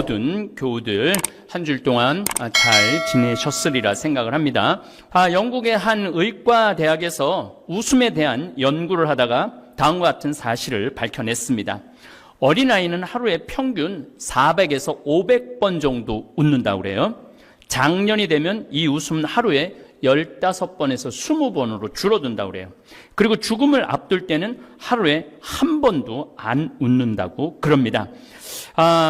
모든 교우들 한 주 동안 잘 지내셨으리라 생각을 합니다. 영국의 한 의과대학에서 웃음에 대한 연구를 하다가 다음과 같은 사실을 밝혀냈습니다. 어린아이는 하루에 평균 400에서 500번 정도 웃는다고 그래요. 장년이 되면 이 웃음은 하루에 15번에서 20번으로 줄어든다고 그래요. 그리고 죽음을 앞둘 때는 하루에 한 번도 안 웃는다고 그럽니다.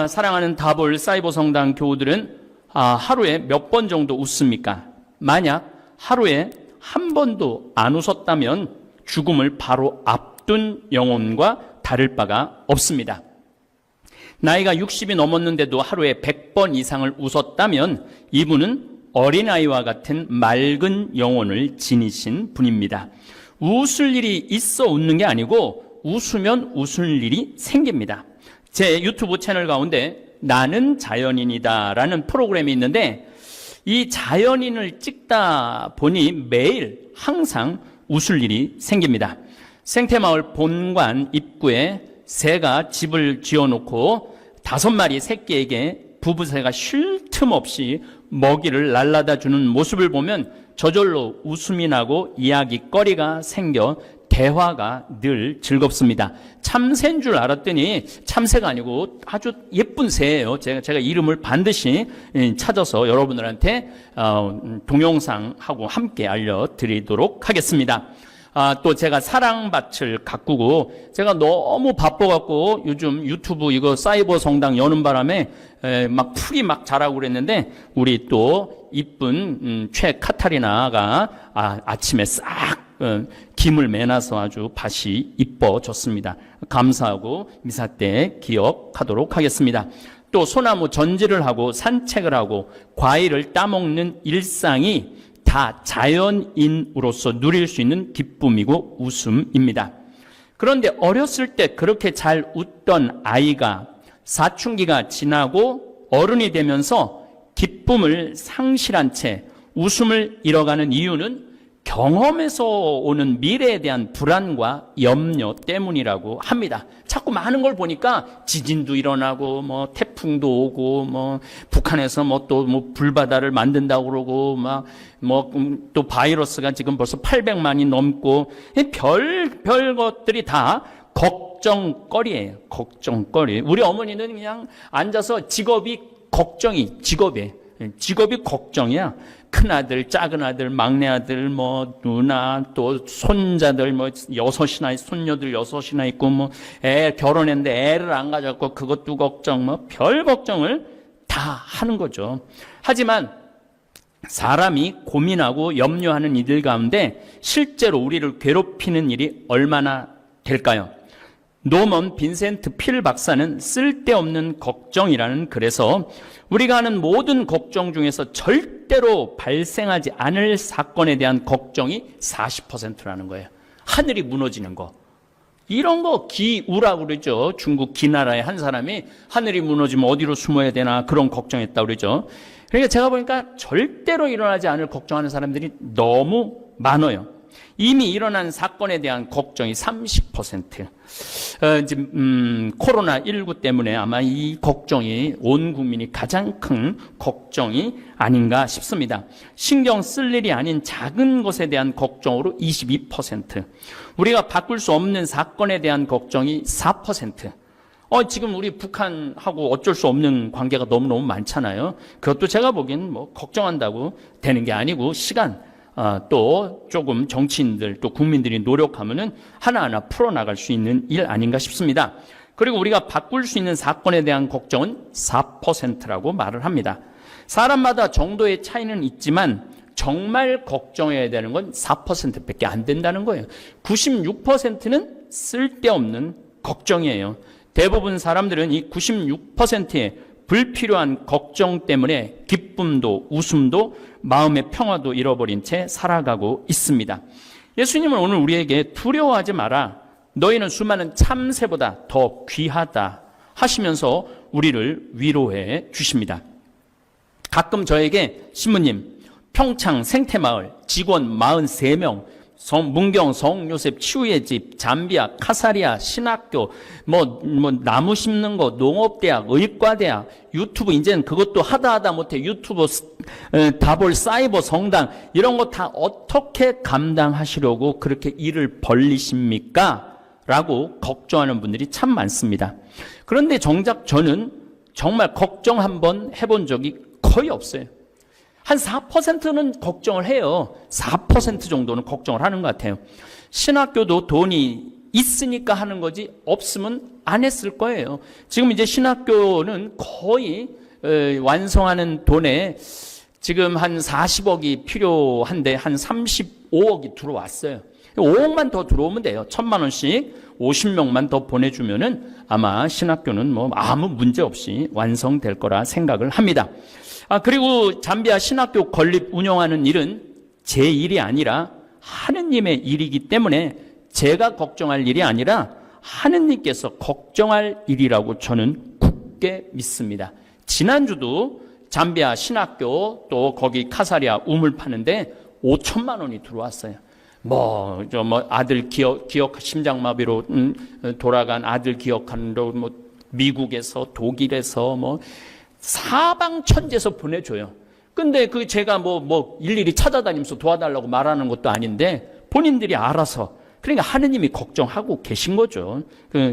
사랑하는 다볼 사이버 성당 교우들은 하루에 몇 번 정도 웃습니까? 만약 하루에 한 번도 안 웃었다면 죽음을 바로 앞둔 영혼과 다를 바가 없습니다. 나이가 60이 넘었는데도 하루에 100번 이상을 웃었다면 이분은 어린아이와 같은 맑은 영혼을 지니신 분입니다. 웃을 일이 있어 웃는 게 아니고 웃으면 웃을 일이 생깁니다. 제 유튜브 채널 가운데 나는 자연인이다 라는 프로그램이 있는데 이 자연인을 찍다 보니 매일 항상 웃을 일이 생깁니다. 생태마을 본관 입구에 새가 집을 지어놓고 5마리 새끼에게 부부새가 쉴 틈 없이 먹이를 날라다 주는 모습을 보면 저절로 웃음이 나고 이야기거리가 생겨 대화가 늘 즐겁습니다. 참새인 줄 알았더니 참새가 아니고 아주 예쁜 새예요. 제가 이름을 반드시 찾아서 여러분들한테 동영상하고 함께 알려드리도록 하겠습니다. 또 제가 사랑밭을 가꾸고 제가 너무 바빠갖고 요즘 유튜브 이거 사이버 성당 여는 바람에 막 풀이 막 자라고 그랬는데 우리 또 이쁜 최 카타리나가 아침에 싹 김을 매놔서 아주 밭이 이뻐졌습니다. 감사하고 미사 때 기억하도록 하겠습니다. 또 소나무 전지를 하고 산책을 하고 과일을 따먹는 일상이 다 자연인으로서 누릴 수 있는 기쁨이고 웃음입니다. 그런데 어렸을 때 그렇게 잘 웃던 아이가 사춘기가 지나고 어른이 되면서 기쁨을 상실한 채 웃음을 잃어가는 이유는 경험에서 오는 미래에 대한 불안과 염려 때문이라고 합니다. 자꾸 많은 걸 보니까 지진도 일어나고 태풍도 오고 북한에서 또 불바다를 만든다고 그러고 또 바이러스가 지금 벌써 800만이 넘고 별 것들이 다 걱정거리예요. 걱정거리. 우리 어머니는 그냥 앉아서 직업이 걱정이야. 큰아들, 작은아들, 막내아들, 누나, 또 손자들, 6이나, 손녀들 6이나 있고, 애 결혼했는데 애를 안 가졌고, 그것도 걱정, 별 걱정을 다 하는 거죠. 하지만, 사람이 고민하고 염려하는 이들 가운데 실제로 우리를 괴롭히는 일이 얼마나 될까요? 노먼 빈센트 필 박사는 쓸데없는 걱정이라는 글에서 우리가 하는 모든 걱정 중에서 절대로 발생하지 않을 사건에 대한 걱정이 40%라는 거예요. 하늘이 무너지는 거. 이런 거 기우라고 그러죠. 중국 기나라의 한 사람이 하늘이 무너지면 어디로 숨어야 되나 그런 걱정했다고 그러죠. 그러니까 제가 보니까 절대로 일어나지 않을 걱정하는 사람들이 너무 많아요. 이미 일어난 사건에 대한 걱정이 30%. 코로나19 때문에 아마 이 걱정이 온 국민이 가장 큰 걱정이 아닌가 싶습니다. 신경 쓸 일이 아닌 작은 것에 대한 걱정으로 22%. 우리가 바꿀 수 없는 사건에 대한 걱정이 4%. 지금 우리 북한하고 어쩔 수 없는 관계가 너무너무 많잖아요. 그것도 제가 보기엔 걱정한다고 되는 게 아니고 시간, 또 조금 정치인들 또 국민들이 노력하면은 하나하나 풀어나갈 수 있는 일 아닌가 싶습니다. 그리고 우리가 바꿀 수 있는 사건에 대한 걱정은 4%라고 말을 합니다. 사람마다 정도의 차이는 있지만 정말 걱정해야 되는 건 4%밖에 안 된다는 거예요. 96%는 쓸데없는 걱정이에요. 대부분 사람들은 이 96%의 불필요한 걱정 때문에 기쁨도 웃음도 마음의 평화도 잃어버린 채 살아가고 있습니다. 예수님은 오늘 우리에게 두려워하지 마라. 너희는 수많은 참새보다 더 귀하다 하시면서 우리를 위로해 주십니다. 가끔 저에게 신부님 평창 생태마을 직원 43명 문경, 성요셉, 치유의 집, 잠비아, 카사리아, 신학교, 나무 심는 거, 농업대학, 의과대학, 유튜브, 이제는 그것도 하다 못해 유튜브, 다볼, 사이버, 성당, 이런 거 다 어떻게 감당하시려고 그렇게 일을 벌리십니까? 라고 걱정하는 분들이 참 많습니다. 그런데 정작 저는 정말 걱정 한번 해본 적이 거의 없어요. 한 4%는 걱정을 해요. 4% 정도는 걱정을 하는 것 같아요. 신학교도 돈이 있으니까 하는 거지 없으면 안 했을 거예요. 지금 이제 신학교는 거의 완성하는 돈에 지금 한 40억이 필요한데 한 35억이 들어왔어요. 5억만 더 들어오면 돼요. 1,000만 원씩 50명만 더 보내주면은 아마 신학교는 아무 문제 없이 완성될 거라 생각을 합니다. 그리고 잠비아 신학교 건립 운영하는 일은 제 일이 아니라 하느님의 일이기 때문에 제가 걱정할 일이 아니라 하느님께서 걱정할 일이라고 저는 굳게 믿습니다. 지난주도 잠비아 신학교 또 거기 카사리아 우물 파는데 5천만 원이 들어왔어요. 아들 심장마비로 돌아간 아들 기억하는 미국에서 독일에서 사방천지에서 보내줘요. 근데 제가 일일이 찾아다니면서 도와달라고 말하는 것도 아닌데 본인들이 알아서, 그러니까 하느님이 걱정하고 계신 거죠.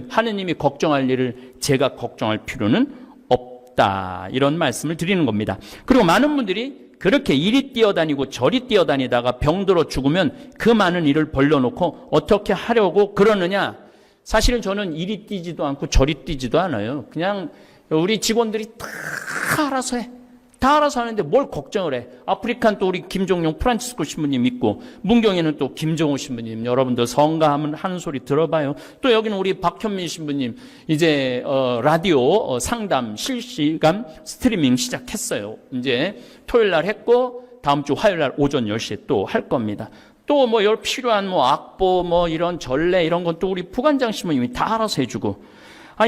하느님이 걱정할 일을 제가 걱정할 필요는 없다, 이런 말씀을 드리는 겁니다. 그리고 많은 분들이 그렇게 이리 뛰어다니고 저리 뛰어다니다가 병들어 죽으면 그 많은 일을 벌려놓고 어떻게 하려고 그러느냐. 사실은 저는 이리 뛰지도 않고 저리 뛰지도 않아요. 그냥 우리 직원들이 다 알아서 해. 다 알아서 하는데 뭘 걱정을 해. 아프리칸 또 우리 김종용 프란치스코 신부님 있고, 문경에는 또 김정호 신부님, 여러분들 성가하면 하는 소리 들어봐요. 또 여기는 우리 박현민 신부님 이제 라디오 상담 실시간 스트리밍 시작했어요. 이제 토요일 날 했고 다음 주 화요일 날 오전 10시에 또 할 겁니다. 또 필요한 악보 이런 전례 이런 건 또 우리 부관장 신부님이 다 알아서 해주고,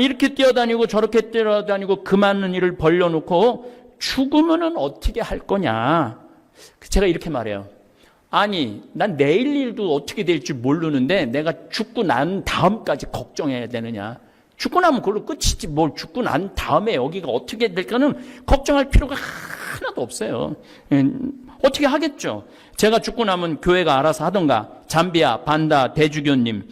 이렇게 뛰어다니고 저렇게 뛰어다니고 그 많은 일을 벌려놓고 죽으면은 어떻게 할 거냐. 제가 이렇게 말해요. 난 내일 일도 어떻게 될지 모르는데 내가 죽고 난 다음까지 걱정해야 되느냐. 죽고 나면 그걸로 끝이지 뭘 죽고 난 다음에 여기가 어떻게 될까는 걱정할 필요가 하나도 없어요. 어떻게 하겠죠. 제가 죽고 나면 교회가 알아서 하던가, 잠비아 반다 대주교님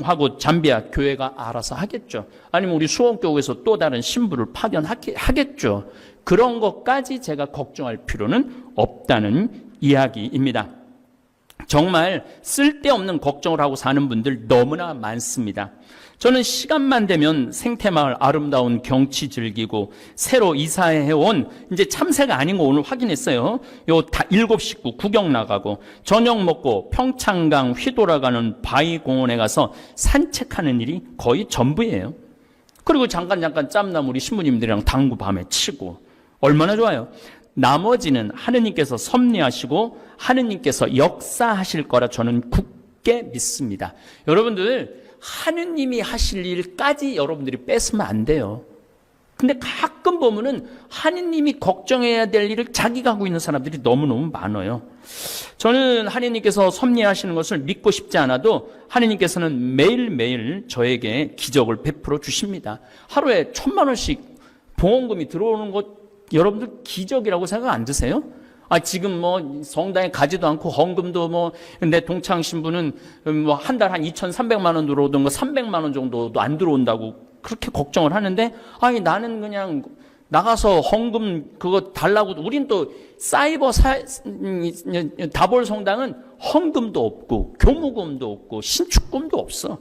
하고 잠비아 교회가 알아서 하겠죠. 아니면 우리 수원교회에서 또 다른 신부를 파견하겠죠. 그런 것까지 제가 걱정할 필요는 없다는 이야기입니다. 정말 쓸데없는 걱정을 하고 사는 분들 너무나 많습니다. 저는 시간만 되면 생태마을 아름다운 경치 즐기고 새로 이사해온 이제 참새가 아닌 거 오늘 확인했어요. 다 7식구 구경 나가고 저녁 먹고 평창강 휘돌아가는 바위공원에 가서 산책하는 일이 거의 전부예요. 그리고 잠깐 짬남 우리 신부님들이랑 당구 밤에 치고 얼마나 좋아요. 나머지는 하느님께서 섭리하시고 하느님께서 역사하실 거라 저는 굳게 믿습니다. 여러분들 하느님이 하실 일까지 여러분들이 뺏으면 안 돼요. 근데 가끔 보면은 하느님이 걱정해야 될 일을 자기가 하고 있는 사람들이 너무너무 많아요. 저는 하느님께서 섭리하시는 것을 믿고 싶지 않아도 하느님께서는 매일매일 저에게 기적을 베풀어 주십니다. 하루에 1,000만 원씩 봉헌금이 들어오는 것 여러분들 기적이라고 생각 안 드세요? 지금 성당에 가지도 않고 헌금도 내 동창 신부는 한 달 한 2,300만 원 들어오던 거 300만 원 정도도 안 들어온다고 그렇게 걱정을 하는데, 나는 그냥 나가서 헌금 그거 달라고. 우린 또 사이버 다볼 성당은 헌금도 없고 교무금도 없고 신축금도 없어.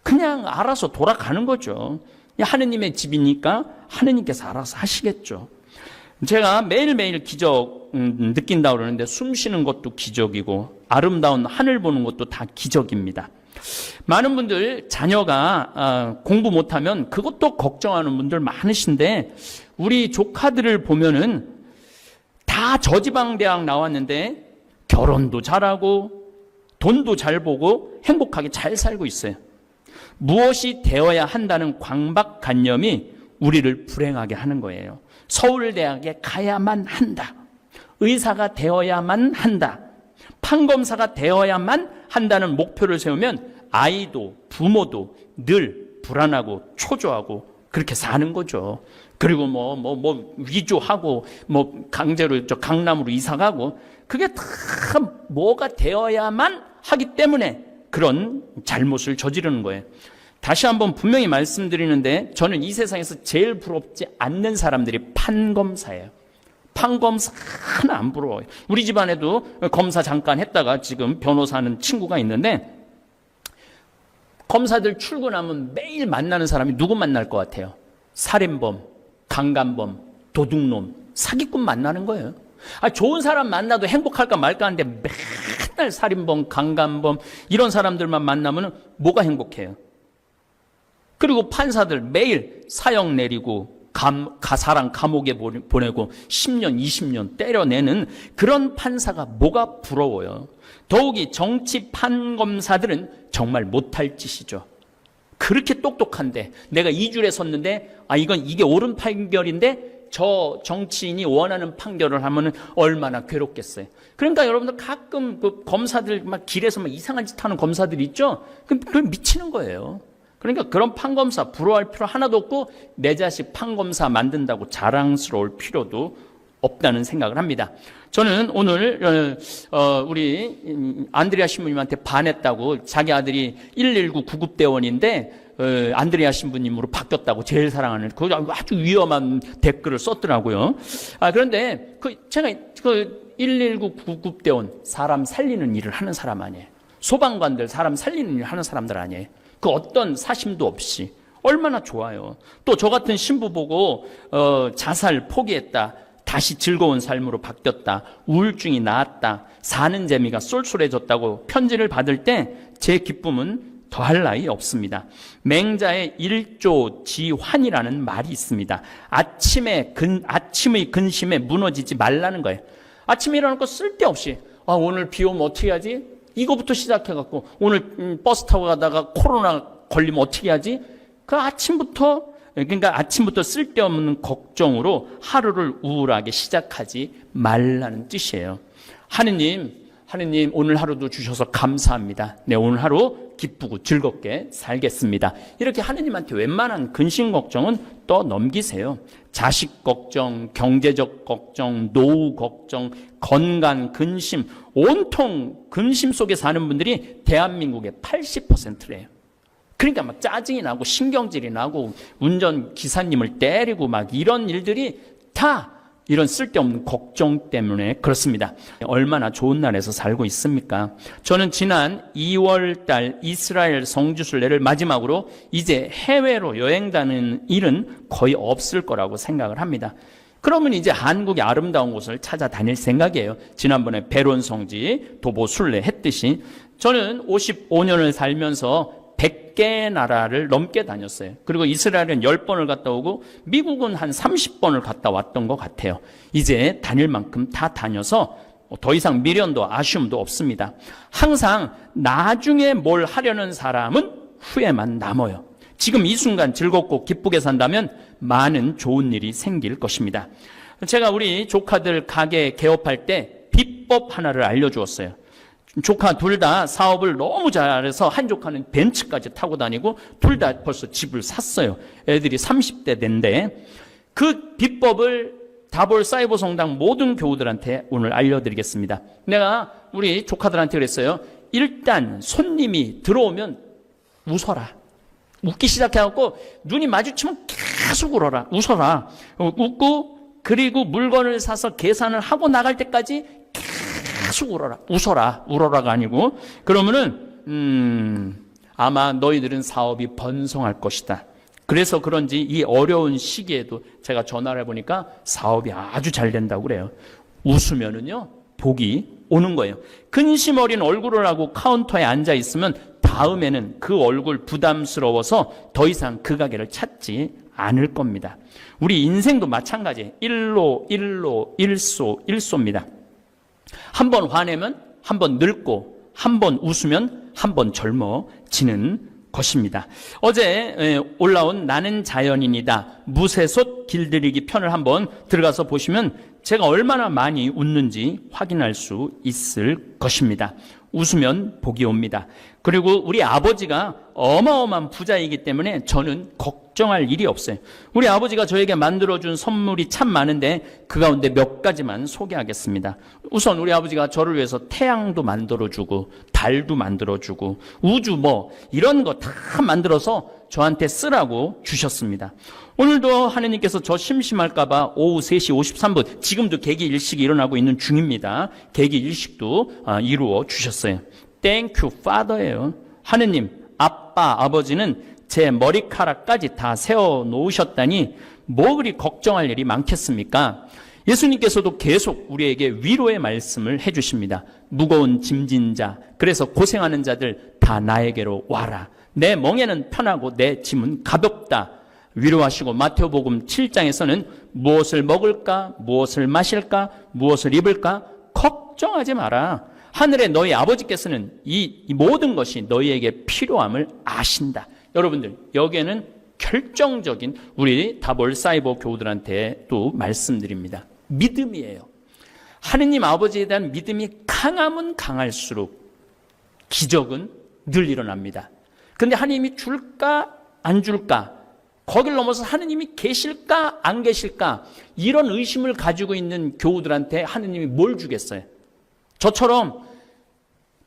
그냥 알아서 돌아가는 거죠. 하느님의 집이니까 하느님께서 알아서 하시겠죠. 제가 매일매일 기적 느낀다고 그러는데 숨 쉬는 것도 기적이고 아름다운 하늘 보는 것도 다 기적입니다. 많은 분들 자녀가 공부 못하면 그것도 걱정하는 분들 많으신데, 우리 조카들을 보면은 다 저지방 대학 나왔는데 결혼도 잘하고 돈도 잘 보고 행복하게 잘 살고 있어요. 무엇이 되어야 한다는 강박관념이 우리를 불행하게 하는 거예요. 서울대학에 가야만 한다. 의사가 되어야만 한다. 판검사가 되어야만 한다는 목표를 세우면 아이도 부모도 늘 불안하고 초조하고 그렇게 사는 거죠. 그리고 위조하고 강제로 강남으로 이사 가고 그게 다 뭐가 되어야만 하기 때문에 그런 잘못을 저지르는 거예요. 다시 한번 분명히 말씀드리는데 저는 이 세상에서 제일 부럽지 않는 사람들이 판검사예요. 판검사 하나 안 부러워요. 우리 집안에도 검사 잠깐 했다가 지금 변호사 하는 친구가 있는데 검사들 출근하면 매일 만나는 사람이 누구 만날 것 같아요? 살인범, 강간범, 도둑놈, 사기꾼 만나는 거예요. 좋은 사람 만나도 행복할까 말까 하는데 맨날 살인범, 강간범 이런 사람들만 만나면 뭐가 행복해요? 그리고 판사들 매일 사형 내리고 사람 감옥에 보내고 10년, 20년 때려내는 그런 판사가 뭐가 부러워요. 더욱이 정치 판검사들은 정말 못할 짓이죠. 그렇게 똑똑한데 내가 이 줄에 섰는데 이게 옳은 판결인데 저 정치인이 원하는 판결을 하면 얼마나 괴롭겠어요. 그러니까 여러분들 가끔 그 검사들 막 길에서 막 이상한 짓 하는 검사들이 있죠. 그럼 미치는 거예요. 그러니까 그런 판검사 부러워할 필요 하나도 없고 내 자식 판검사 만든다고 자랑스러울 필요도 없다는 생각을 합니다. 저는 오늘 우리 안드레아 신부님한테 반했다고 자기 아들이 119 구급대원인데 안드레아 신부님으로 바뀌었다고 제일 사랑하는 그 아주 위험한 댓글을 썼더라고요. 그런데 제가 119 구급대원 사람 살리는 일을 하는 사람 아니에요. 소방관들 사람 살리는 일을 하는 사람들 아니에요. 그 어떤 사심도 없이 얼마나 좋아요. 또 저 같은 신부 보고 자살 포기했다. 다시 즐거운 삶으로 바뀌었다. 우울증이 나았다. 사는 재미가 쏠쏠해졌다고 편지를 받을 때 제 기쁨은 더할 나위 없습니다. 맹자의 일조지환이라는 말이 있습니다. 아침의 근심에 무너지지 말라는 거예요. 아침에 일어나고 쓸데없이 오늘 비 오면 어떻게 하지? 이거부터 시작해갖고 오늘 버스 타고 가다가 코로나 걸리면 어떻게 하지? 그러니까 아침부터 쓸데없는 걱정으로 하루를 우울하게 시작하지 말라는 뜻이에요. 하느님 오늘 하루도 주셔서 감사합니다. 네, 오늘 하루 기쁘고 즐겁게 살겠습니다. 이렇게 하느님한테 웬만한 근심 걱정은 또 넘기세요. 자식 걱정, 경제적 걱정, 노후 걱정, 건강 근심, 온통 근심 속에 사는 분들이 대한민국의 80%래요. 그러니까 막 짜증이 나고 신경질이 나고 운전 기사님을 때리고 막 이런 일들이 다 이런 쓸데없는 걱정 때문에 그렇습니다. 얼마나 좋은 나라에서 살고 있습니까? 저는 지난 2월 달 이스라엘 성지순례를 마지막으로 이제 해외로 여행 다니는 일은 거의 없을 거라고 생각을 합니다. 그러면 이제 한국의 아름다운 곳을 찾아다닐 생각이에요. 지난번에 베론 성지 도보 순례 했듯이 저는 55년을 살면서 100개 나라를 넘게 다녔어요. 그리고 이스라엘은 10번을 갔다 오고 미국은 한 30번을 갔다 왔던 것 같아요. 이제 다닐 만큼 다 다녀서 더 이상 미련도 아쉬움도 없습니다. 항상 나중에 뭘 하려는 사람은 후회만 남아요. 지금 이 순간 즐겁고 기쁘게 산다면 많은 좋은 일이 생길 것입니다. 제가 우리 조카들 가게 개업할 때 비법 하나를 알려주었어요. 조카 둘 다 사업을 너무 잘해서 한 조카는 벤츠까지 타고 다니고 둘 다 벌써 집을 샀어요. 애들이 30대 된데 그 비법을 다볼 사이버 성당 모든 교우들한테 오늘 알려드리겠습니다. 내가 우리 조카들한테 그랬어요. 일단 손님이 들어오면 웃어라. 웃기 시작해갖고 눈이 마주치면 계속 웃어라. 웃고 그리고 물건을 사서 계산을 하고 나갈 때까지 계속 울어라가 아니고 그러면은 아마 너희들은 사업이 번성할 것이다. 그래서 그런지 이 어려운 시기에도 제가 전화를 해보니까 사업이 아주 잘 된다고 그래요. 웃으면은요 복이 오는 거예요. 근심 어린 얼굴을 하고 카운터에 앉아 있으면 다음에는 그 얼굴 부담스러워서 더 이상 그 가게를 찾지 않을 겁니다. 우리 인생도 마찬가지예요. 일소입니다. 한 번 화내면 한 번 늙고 한 번 웃으면 한 번 젊어지는 것입니다. 어제 올라온 나는 자연인이다 무쇠솥 길들이기 편을 한번 들어가서 보시면 제가 얼마나 많이 웃는지 확인할 수 있을 것입니다. 웃으면 복이 옵니다. 그리고 우리 아버지가 어마어마한 부자이기 때문에 저는 걱정할 일이 없어요. 우리 아버지가 저에게 만들어준 선물이 참 많은데 그 가운데 몇 가지만 소개하겠습니다. 우선 우리 아버지가 저를 위해서 태양도 만들어주고 달도 만들어주고 우주 이런 거 다 만들어서 저한테 쓰라고 주셨습니다. 오늘도 하느님께서 저 심심할까 봐 오후 3시 53분 지금도 개기 일식이 일어나고 있는 중입니다. 개기 일식도 이루어 주셨어요. Thank you, Father예요. 하느님, 아빠, 아버지는 제 머리카락까지 다 세워놓으셨다니 뭐 그리 걱정할 일이 많겠습니까? 예수님께서도 계속 우리에게 위로의 말씀을 해주십니다. 무거운 짐진 자, 그래서 고생하는 자들 다 나에게로 와라. 내 멍에는 편하고 내 짐은 가볍다. 위로하시고 마태복음 7장에서는 무엇을 먹을까, 무엇을 마실까, 무엇을 입을까 걱정하지 마라. 하늘의 너희 아버지께서는 이 모든 것이 너희에게 필요함을 아신다. 여러분들, 여기에는 결정적인 우리 다볼 사이버 교우들한테 또 말씀드립니다. 믿음이에요. 하느님 아버지에 대한 믿음이 강하면 강할수록 기적은 늘 일어납니다. 그런데 하느님이 줄까 안 줄까, 거길 넘어서 하느님이 계실까 안 계실까, 이런 의심을 가지고 있는 교우들한테 하느님이 뭘 주겠어요? 저처럼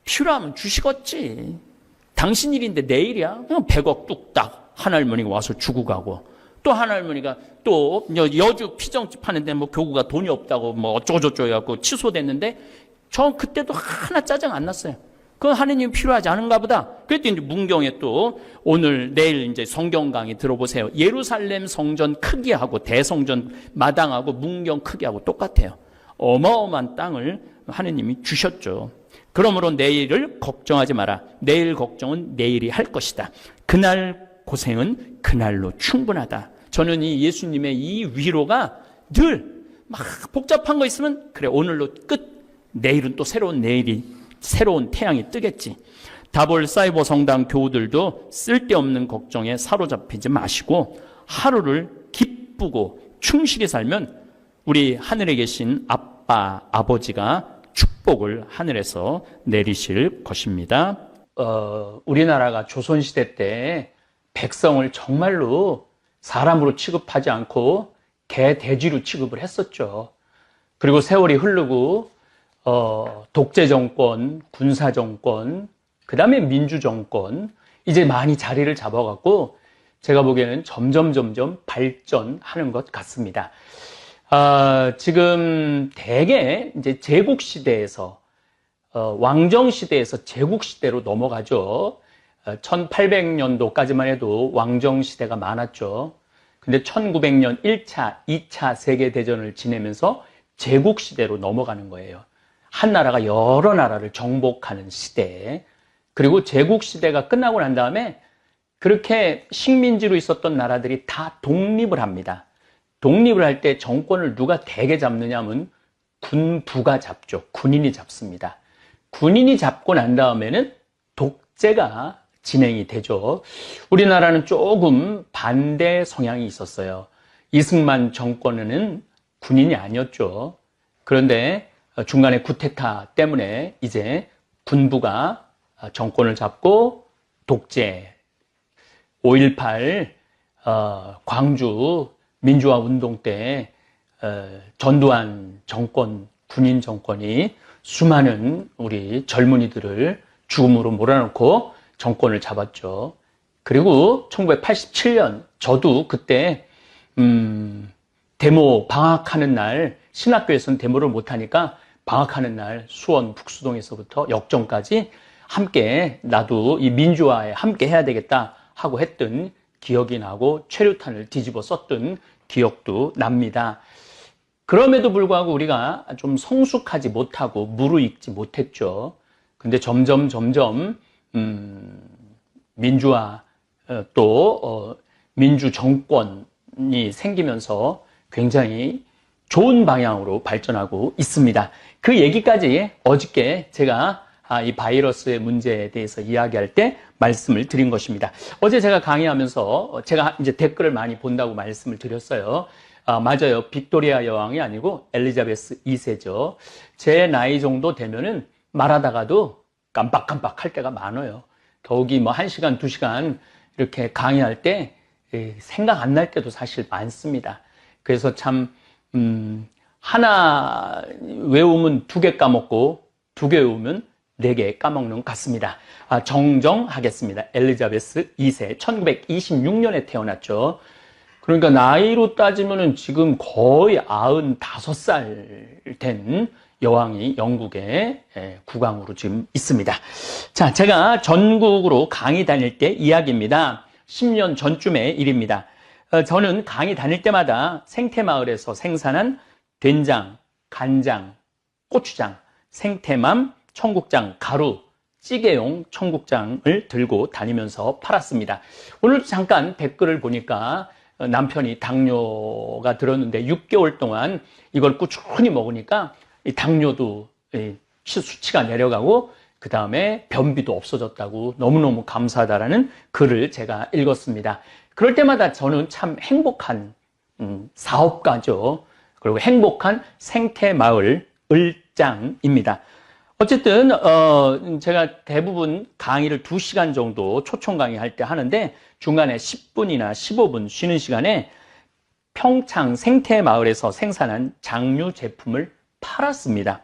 필요하면 주시겠지. 당신 일인데 내 일이야? 그냥 100억 뚝딱 한 할머니가 와서 주고 가고, 또 한 할머니가 또 여주 피정집 하는데 교구가 돈이 없다고 어쩌고저쩌고 해갖고 취소됐는데 저 그때도 하나 짜증 안 났어요. 그건 하느님이 필요하지 않은가 보다. 그랬더니 이제 문경에 또 오늘 내일 이제 성경 강의 들어보세요. 예루살렘 성전 크기하고 대성전 마당하고 문경 크기하고 똑같아요. 어마어마한 땅을 하느님이 주셨죠. 그러므로 내일을 걱정하지 마라. 내일 걱정은 내일이 할 것이다. 그날 고생은 그날로 충분하다. 저는 이 예수님의 이 위로가 늘 막 복잡한 거 있으면 그래 오늘로 끝. 내일은 또 새로운 내일이, 새로운 태양이 뜨겠지. 다볼 사이버 성당 교우들도 쓸데없는 걱정에 사로잡히지 마시고 하루를 기쁘고 충실히 살면 우리 하늘에 계신 아빠, 아버지가 축복을 하늘에서 내리실 것입니다. 우리나라가 조선시대 때 백성을 정말로 사람으로 취급하지 않고 개, 돼지로 취급을 했었죠. 그리고 세월이 흐르고 독재 정권, 군사 정권, 그 다음에 민주 정권, 이제 많이 자리를 잡아갖고 제가 보기에는 점점 발전하는 것 같습니다. 지금 대개 이제 제국 시대에서 왕정 시대에서 제국 시대로 넘어가죠. 1800년도까지만 해도 왕정 시대가 많았죠. 근데 1900년 1차, 2차 세계대전을 지내면서 제국 시대로 넘어가는 거예요. 한 나라가 여러 나라를 정복하는 시대. 그리고 제국 시대가 끝나고 난 다음에 그렇게 식민지로 있었던 나라들이 다 독립을 합니다. 독립을 할 때 정권을 누가 대개 잡느냐 하면 군부가 잡죠. 군인이 잡습니다. 군인이 잡고 난 다음에는 독재가 진행이 되죠. 우리나라는 조금 반대 성향이 있었어요. 이승만 정권에는 군인이 아니었죠. 그런데 중간에 쿠데타 때문에 이제 군부가 정권을 잡고 독재, 5.18 광주 민주화 운동 때 전두환 정권, 군인 정권이 수많은 우리 젊은이들을 죽음으로 몰아넣고 정권을 잡았죠. 그리고 1987년 저도 그때 데모 방학하는 날, 신학교에서는 데모를 못하니까 방학하는 날 수원 북수동에서부터 역정까지 함께 나도 이 민주화에 함께 해야 되겠다 하고 했던 기억이 나고 최루탄을 뒤집어 썼던 기억도 납니다. 그럼에도 불구하고 우리가 좀 성숙하지 못하고 무르익지 못했죠. 근데 점점 민주화 또 민주 정권이 생기면서 굉장히 좋은 방향으로 발전하고 있습니다. 그 얘기까지 어저께 제가 이 바이러스의 문제에 대해서 이야기할 때 말씀을 드린 것입니다. 어제 제가 강의하면서 제가 이제 댓글을 많이 본다고 말씀을 드렸어요. 맞아요. 빅토리아 여왕이 아니고 엘리자베스 2세죠. 제 나이 정도 되면은 말하다가도 깜빡깜빡 할 때가 많아요. 더욱이 뭐 1시간, 2시간 이렇게 강의할 때 생각 안 날 때도 사실 많습니다. 그래서 참, 하나 외우면 2개 까먹고 2개 외우면 4개 까먹는 것 같습니다. 정정하겠습니다. 엘리자베스 2세, 1926년에 태어났죠. 그러니까 나이로 따지면은 지금 거의 95살 된 여왕이 영국의 국왕으로 지금 있습니다. 자, 제가 전국으로 강의 다닐 때 이야기입니다. 10년 전쯤의 일입니다. 저는 강의 다닐 때마다 생태마을에서 생산한 된장, 간장, 고추장, 생태맘, 청국장, 가루, 찌개용 청국장을 들고 다니면서 팔았습니다. 오늘 잠깐 댓글을 보니까 남편이 당뇨가 들었는데 6개월 동안 이걸 꾸준히 먹으니까 당뇨도 수치가 내려가고 그 다음에 변비도 없어졌다고 너무너무 감사하다라는 글을 제가 읽었습니다. 그럴 때마다 저는 참 행복한 사업가죠. 그리고 행복한 생태마을 을장입니다. 어쨌든 제가 대부분 강의를 2시간 정도 초청 강의할 때 하는데 중간에 10분이나 15분 쉬는 시간에 평창 생태마을에서 생산한 장류 제품을 팔았습니다.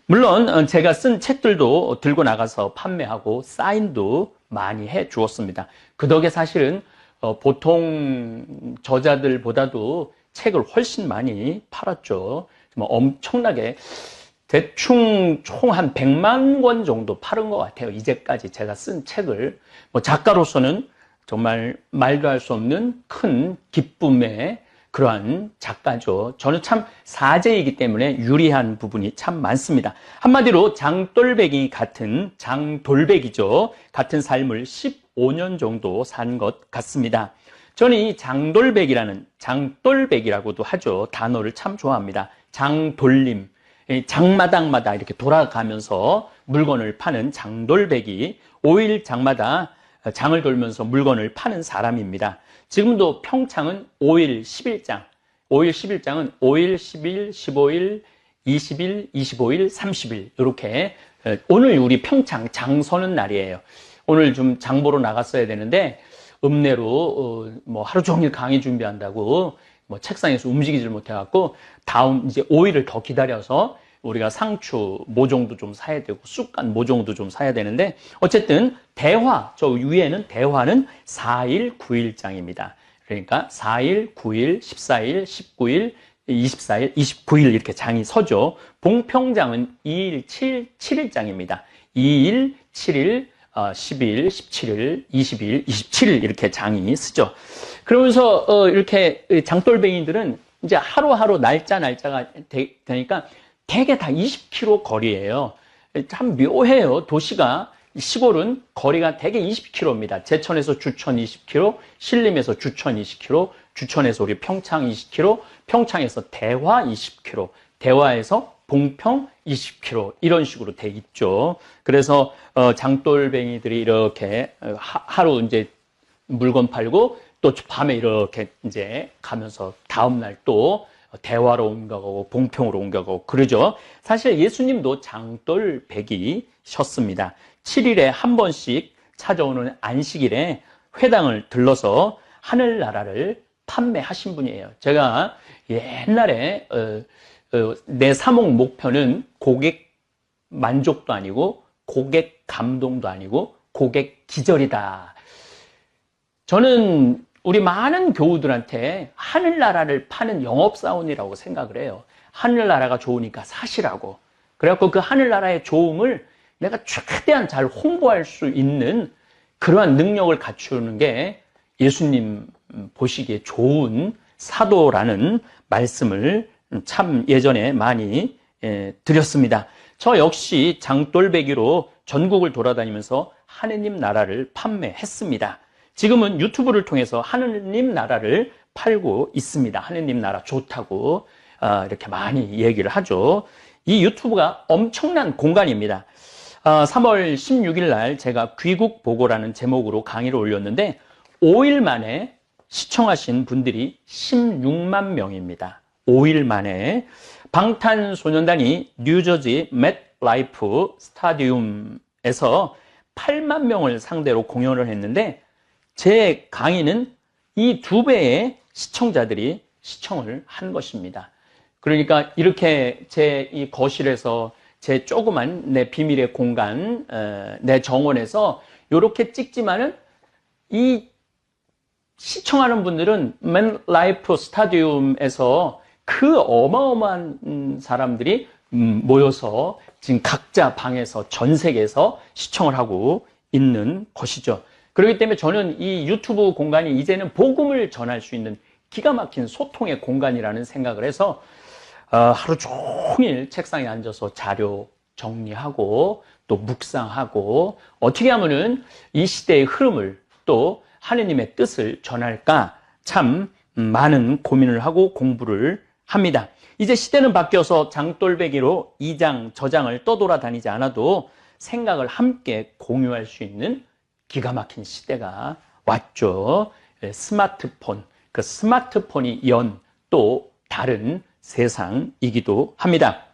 물론 제가 쓴 책들도 들고 나가서 판매하고 사인도 많이 해 주었습니다. 그 덕에 사실은 보통 저자들보다도 책을 훨씬 많이 팔았죠. 엄청나게 대충 총 한 100만 권 정도 팔은 것 같아요. 이제까지 제가 쓴 책을. 작가로서는 정말 말도 할 수 없는 큰 기쁨의 그러한 작가죠. 저는 참 사제이기 때문에 유리한 부분이 참 많습니다. 한마디로 장돌배기 같은 장돌배기죠. 같은 삶을 15년 정도 산 것 같습니다. 저는 이 장돌배기라고도 하죠. 단어를 참 좋아합니다. 장돌림. 장마당마다 이렇게 돌아가면서 물건을 파는 장돌배기, 5일 장마다 장을 돌면서 물건을 파는 사람입니다. 지금도 평창은 5일 10일장, 5일 10일장은 5일, 10일, 15일, 20일, 25일, 30일 이렇게 오늘 우리 평창 장 서는 날이에요. 오늘 좀 장 보러 나갔어야 되는데 읍내로 뭐 하루 종일 강의 준비한다고 뭐 책상에서 움직이질 못해갖고 다음 이제 5일을 더 기다려서 우리가 상추 모종도 좀 사야 되고 쑥간 모종도 좀 사야 되는데 어쨌든 대화, 저 위에는 대화는 4일 9일장입니다. 그러니까 4일, 9일, 14일, 19일, 24일, 29일 이렇게 장이 서죠. 봉평장은 2일, 7일장입니다. 2일, 7일, 10일, 17일, 20일, 27일 이렇게 장이 쓰죠. 그러면서 이렇게 장돌뱅이들은 이제 하루하루 날짜가 되니까 대개 다 20km 거리예요. 참 묘해요. 도시가 시골은 거리가 대개 20km입니다. 제천에서 주천 20km, 신림에서 주천 20km, 주천에서 우리 평창 20km, 평창에서 대화 20km, 대화에서 봉평 20km 이런 식으로 돼 있죠. 그래서 장돌뱅이들이 이렇게 하루 이제 물건 팔고 또 밤에 이렇게 이제 가면서 다음날 또 대화로 옮겨가고 봉평으로 옮겨가고 그러죠. 사실 예수님도 장돌백이셨습니다. 7일에 한 번씩 찾아오는 안식일에 회당을 들러서 하늘나라를 판매하신 분이에요. 제가 옛날에 내 사목 목표는 고객 만족도 아니고 고객 감동도 아니고 고객 기절이다. 저는 우리 많은 교우들한테 하늘나라를 파는 영업사원이라고 생각을 해요. 하늘나라가 좋으니까 사시라고. 그래갖고 그 하늘나라의 좋음을 내가 최대한 잘 홍보할 수 있는 그러한 능력을 갖추는 게 예수님 보시기에 좋은 사도라는 말씀을 참 예전에 많이 드렸습니다. 저 역시 장돌배기로 전국을 돌아다니면서 하느님 나라를 판매했습니다. 지금은 유튜브를 통해서 하느님 나라를 팔고 있습니다. 하느님 나라 좋다고 이렇게 많이 얘기를 하죠. 이 유튜브가 엄청난 공간입니다. 3월 16일 날 제가 귀국보고라는 제목으로 강의를 올렸는데 5일 만에 시청하신 분들이 16만 명입니다. 5일 만에 방탄소년단이 뉴저지 맷라이프 스타디움에서 8만 명을 상대로 공연을 했는데 제 강의는 이 2배의 시청자들이 시청을 한 것입니다. 그러니까 이렇게 제 이 거실에서 제 조그만 내 비밀의 공간, 내 정원에서 이렇게 찍지만은 이 시청하는 분들은 맨라이프 스타디움에서 그 어마어마한 사람들이 모여서 지금 각자 방에서 전 세계에서 시청을 하고 있는 것이죠. 그렇기 때문에 저는 이 유튜브 공간이 이제는 복음을 전할 수 있는 기가 막힌 소통의 공간이라는 생각을 해서 하루 종일 책상에 앉아서 자료 정리하고 또 묵상하고 어떻게 하면은 이 시대의 흐름을 또 하느님의 뜻을 전할까 참 많은 고민을 하고 공부를 합니다. 이제 시대는 바뀌어서 장돌배기로 이 장 저장을 떠돌아다니지 않아도 생각을 함께 공유할 수 있는 기가 막힌 시대가 왔죠. 스마트폰, 그 스마트폰이 연 또 다른 세상이기도 합니다.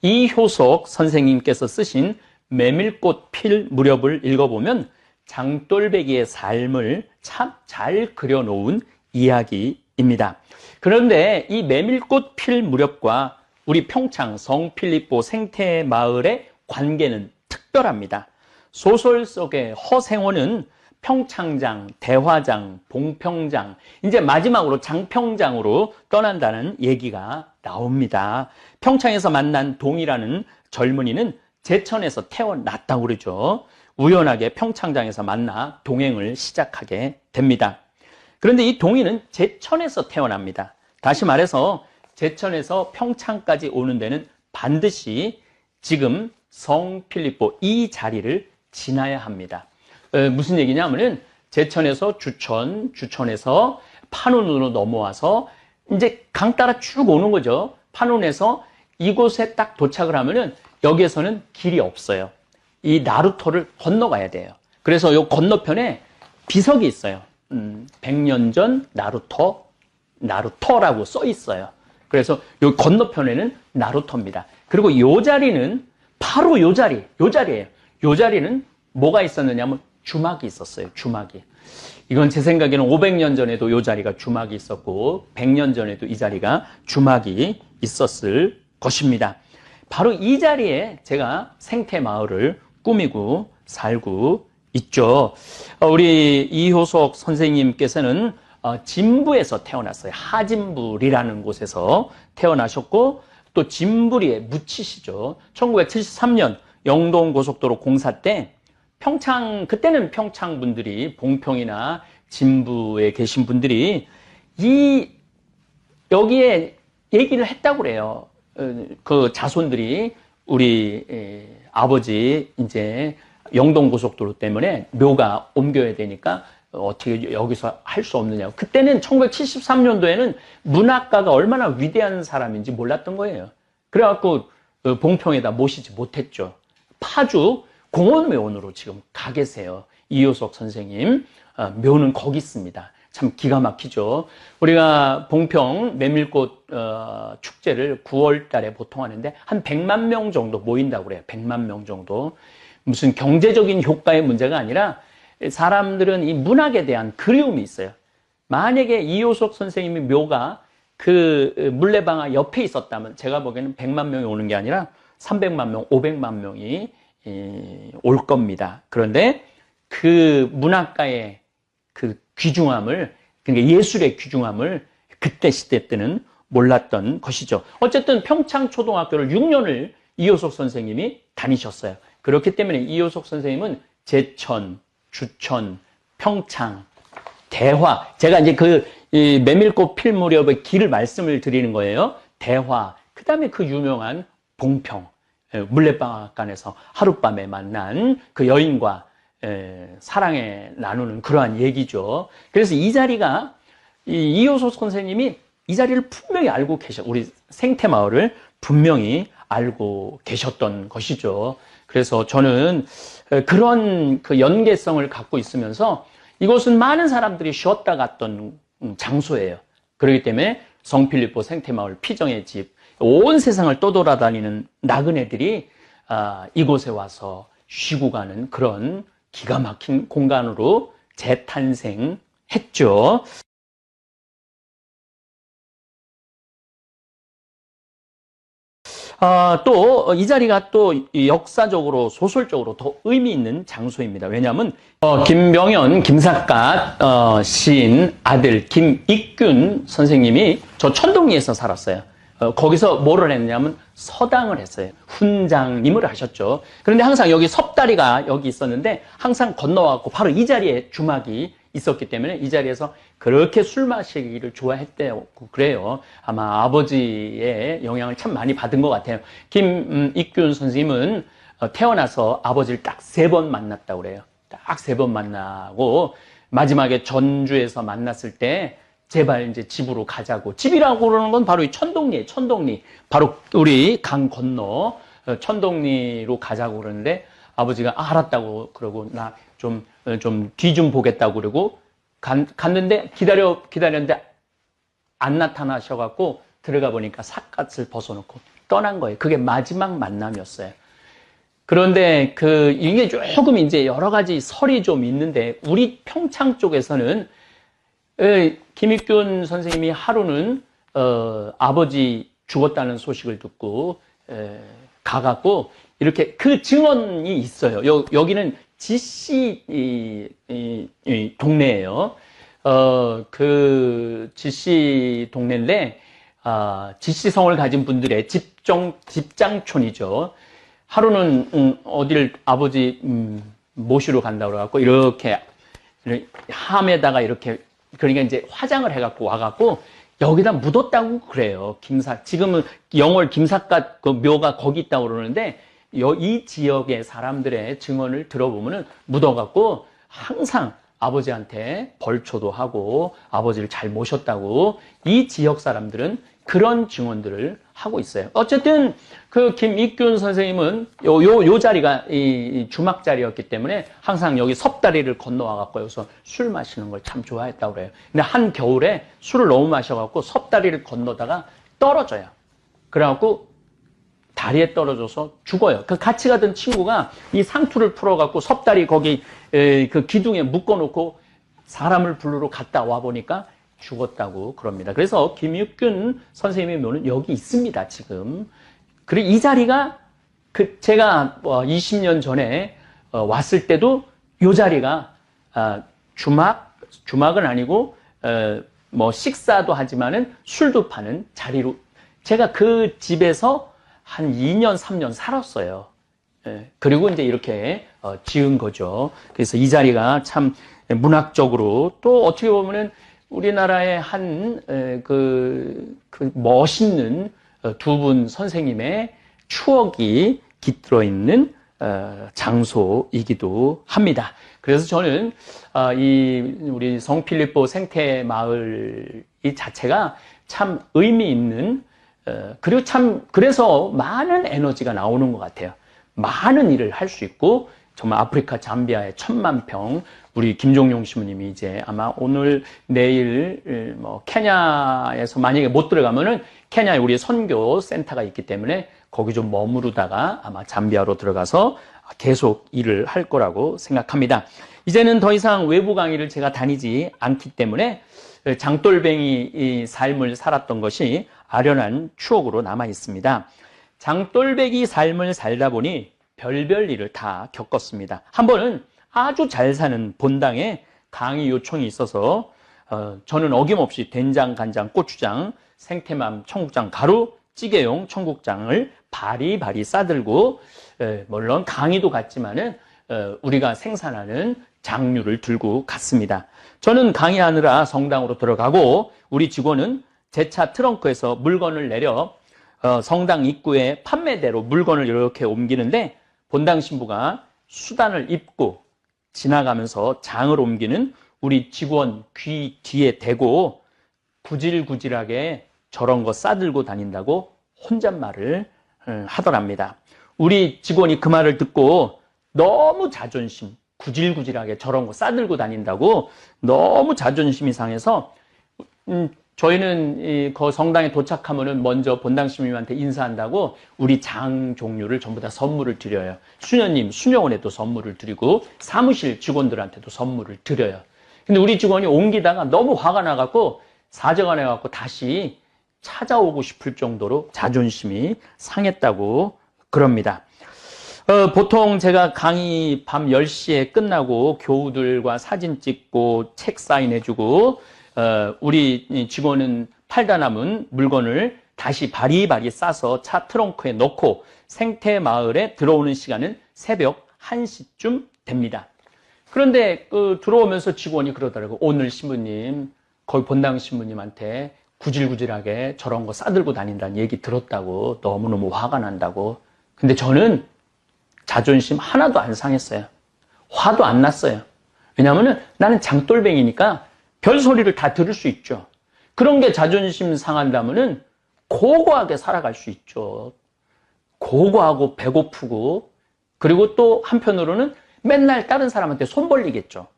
이효석 선생님께서 쓰신 메밀꽃 필 무렵을 읽어보면 장돌배기의 삶을 참 잘 그려놓은 이야기입니다. 그런데 이 메밀꽃 필 무렵과 우리 평창 성필리포 생태마을의 관계는 특별합니다. 소설 속의 허생원은 평창장, 대화장, 봉평장, 이제 마지막으로 장평장으로 떠난다는 얘기가 나옵니다. 평창에서 만난 동이라는 젊은이는 제천에서 태어났다고 그러죠. 우연하게 평창장에서 만나 동행을 시작하게 됩니다. 그런데 이 동이는 제천에서 태어납니다. 다시 말해서 제천에서 평창까지 오는 데는 반드시 지금 성필리포 이 자리를 지나야 합니다. 무슨 얘기냐면은 제천에서 주천, 주천에서 판운으로 넘어와서 이제 강 따라 쭉 오는 거죠. 판운에서 이곳에 딱 도착을 하면은 여기에서는 길이 없어요. 이 나루터를 건너가야 돼요. 그래서 요 건너편에 비석이 있어요. 100년 전 나루터라고 써 있어요. 그래서 요 건너편에는 나루터입니다. 그리고 요 자리는 바로 요 자리예요. 요 자리는 뭐가 있었느냐면 주막이 있었어요. 주막이. 이건 제 생각에는 500년 전에도 이 자리가 주막이 있었고 100년 전에도 이 자리가 주막이 있었을 것입니다. 바로 이 자리에 제가 생태마을을 꾸미고 살고 있죠. 우리 이효석 선생님께서는 진부에서 태어났어요. 하진불이라는 곳에서 태어나셨고 또 진부리에 묻히시죠. 1973년 영동고속도로 공사 때 그때는 평창 분들이 봉평이나 진부에 계신 분들이 여기에 얘기를 했다고 그래요. 그 자손들이 우리 아버지 이제 영동고속도로 때문에 묘가 옮겨야 되니까 어떻게 여기서 할 수 없느냐고. 그때는 1973년도에는 문학가가 얼마나 위대한 사람인지 몰랐던 거예요. 그래갖고 봉평에다 모시지 못했죠. 파주 공원묘원으로 지금 가 계세요. 이효석 선생님. 묘는 거기 있습니다. 참 기가 막히죠. 우리가 봉평 메밀꽃 축제를 9월 달에 보통 하는데 한 100만 명 정도 모인다고 그래요. 100만 명 정도. 무슨 경제적인 효과의 문제가 아니라 사람들은 이 문학에 대한 그리움이 있어요. 만약에 이효석 선생님의 묘가 그 물레방아 옆에 있었다면 제가 보기에는 100만 명이 오는 게 아니라 300만 명, 500만 명이 올 겁니다. 그런데 그 문학가의 그 귀중함을, 그러니까 예술의 귀중함을 그때 시대 때는 몰랐던 것이죠. 어쨌든 평창초등학교를 6년을 이효석 선생님이 다니셨어요. 그렇기 때문에 이효석 선생님은 제천, 주천, 평창, 대화, 제가 이제 이 메밀꽃 필 무렵의 길을 말씀을 드리는 거예요. 대화, 그 다음에 그 유명한 봉평, 물레방앗간에서 하룻밤에 만난 그 여인과 사랑에 나누는 그러한 얘기죠. 그래서 이 자리가 이효석 선생님이 이 자리를 분명히 알고 계셔. 우리 생태마을을 분명히 알고 계셨던 것이죠. 그래서 저는 그런 그 연계성을 갖고 있으면서 이곳은 많은 사람들이 쉬었다 갔던 장소예요. 그렇기 때문에 성필리포 생태마을 피정의 집, 온 세상을 떠돌아다니는 나그네들이 이곳에 와서 쉬고 가는 그런 기가 막힌 공간으로 재탄생했죠. 또 이 자리가 또 역사적으로 소설적으로 더 의미 있는 장소입니다. 왜냐하면 김병현, 김삿갓 시인 아들 김익균 선생님이 저 천동리에서 살았어요. 거기서 뭐를 했냐면 서당을 했어요. 훈장님을 하셨죠. 그런데 항상 여기 섭다리가 여기 있었는데 항상 건너와갖고 바로 이 자리에 주막이 있었기 때문에 이 자리에서 그렇게 술 마시기를 좋아했대요. 그래요. 아마 아버지의 영향을 참 많이 받은 것 같아요. 김익균 선생님은 태어나서 아버지를 딱 3번 만났다고 그래요. 딱 3번 만나고 마지막에 전주에서 만났을 때 제발 이제 집으로 가자고. 집이라고 그러는 건 바로 이 천동리예요. 천동리. 바로 우리 강 건너 천동리로 가자고 그러는데 아버지가 알았다고 그러고 나 좀 뒤 좀 보겠다고 그러고 갔는데 기다렸는데 안 나타나셔갖고 들어가 보니까 삿갓을 벗어놓고 떠난 거예요. 그게 마지막 만남이었어요. 그런데 이게 조금 이제 여러 가지 설이 좀 있는데 우리 평창 쪽에서는 김익균 선생님이 하루는 아버지 죽었다는 소식을 듣고 가갖고 이렇게 그 증언이 있어요. 여기는 지씨 동네예요. 그 지씨 동네인데 지씨성을 가진 분들의 집장촌이죠. 하루는 어디를 아버지 모시러 간다고 그래갖고 이렇게 함에다가 이렇게 그러니까 이제 화장을 해갖고 와갖고 여기다 묻었다고 그래요. 지금은 영월 김삿갓 그 묘가 거기 있다고 그러는데 이 지역의 사람들의 증언을 들어보면은 묻어갖고 항상 아버지한테 벌초도 하고 아버지를 잘 모셨다고 이 지역 사람들은 그런 증언들을 하고 있어요. 어쨌든 그 김익균 선생님은 요 자리가 이 주막 자리였기 때문에 항상 여기 섭다리를 건너와갖고 여기서 술 마시는 걸 참 좋아했다고 그래요. 근데 한 겨울에 술을 너무 마셔갖고 섭다리를 건너다가 떨어져요. 그래갖고 다리에 떨어져서 죽어요. 그 같이 가던 친구가 이 상투를 풀어갖고 섭다리 거기 그 기둥에 묶어놓고 사람을 부르러 갔다 와 보니까 죽었다고 그럽니다. 그래서 김익균 선생님의 묘는 여기 있습니다, 지금. 그리고 이 자리가 제가 20년 전에 왔을 때도 이 자리가 주막은 아니고 뭐 식사도 하지만은 술도 파는 자리로 제가 그 집에서 한 2년, 3년 살았어요. 그리고 이제 이렇게 지은 거죠. 그래서 이 자리가 참 문학적으로 또 어떻게 보면은 우리나라의 그 멋있는 두 분 선생님의 추억이 깃들어 있는 장소이기도 합니다. 그래서 저는 우리 성필리포 생태마을 이 자체가 참 의미 있는 그리고 그래서 많은 에너지가 나오는 것 같아요. 많은 일을 할 수 있고, 정말 아프리카 잠비아의 1000,000평, 우리 김종용 신부님이 이제 아마 오늘, 내일, 케냐에서 만약에 못 들어가면은, 케냐에 우리 선교 센터가 있기 때문에 거기 좀 머무르다가 아마 잠비아로 들어가서 계속 일을 할 거라고 생각합니다. 이제는 더 이상 외부 강의를 제가 다니지 않기 때문에 장돌뱅이 삶을 살았던 것이 아련한 추억으로 남아 있습니다. 장돌뱅이 삶을 살다 보니 별별 일을 다 겪었습니다. 한 번은 아주 잘 사는 본당에 강의 요청이 있어서 저는 어김없이 된장, 간장, 고추장, 생태맘, 청국장, 가루, 찌개용 청국장을 바리바리 싸들고 물론 강의도 갔지만은 우리가 생산하는 장류를 들고 갔습니다. 저는 강의하느라 성당으로 들어가고 우리 직원은 제 차 트렁크에서 물건을 내려 성당 입구에 판매대로 물건을 이렇게 옮기는데 본당 신부가 수단을 입고 지나가면서 장을 옮기는 우리 직원 귀 뒤에 대고 구질구질하게 저런 거 싸들고 다닌다고 혼잣말을 하더랍니다. 우리 직원이 그 말을 듣고 너무 자존심, 구질구질하게 저런 거 싸들고 다닌다고 너무 자존심이 상해서 저희는 그 성당에 도착하면은 먼저 본당 신부님한테 인사한다고 우리 장 종류를 전부 다 선물을 드려요. 수녀님, 수녀원에도 선물을 드리고 사무실 직원들한테도 선물을 드려요. 근데 우리 직원이 옮기다가 너무 화가 나갖고 사정을 해갖고 다시 찾아오고 싶을 정도로 자존심이 상했다고 그럽니다. 보통 제가 강의 밤 10시에 끝나고 교우들과 사진 찍고 책 사인해주고 우리 직원은 팔다 남은 물건을 다시 바리바리 싸서 차 트렁크에 넣고 생태마을에 들어오는 시간은 새벽 1시쯤 됩니다. 그런데 들어오면서 직원이 그러더라고요. 오늘 신부님, 거기 본당 신부님한테 구질구질하게 저런 거 싸들고 다닌다는 얘기 들었다고 너무너무 화가 난다고. 근데 저는 자존심 하나도 안 상했어요. 화도 안 났어요. 왜냐하면 나는 장돌뱅이니까 별소리를 다 들을 수 있죠. 그런 게 자존심 상한다면은 고고하게 살아갈 수 있죠. 고고하고 배고프고, 그리고 또 한편으로는 맨날 다른 사람한테 손 벌리겠죠.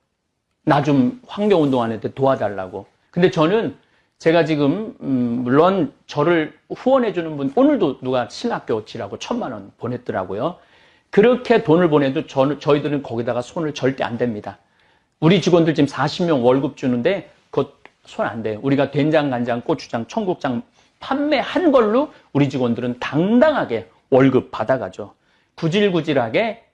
나 좀 환경운동하는데 도와달라고. 근데 저는 제가 지금 물론 저를 후원해주는 분, 오늘도 누가 신학교 지라고 1,000,000원 보냈더라고요. 그렇게 돈을 보내도 저희들은 거기다가 손을 절대 안 댑니다. 우리 직원들 지금 40명 월급 주는데 그거 손 안 돼요. 우리가 된장, 간장, 고추장, 청국장 판매한 걸로 우리 직원들은 당당하게 월급 받아가죠. 구질구질하게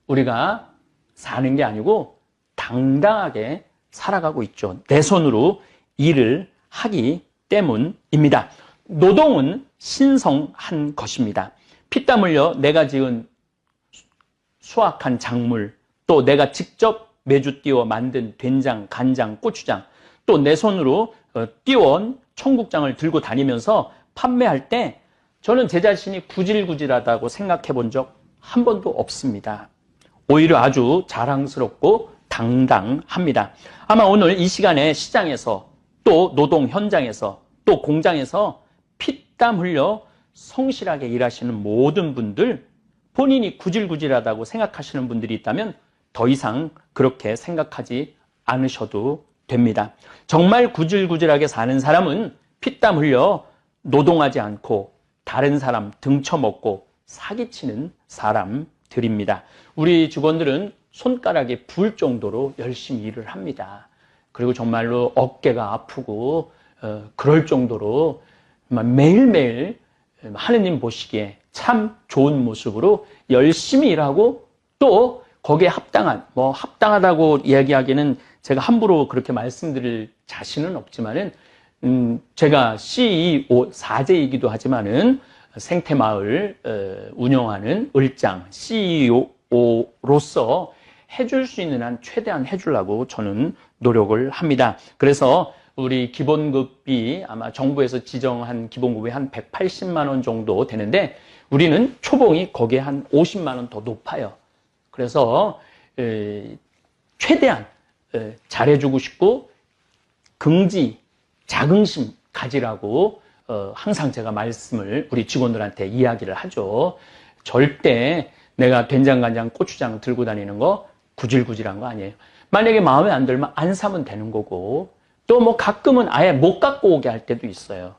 우리가 사는 게 아니고 당당하게 살아가고 있죠. 내 손으로 일을 하기 때문입니다. 노동은 신성한 것입니다. 피땀 흘려 내가 지은 수확한 작물, 또 내가 직접 매주 띄워 만든 된장, 간장, 고추장, 또 내 손으로 띄워온 청국장을 들고 다니면서 판매할 때 저는 제 자신이 구질구질하다고 생각해 본 적 한 번도 없습니다. 오히려 아주 자랑스럽고 당당합니다. 아마 오늘 이 시간에 시장에서 또 노동 현장에서 또 공장에서 피땀 흘려 성실하게 일하시는 모든 분들, 본인이 구질구질하다고 생각하시는 분들이 있다면 더 이상 그렇게 생각하지 않으셔도 됩니다. 정말 구질구질하게 사는 사람은 피땀 흘려 노동하지 않고 다른 사람 등쳐먹고 사기치는 사람들입니다. 우리 직원들은 손가락에 부을 정도로 열심히 일을 합니다. 그리고 정말로 어깨가 아프고 그럴 정도로 매일매일 하느님 보시기에 참 좋은 모습으로 열심히 일하고 또 거기에 합당하다고 이야기하기는 제가 함부로 그렇게 말씀드릴 자신은 없지만은 제가 CEO 4제이기도 하지만은 생태마을 운영하는 을장 CEO로서 해줄 수 있는 한 최대한 해주려고 저는 노력을 합니다. 그래서 우리 기본급이 아마 정부에서 지정한 기본급이 한 180만 원 정도 되는데 우리는 초봉이 거기에 한 50만 원 더 높아요. 그래서 최대한 잘해주고 싶고 긍지, 자긍심 가지라고 항상 제가 말씀을 우리 직원들한테 이야기를 하죠. 절대 내가 된장, 간장, 고추장 들고 다니는 거 구질구질한 거 아니에요. 만약에 마음에 안 들면 안 사면 되는 거고 또 뭐 가끔은 아예 못 갖고 오게 할 때도 있어요.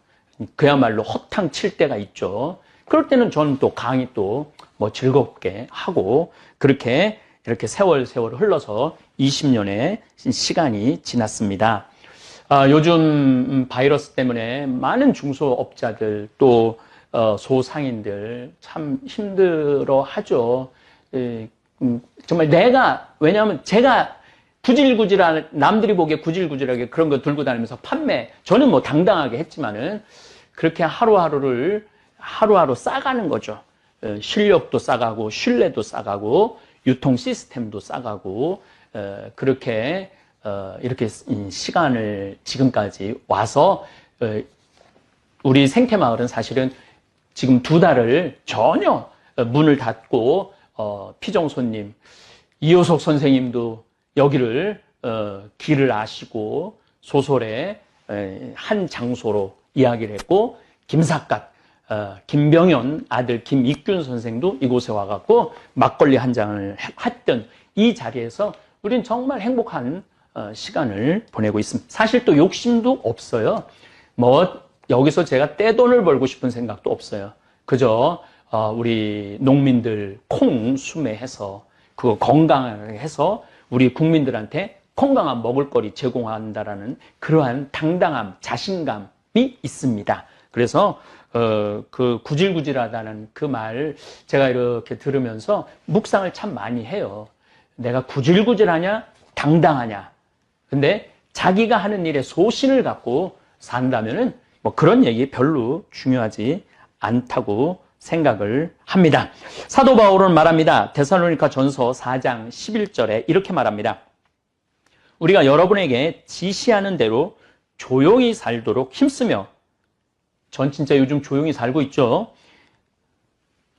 그야말로 허탕 칠 때가 있죠. 그럴 때는 저는 또 강의 또 뭐 즐겁게 하고 그렇게 이렇게 세월 흘러서 20년의 시간이 지났습니다. 요즘 바이러스 때문에 많은 중소업자들 또 소상인들 참 힘들어 하죠. 정말 왜냐하면 제가 구질구질한, 남들이 보기에 구질구질하게 그런 거 들고 다니면서 저는 뭐 당당하게 했지만은 그렇게 하루하루 싸가는 거죠. 실력도 싸가고, 신뢰도 싸가고, 유통 시스템도 싸가고, 그렇게, 이렇게 시간을 지금까지 와서, 우리 생태마을은 사실은 지금 2달을 전혀 문을 닫고, 피정 손님, 이효석 선생님도 여기를, 길을 아시고, 소설의 한 장소로 이야기를 했고, 김삿갓, 김병현 아들 김익균 선생도 이곳에 와갖고 막걸리 한 잔을 했던 이 자리에서 우리는 정말 행복한 시간을 보내고 있습니다. 사실 또 욕심도 없어요. 뭐 여기서 제가 떼돈을 벌고 싶은 생각도 없어요. 그저 우리 농민들 콩 수매해서 그거 건강하게 해서 우리 국민들한테 건강한 먹을거리 제공한다라는 그러한 당당함, 자신감이 있습니다. 그래서 그 구질구질하다는 그 말 제가 이렇게 들으면서 묵상을 참 많이 해요. 내가 구질구질하냐, 당당하냐. 근데 자기가 하는 일에 소신을 갖고 산다면은 뭐 그런 얘기 별로 중요하지 않다고 생각을 합니다. 사도 바울은 말합니다. 데살로니가 전서 4장 11절에 이렇게 말합니다. 우리가 여러분에게 지시하는 대로 조용히 살도록 힘쓰며, 전 진짜 요즘 조용히 살고 있죠.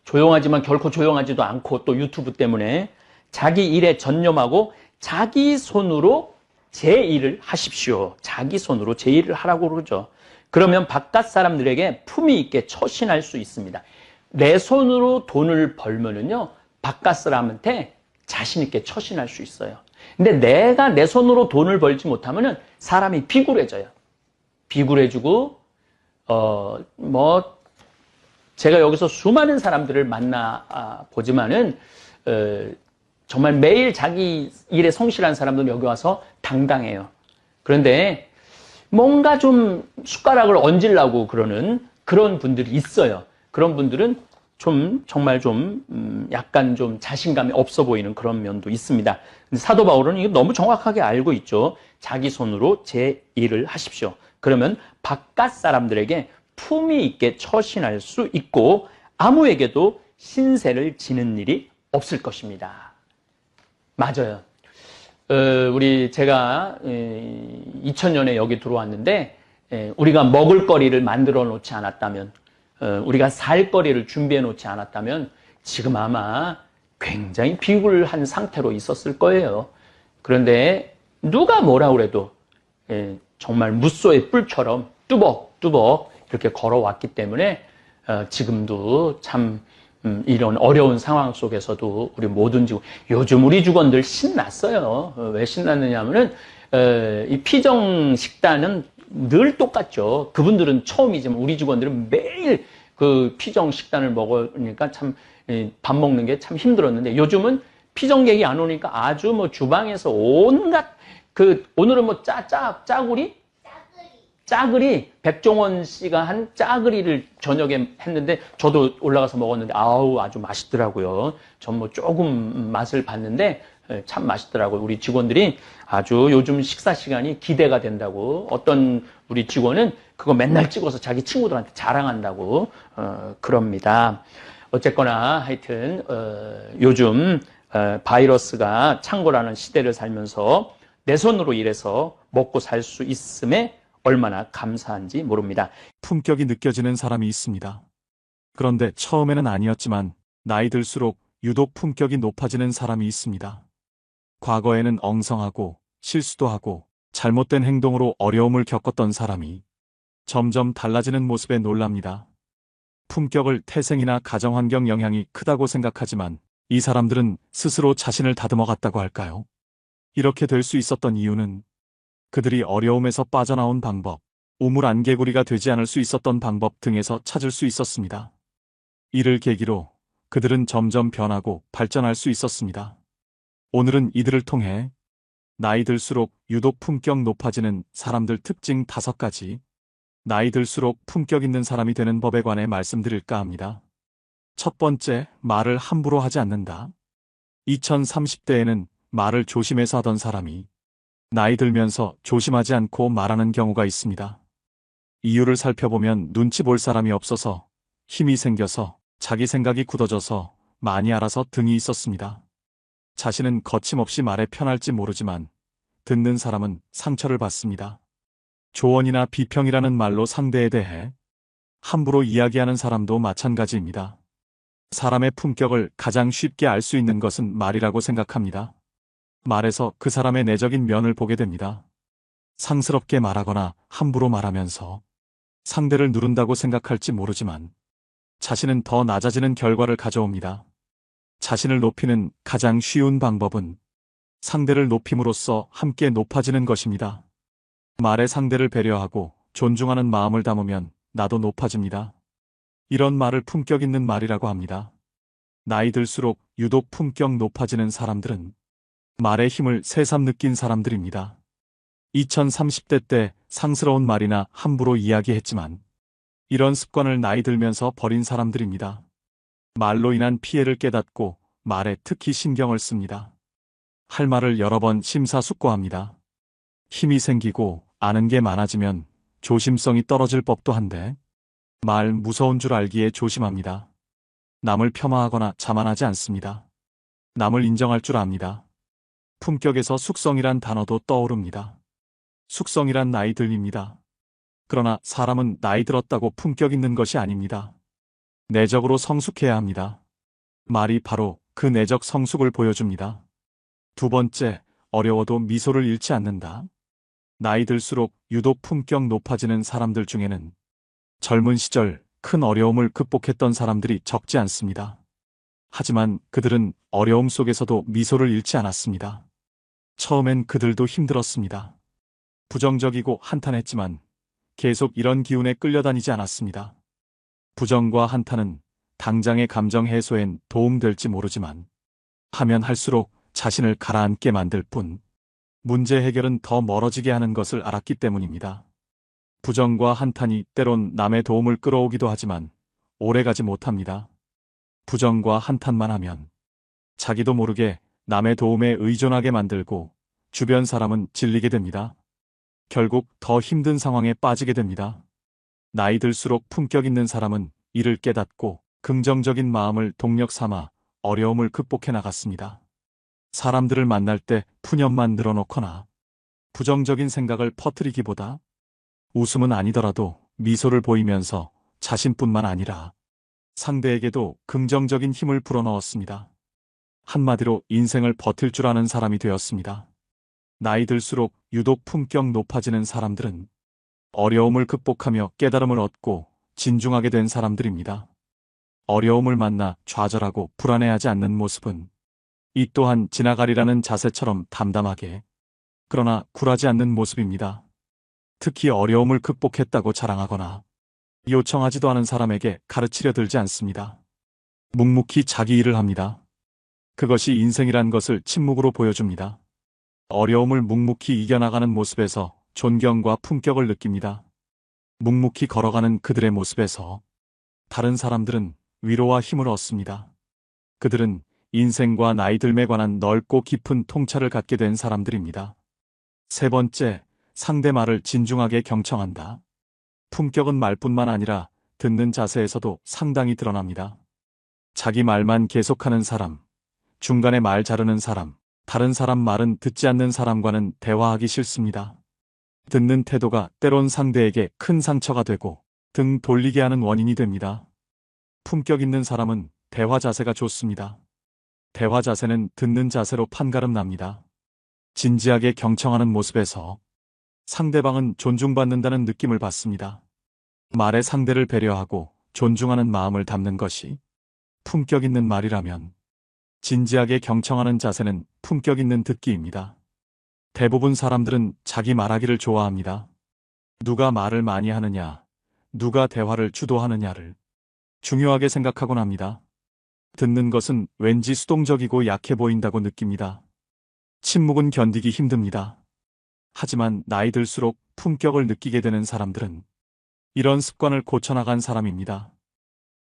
조용하지만 결코 조용하지도 않고 또 유튜브 때문에 자기 일에 전념하고 자기 손으로 제 일을 하십시오. 자기 손으로 제 일을 하라고 그러죠. 그러면 바깥 사람들에게 품위 있게 처신할 수 있습니다. 내 손으로 돈을 벌면은요, 바깥 사람한테 자신 있게 처신할 수 있어요. 근데 내가 내 손으로 돈을 벌지 못하면은 사람이 비굴해져요. 비굴해지고, 제가 여기서 수많은 사람들을 만나 보지만은, 정말 매일 자기 일에 성실한 사람들은 여기 와서 당당해요. 그런데 뭔가 좀 숟가락을 얹으려고 그러는 그런 분들이 있어요. 그런 분들은 정말 약간 좀 자신감이 없어 보이는 그런 면도 있습니다. 근데 사도 바울은 이거 너무 정확하게 알고 있죠. 자기 손으로 제 일을 하십시오. 그러면 바깥 사람들에게 품위 있게 처신할 수 있고 아무에게도 신세를 지는 일이 없을 것입니다. 맞아요. 제가 2000년에 여기 들어왔는데 우리가 먹을 거리를 만들어 놓지 않았다면, 우리가 살 거리를 준비해 놓지 않았다면 지금 아마 굉장히 비굴한 상태로 있었을 거예요. 그런데 누가 뭐라 그래도 정말 무소의 뿔처럼 뚜벅뚜벅 이렇게 걸어왔기 때문에 지금도 참 이런 어려운 상황 속에서도 우리 모든 직원, 요즘 우리 직원들 신났어요. 왜 신났느냐 하면은 이 피정 식단은 늘 똑같죠. 그분들은 처음이지만 우리 직원들은 매일 그 피정 식단을 먹으니까 참 밥 먹는 게 참 힘들었는데, 요즘은 피정객이 안 오니까 아주 뭐 주방에서 온갖 오늘은 뭐 짜글이 백종원 씨가 한 짜글이를 저녁에 했는데 저도 올라가서 먹었는데 아주 맛있더라고요. 전 뭐 조금 맛을 봤는데 참 맛있더라고요. 우리 직원들이 아주 요즘 식사 시간이 기대가 된다고, 어떤 우리 직원은 그거 맨날 찍어서 자기 친구들한테 자랑한다고 그럽니다. 어쨌거나 하여튼 요즘 바이러스가 창궐하는 시대를 살면서 내 손으로 일해서 먹고 살 수 있음에 얼마나 감사한지 모릅니다. 품격이 느껴지는 사람이 있습니다. 그런데 처음에는 아니었지만 나이 들수록 유독 품격이 높아지는 사람이 있습니다. 과거에는 엉성하고 실수도 하고 잘못된 행동으로 어려움을 겪었던 사람이 점점 달라지는 모습에 놀랍니다. 품격을 태생이나 가정환경 영향이 크다고 생각하지만 이 사람들은 스스로 자신을 다듬어 갔다고 할까요? 이렇게 될 수 있었던 이유는 그들이 어려움에서 빠져나온 방법, 우물 안개구리가 되지 않을 수 있었던 방법 등에서 찾을 수 있었습니다. 이를 계기로 그들은 점점 변하고 발전할 수 있었습니다. 오늘은 이들을 통해 나이 들수록 유독 품격 높아지는 사람들 특징 5가지, 나이 들수록 품격 있는 사람이 되는 법에 관해 말씀드릴까 합니다. 첫 번째, 말을 함부로 하지 않는다. 2030대에는 말을 조심해서 하던 사람이 나이 들면서 조심하지 않고 말하는 경우가 있습니다. 이유를 살펴보면 눈치 볼 사람이 없어서, 힘이 생겨서, 자기 생각이 굳어져서, 많이 알아서 등이 있었습니다. 자신은 거침없이 말에 편할지 모르지만 듣는 사람은 상처를 받습니다. 조언이나 비평이라는 말로 상대에 대해 함부로 이야기하는 사람도 마찬가지입니다. 사람의 품격을 가장 쉽게 알 수 있는 것은 말이라고 생각합니다. 말에서 그 사람의 내적인 면을 보게 됩니다. 상스럽게 말하거나 함부로 말하면서 상대를 누른다고 생각할지 모르지만 자신은 더 낮아지는 결과를 가져옵니다. 자신을 높이는 가장 쉬운 방법은 상대를 높임으로써 함께 높아지는 것입니다. 말에 상대를 배려하고 존중하는 마음을 담으면 나도 높아집니다. 이런 말을 품격 있는 말이라고 합니다. 나이 들수록 유독 품격 높아지는 사람들은 말의 힘을 새삼 느낀 사람들입니다. 2030대 때 상스러운 말이나 함부로 이야기했지만 이런 습관을 나이 들면서 버린 사람들입니다. 말로 인한 피해를 깨닫고 말에 특히 신경을 씁니다. 할 말을 여러 번 심사숙고합니다. 힘이 생기고 아는 게 많아지면 조심성이 떨어질 법도 한데 말 무서운 줄 알기에 조심합니다. 남을 폄하하거나 자만하지 않습니다. 남을 인정할 줄 압니다. 품격에서 숙성이란 단어도 떠오릅니다. 숙성이란 나이 들입니다. 그러나 사람은 나이 들었다고 품격 있는 것이 아닙니다. 내적으로 성숙해야 합니다. 말이 바로 그 내적 성숙을 보여줍니다. 두 번째, 어려워도 미소를 잃지 않는다. 나이 들수록 유독 품격 높아지는 사람들 중에는 젊은 시절 큰 어려움을 극복했던 사람들이 적지 않습니다. 하지만 그들은 어려움 속에서도 미소를 잃지 않았습니다. 처음엔 그들도 힘들었습니다. 부정적이고 한탄했지만 계속 이런 기운에 끌려다니지 않았습니다. 부정과 한탄은 당장의 감정 해소엔 도움될지 모르지만 하면 할수록 자신을 가라앉게 만들 뿐 문제 해결은 더 멀어지게 하는 것을 알았기 때문입니다. 부정과 한탄이 때론 남의 도움을 끌어오기도 하지만 오래가지 못합니다. 부정과 한탄만 하면 자기도 모르게 남의 도움에 의존하게 만들고 주변 사람은 질리게 됩니다. 결국 더 힘든 상황에 빠지게 됩니다. 나이 들수록 품격 있는 사람은 이를 깨닫고 긍정적인 마음을 동력 삼아 어려움을 극복해 나갔습니다. 사람들을 만날 때 푸념만 늘어놓거나 부정적인 생각을 퍼뜨리기보다 웃음은 아니더라도 미소를 보이면서 자신뿐만 아니라 상대에게도 긍정적인 힘을 불어넣었습니다. 한마디로 인생을 버틸 줄 아는 사람이 되었습니다. 나이 들수록 유독 품격 높아지는 사람들은 어려움을 극복하며 깨달음을 얻고 진중하게 된 사람들입니다. 어려움을 만나 좌절하고 불안해하지 않는 모습은 이 또한 지나가리라는 자세처럼 담담하게 그러나 굴하지 않는 모습입니다. 특히 어려움을 극복했다고 자랑하거나 요청하지도 않은 사람에게 가르치려 들지 않습니다. 묵묵히 자기 일을 합니다. 그것이 인생이란 것을 침묵으로 보여줍니다. 어려움을 묵묵히 이겨나가는 모습에서 존경과 품격을 느낍니다. 묵묵히 걸어가는 그들의 모습에서 다른 사람들은 위로와 힘을 얻습니다. 그들은 인생과 나이 들에 관한 넓고 깊은 통찰을 갖게 된 사람들입니다. 세 번째, 상대 말을 진중하게 경청한다. 품격은 말뿐만 아니라 듣는 자세에서도 상당히 드러납니다. 자기 말만 계속하는 사람, 중간에 말 자르는 사람, 다른 사람 말은 듣지 않는 사람과는 대화하기 싫습니다. 듣는 태도가 때론 상대에게 큰 상처가 되고 등 돌리게 하는 원인이 됩니다. 품격 있는 사람은 대화 자세가 좋습니다. 대화 자세는 듣는 자세로 판가름 납니다. 진지하게 경청하는 모습에서 상대방은 존중받는다는 느낌을 받습니다. 말에 상대를 배려하고 존중하는 마음을 담는 것이 품격 있는 말이라면 진지하게 경청하는 자세는 품격 있는 듣기입니다. 대부분 사람들은 자기 말하기를 좋아합니다. 누가 말을 많이 하느냐, 누가 대화를 주도하느냐를 중요하게 생각하곤 합니다. 듣는 것은 왠지 수동적이고 약해 보인다고 느낍니다. 침묵은 견디기 힘듭니다. 하지만 나이 들수록 품격을 느끼게 되는 사람들은 이런 습관을 고쳐나간 사람입니다.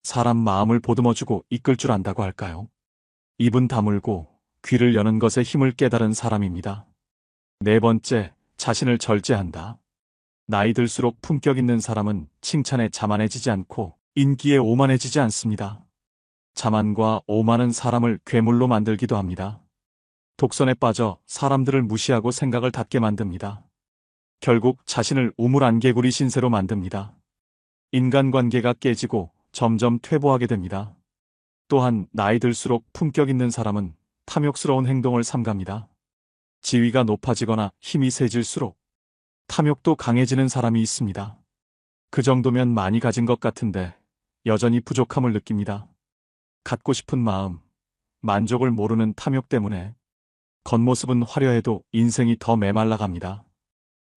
사람 마음을 보듬어주고 이끌 줄 안다고 할까요? 입은 다물고 귀를 여는 것에 힘을 깨달은 사람입니다. 네 번째, 자신을 절제한다. 나이 들수록 품격 있는 사람은 칭찬에 자만해지지 않고 인기에 오만해지지 않습니다. 자만과 오만은 사람을 괴물로 만들기도 합니다. 독선에 빠져 사람들을 무시하고 생각을 닫게 만듭니다. 결국 자신을 우물안개구리 신세로 만듭니다. 인간관계가 깨지고 점점 퇴보하게 됩니다. 또한 나이 들수록 품격 있는 사람은 탐욕스러운 행동을 삼갑니다. 지위가 높아지거나 힘이 세질수록 탐욕도 강해지는 사람이 있습니다. 그 정도면 많이 가진 것 같은데 여전히 부족함을 느낍니다. 갖고 싶은 마음, 만족을 모르는 탐욕 때문에 겉모습은 화려해도 인생이 더 메말라 갑니다.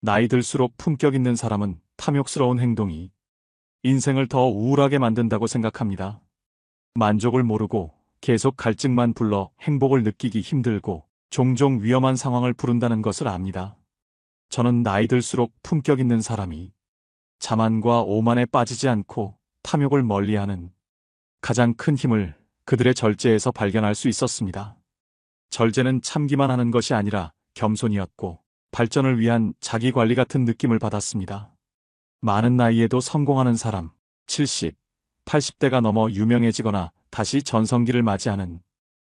나이 들수록 품격 있는 사람은 탐욕스러운 행동이 인생을 더 우울하게 만든다고 생각합니다. 만족을 모르고 계속 갈증만 불러 행복을 느끼기 힘들고 종종 위험한 상황을 부른다는 것을 압니다. 저는 나이 들수록 품격 있는 사람이 자만과 오만에 빠지지 않고 탐욕을 멀리하는 가장 큰 힘을 그들의 절제에서 발견할 수 있었습니다. 절제는 참기만 하는 것이 아니라 겸손이었고 발전을 위한 자기관리 같은 느낌을 받았습니다. 많은 나이에도 성공하는 사람, 70, 80대가 넘어 유명해지거나 다시 전성기를 맞이하는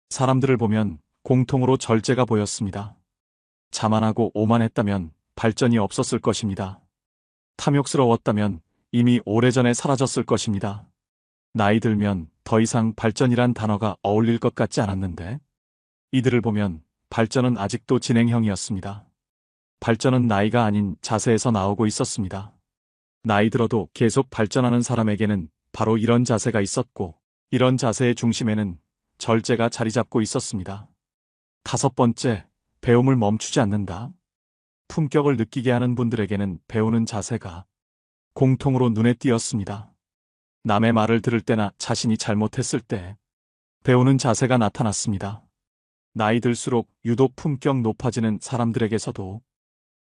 사람들을 보면 공통으로 절제가 보였습니다. 자만하고 오만했다면 발전이 없었을 것입니다. 탐욕스러웠다면 이미 오래전에 사라졌을 것입니다. 나이 들면 더 이상 발전이란 단어가 어울릴 것 같지 않았는데 이들을 보면 발전은 아직도 진행형이었습니다. 발전은 나이가 아닌 자세에서 나오고 있었습니다. 나이 들어도 계속 발전하는 사람에게는 바로 이런 자세가 있었고 이런 자세의 중심에는 절제가 자리 잡고 있었습니다. 5번째, 배움을 멈추지 않는다. 품격을 느끼게 하는 분들에게는 배우는 자세가 공통으로 눈에 띄었습니다. 남의 말을 들을 때나 자신이 잘못했을 때 배우는 자세가 나타났습니다. 나이 들수록 유독 품격 높아지는 사람들에게서도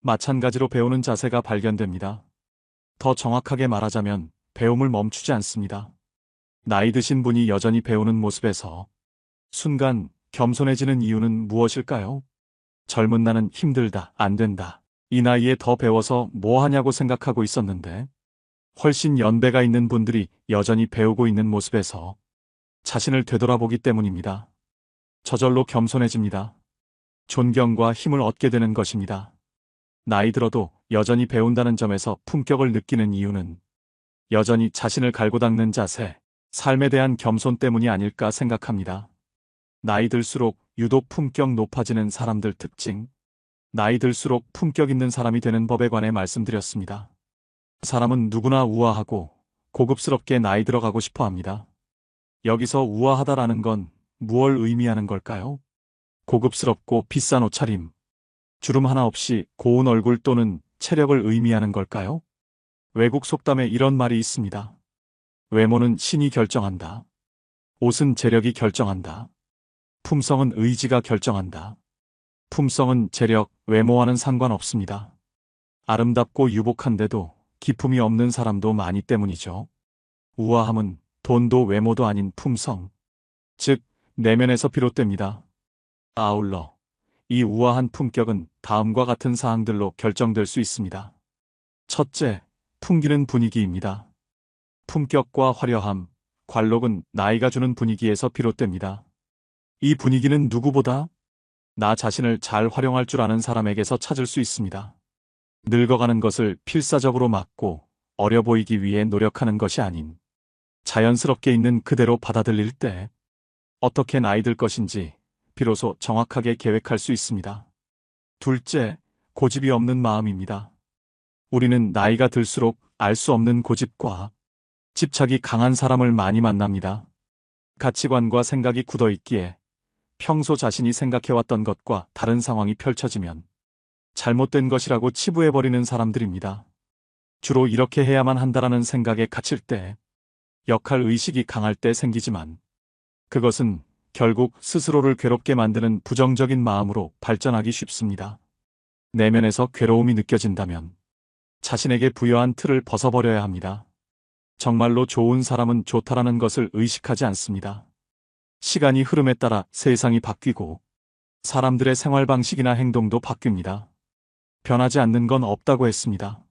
마찬가지로 배우는 자세가 발견됩니다. 더 정확하게 말하자면 배움을 멈추지 않습니다. 나이 드신 분이 여전히 배우는 모습에서 순간 겸손해지는 이유는 무엇일까요? 젊은 나는 힘들다, 안 된다. 이 나이에 더 배워서 뭐 하냐고 생각하고 있었는데 훨씬 연배가 있는 분들이 여전히 배우고 있는 모습에서 자신을 되돌아보기 때문입니다. 저절로 겸손해집니다. 존경과 힘을 얻게 되는 것입니다. 나이 들어도 여전히 배운다는 점에서 품격을 느끼는 이유는 여전히 자신을 갈고 닦는 자세, 삶에 대한 겸손 때문이 아닐까 생각합니다. 나이 들수록 유독 품격 높아지는 사람들 특징, 나이 들수록 품격 있는 사람이 되는 법에 관해 말씀드렸습니다. 사람은 누구나 우아하고 고급스럽게 나이 들어가고 싶어 합니다. 여기서 우아하다라는 건 무엇을 의미하는 걸까요? 고급스럽고 비싼 옷차림, 주름 하나 없이 고운 얼굴 또는 체력을 의미하는 걸까요? 외국 속담에 이런 말이 있습니다. 외모는 신이 결정한다. 옷은 재력이 결정한다. 품성은 의지가 결정한다. 품성은 재력, 외모와는 상관없습니다. 아름답고 유복한데도 기품이 없는 사람도 많이 때문이죠. 우아함은 돈도 외모도 아닌 품성, 즉 내면에서 비롯됩니다. 아울러 이 우아한 품격은 다음과 같은 사항들로 결정될 수 있습니다. 첫째, 풍기는 분위기입니다. 품격과 화려함, 관록은 나이가 주는 분위기에서 비롯됩니다. 이 분위기는 누구보다 나 자신을 잘 활용할 줄 아는 사람에게서 찾을 수 있습니다. 늙어가는 것을 필사적으로 막고 어려 보이기 위해 노력하는 것이 아닌 자연스럽게 있는 그대로 받아들일 때 어떻게 나이 들 것인지 비로소 정확하게 계획할 수 있습니다. 둘째, 고집이 없는 마음입니다. 우리는 나이가 들수록 알 수 없는 고집과 집착이 강한 사람을 많이 만납니다. 가치관과 생각이 굳어있기에 평소 자신이 생각해왔던 것과 다른 상황이 펼쳐지면 잘못된 것이라고 치부해버리는 사람들입니다. 주로 이렇게 해야만 한다라는 생각에 갇힐 때, 역할 의식이 강할 때 생기지만 그것은 결국 스스로를 괴롭게 만드는 부정적인 마음으로 발전하기 쉽습니다. 내면에서 괴로움이 느껴진다면 자신에게 부여한 틀을 벗어버려야 합니다. 정말로 좋은 사람은 좋다라는 것을 의식하지 않습니다. 시간이 흐름에 따라 세상이 바뀌고 사람들의 생활 방식이나 행동도 바뀝니다. 변하지 않는 건 없다고 했습니다.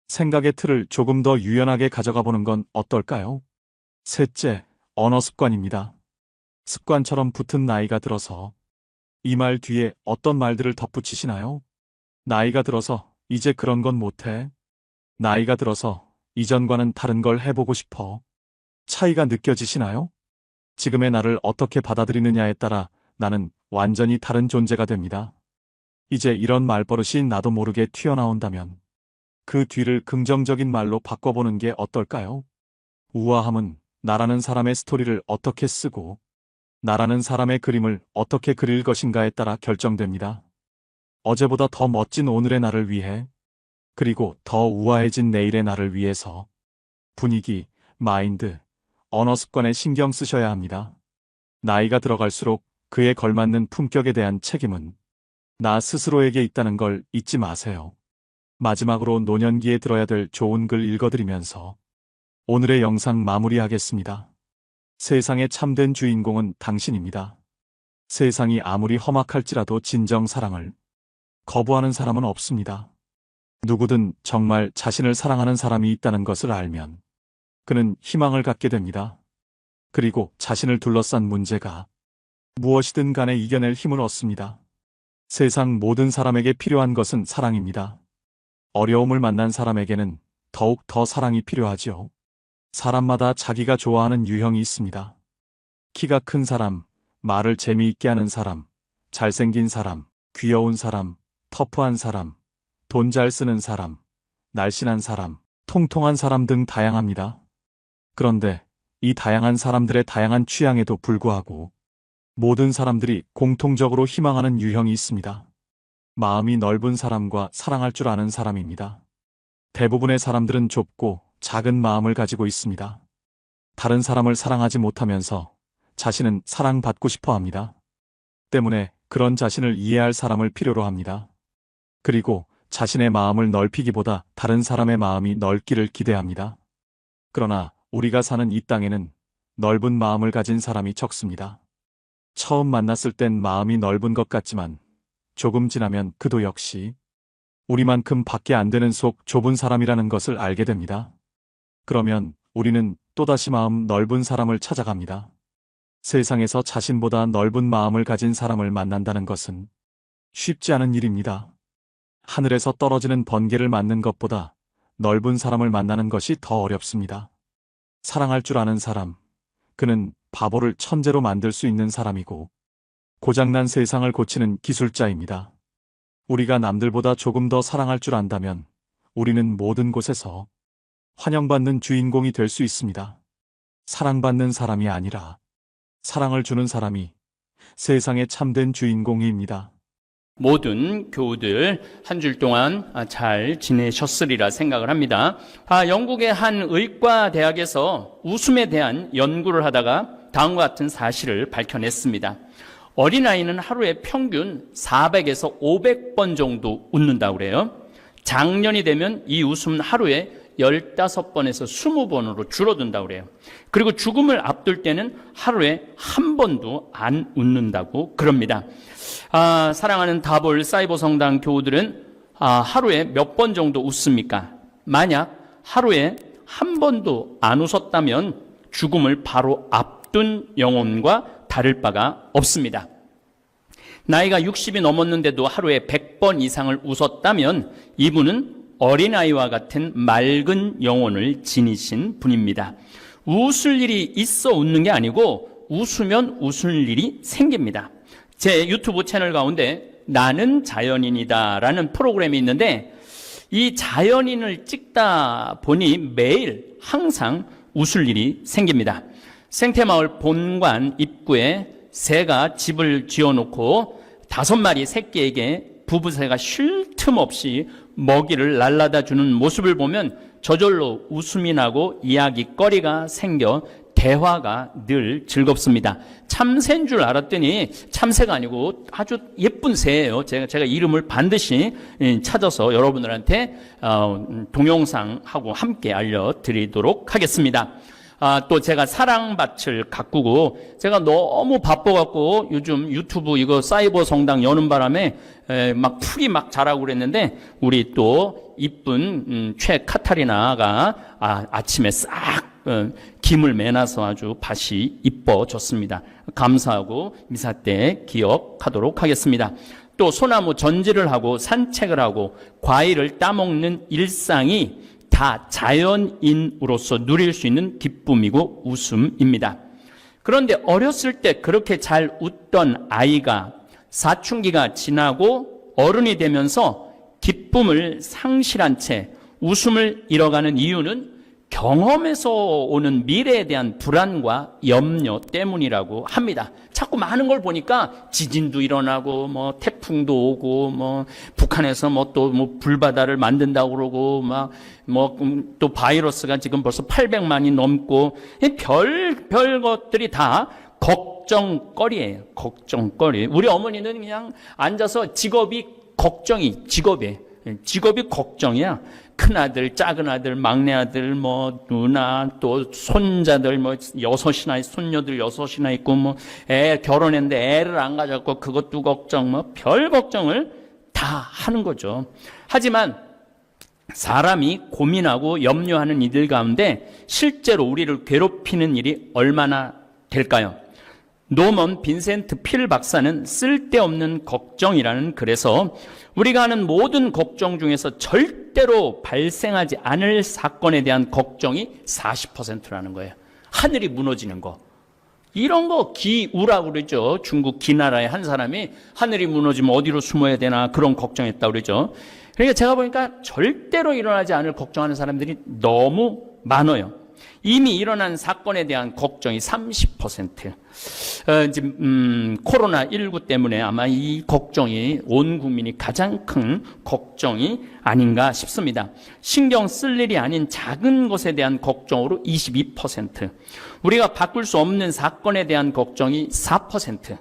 생각의 틀을 조금 더 유연하게 가져가 보는 건 어떨까요? 셋째, 언어 습관입니다. 습관처럼 붙은 나이가 들어서 이 말 뒤에 어떤 말들을 덧붙이시나요? 나이가 들어서 이제 그런 건 못해. 나이가 들어서 이전과는 다른 걸 해보고 싶어. 차이가 느껴지시나요? 지금의 나를 어떻게 받아들이느냐에 따라 나는 완전히 다른 존재가 됩니다. 이제 이런 말버릇이 나도 모르게 튀어나온다면 그 뒤를 긍정적인 말로 바꿔보는 게 어떨까요? 우아함은 나라는 사람의 스토리를 어떻게 쓰고 나라는 사람의 그림을 어떻게 그릴 것인가에 따라 결정됩니다. 어제보다 더 멋진 오늘의 나를 위해, 그리고 더 우아해진 내일의 나를 위해서 분위기, 마인드, 언어 습관에 신경 쓰셔야 합니다. 나이가 들어갈수록 그에 걸맞는 품격에 대한 책임은 나 스스로에게 있다는 걸 잊지 마세요. 마지막으로 노년기에 들어야 될 좋은 글 읽어드리면서 오늘의 영상 마무리하겠습니다. 세상의 참된 주인공은 당신입니다. 세상이 아무리 험악할지라도 진정 사랑을 거부하는 사람은 없습니다. 누구든 정말 자신을 사랑하는 사람이 있다는 것을 알면 그는 희망을 갖게 됩니다. 그리고 자신을 둘러싼 문제가 무엇이든 간에 이겨낼 힘을 얻습니다. 세상 모든 사람에게 필요한 것은 사랑입니다. 어려움을 만난 사람에게는 더욱 더 사랑이 필요하지요. 사람마다 자기가 좋아하는 유형이 있습니다. 키가 큰 사람, 말을 재미있게 하는 사람, 잘생긴 사람, 귀여운 사람, 터프한 사람, 돈 잘 쓰는 사람, 날씬한 사람, 통통한 사람 등 다양합니다. 그런데 이 다양한 사람들의 다양한 취향에도 불구하고 모든 사람들이 공통적으로 희망하는 유형이 있습니다. 마음이 넓은 사람과 사랑할 줄 아는 사람입니다. 대부분의 사람들은 좁고 작은 마음을 가지고 있습니다. 다른 사람을 사랑하지 못하면서 자신은 사랑받고 싶어 합니다. 때문에 그런 자신을 이해할 사람을 필요로 합니다. 그리고 자신의 마음을 넓히기보다 다른 사람의 마음이 넓기를 기대합니다. 그러나 우리가 사는 이 땅에는 넓은 마음을 가진 사람이 적습니다. 처음 만났을 땐 마음이 넓은 것 같지만 조금 지나면 그도 역시 우리만큼 밖에 안 되는 속 좁은 사람이라는 것을 알게 됩니다. 그러면 우리는 또다시 마음 넓은 사람을 찾아갑니다. 세상에서 자신보다 넓은 마음을 가진 사람을 만난다는 것은 쉽지 않은 일입니다. 하늘에서 떨어지는 번개를 맞는 것보다 넓은 사람을 만나는 것이 더 어렵습니다. 사랑할 줄 아는 사람, 그는 바보를 천재로 만들 수 있는 사람이고 고장난 세상을 고치는 기술자입니다. 우리가 남들보다 조금 더 사랑할 줄 안다면 우리는 모든 곳에서 환영받는 주인공이 될 수 있습니다. 사랑받는 사람이 아니라 사랑을 주는 사람이 세상의 참된 주인공입니다. 모든 교우들 한 주 동안 잘 지내셨으리라 생각을 합니다. 영국의 한 의과 대학에서 웃음에 대한 연구를 하다가 다음과 같은 사실을 밝혀냈습니다. 어린아이는 하루에 평균 400에서 500번 정도 웃는다고 그래요. 장년이 되면 이 웃음은 하루에 15번에서 20번으로 줄어든다고 그래요. 그리고 죽음을 앞둘 때는 하루에 한 번도 안 웃는다고 그럽니다. 사랑하는 다볼 사이버 성당 교우들은 하루에 몇 번 정도 웃습니까? 만약 하루에 한 번도 안 웃었다면 죽음을 바로 앞둔 영혼과 다를 바가 없습니다. 나이가 60이 넘었는데도 하루에 100번 이상을 웃었다면 이분은 어린아이와 같은 맑은 영혼을 지니신 분입니다. 웃을 일이 있어 웃는 게 아니고 웃으면 웃을 일이 생깁니다. 제 유튜브 채널 가운데 나는 자연인이다 라는 프로그램이 있는데 이 자연인을 찍다 보니 매일 항상 웃을 일이 생깁니다. 생태마을 본관 입구에 새가 집을 지어놓고 5마리 새끼에게 부부새가 쉴 틈 없이 먹이를 날라다 주는 모습을 보면 저절로 웃음이 나고 이야기거리가 생겨 대화가 늘 즐겁습니다. 참새인 줄 알았더니 참새가 아니고 아주 예쁜 새예요. 제가 이름을 반드시 찾아서 여러분들한테 동영상하고 함께 알려드리도록 하겠습니다. 또 제가 사랑밭을 가꾸고 제가 너무 바빠갖고 요즘 유튜브 이거 사이버 성당 여는 바람에 막 풀이 막 자라고 그랬는데 우리 또 이쁜 최 카타리나가 아침에 싹 김을 매놔서 아주 밭이 이뻐졌습니다. 감사하고 미사 때 기억하도록 하겠습니다. 또 소나무 전지를 하고 산책을 하고 과일을 따먹는 일상이 다 자연인으로서 누릴 수 있는 기쁨이고 웃음입니다. 그런데 어렸을 때 그렇게 잘 웃던 아이가 사춘기가 지나고 어른이 되면서 기쁨을 상실한 채 웃음을 잃어가는 이유는 경험에서 오는 미래에 대한 불안과 염려 때문이라고 합니다. 자꾸 많은 걸 보니까 지진도 일어나고 뭐 태풍도 오고 뭐 북한에서 뭐 또 뭐 불바다를 만든다고 그러고 막 뭐 또 바이러스가 지금 벌써 800만이 넘고 별 것들이 다 걱정거리예요. 걱정거리. 우리 어머니는 그냥 앉아서 직업이 걱정이야. 큰아들, 작은아들, 막내아들, 뭐 누나, 또 손자들 뭐 손녀들 6이나 있고 뭐 결혼했는데 애를 안 가졌고 그것도 걱정, 뭐 별 걱정을 다 하는 거죠. 하지만 사람이 고민하고 염려하는 이들 가운데 실제로 우리를 괴롭히는 일이 얼마나 될까요? 노먼 빈센트 필 박사는 쓸데없는 걱정이라는 글에서 우리가 하는 모든 걱정 중에서 절대로 발생하지 않을 사건에 대한 걱정이 40%라는 거예요. 하늘이 무너지는 거. 이런 거 기우라고 그러죠. 중국 기나라의 한 사람이 하늘이 무너지면 어디로 숨어야 되나 그런 걱정했다고 그러죠. 그러니까 제가 보니까 절대로 일어나지 않을 걱정하는 사람들이 너무 많아요. 이미 일어난 사건에 대한 걱정이 30%. 지금 코로나19 때문에 아마 이 걱정이 온 국민이 가장 큰 걱정이 아닌가 싶습니다. 신경 쓸 일이 아닌 작은 것에 대한 걱정으로 22%. 우리가 바꿀 수 없는 사건에 대한 걱정이 4%.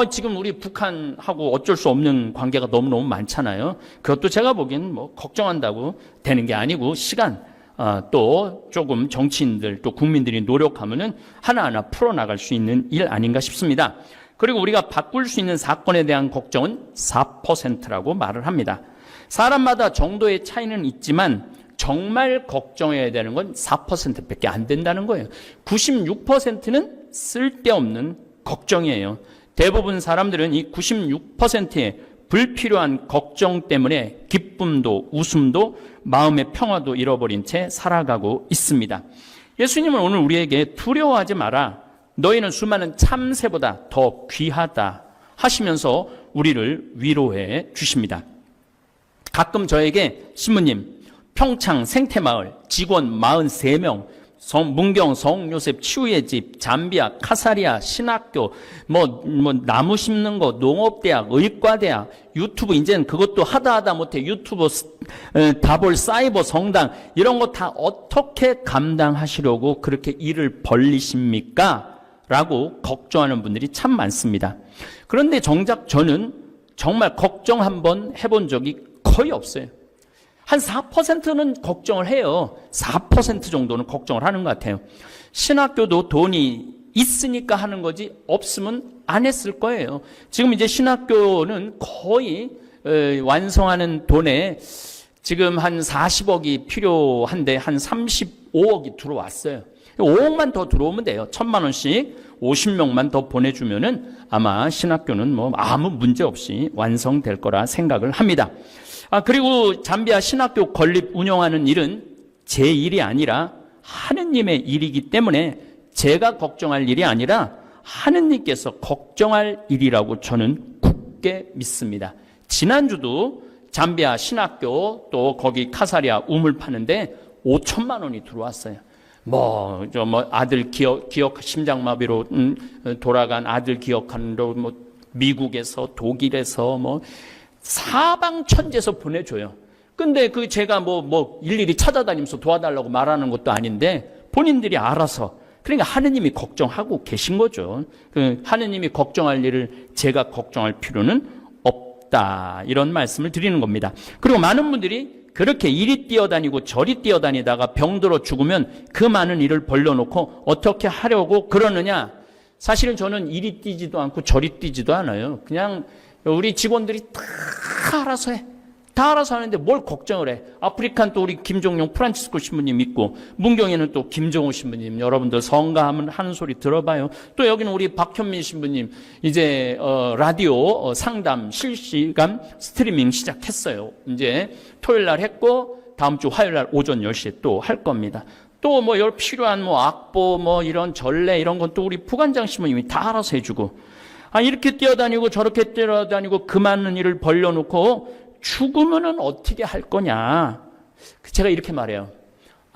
지금 우리 북한하고 어쩔 수 없는 관계가 너무너무 많잖아요. 그것도 제가 보기엔 뭐 걱정한다고 되는 게 아니고 또 조금 정치인들 또 국민들이 노력하면은 하나하나 풀어나갈 수 있는 일 아닌가 싶습니다. 그리고 우리가 바꿀 수 있는 사건에 대한 걱정은 4%라고 말을 합니다. 사람마다 정도의 차이는 있지만 정말 걱정해야 되는 건 4%밖에 안 된다는 거예요. 96%는 쓸데없는 걱정이에요. 대부분 사람들은 이 96%의 불필요한 걱정 때문에 기쁨도 웃음도 마음의 평화도 잃어버린 채 살아가고 있습니다. 예수님은 오늘 우리에게 두려워하지 마라. 너희는 수많은 참새보다 더 귀하다 하시면서 우리를 위로해 주십니다. 가끔 저에게 신부님 평창 생태마을 직원 43명 문경 성요셉 치유의 집, 잠비아, 카사리아, 신학교, 나무 심는 거, 농업대학, 의과대학, 유튜브, 이제는 그것도 하다 못해 유튜브, 다볼, 사이버, 성당, 이런 거 다 어떻게 감당하시려고 그렇게 일을 벌리십니까? 라고 걱정하는 분들이 참 많습니다. 그런데 정작 저는 정말 걱정 한번 해본 적이 거의 없어요. 한 4%는 걱정을 해요. 4% 정도는 걱정을 하는 것 같아요. 신학교도 돈이 있으니까 하는 거지 없으면 안 했을 거예요. 지금 이제 신학교는 거의 완성하는 돈에 지금 한 40억이 필요한데 한 35억이 들어왔어요. 5억만 더 들어오면 돼요. 1,000만 원씩 50명만 더 보내주면은 아마 신학교는 뭐 아무 문제 없이 완성될 거라 생각을 합니다. 그리고 잠비아 신학교 건립 운영하는 일은 제 일이 아니라 하느님의 일이기 때문에 제가 걱정할 일이 아니라 하느님께서 걱정할 일이라고 저는 굳게 믿습니다. 지난주도 잠비아 신학교 또 거기 카사리아 우물 파는데 5천만 원이 들어왔어요. 아들 기억 심장마비로 돌아간 아들 기억하는로 미국에서 독일에서 사방천지에서 보내줘요. 근데 제가 일일이 찾아다니면서 도와달라고 말하는 것도 아닌데 본인들이 알아서, 그러니까 하느님이 걱정하고 계신 거죠. 하느님이 걱정할 일을 제가 걱정할 필요는 없다, 이런 말씀을 드리는 겁니다. 그리고 많은 분들이 그렇게 이리 뛰어다니고 저리 뛰어다니다가 병들어 죽으면 그 많은 일을 벌려놓고 어떻게 하려고 그러느냐. 사실은 저는 이리 뛰지도 않고 저리 뛰지도 않아요. 그냥 우리 직원들이 다 알아서 해. 다 알아서 하는데 뭘 걱정을 해. 아프리칸 또 우리 김종용 프란치스코 신부님 있고, 문경에는 또 김정호 신부님, 여러분들 성가하면 하는 소리 들어봐요. 또 여기는 우리 박현민 신부님 이제 라디오 상담 실시간 스트리밍 시작했어요. 이제 토요일 날 했고 다음 주 화요일 날 오전 10시에 또 할 겁니다. 또 여러 필요한 악보 이런 전례 이런 건 또 우리 부관장 신부님이 다 알아서 해주고, 이렇게 뛰어다니고 저렇게 뛰어다니고 그 많은 일을 벌려놓고 죽으면은 어떻게 할 거냐. 제가 이렇게 말해요.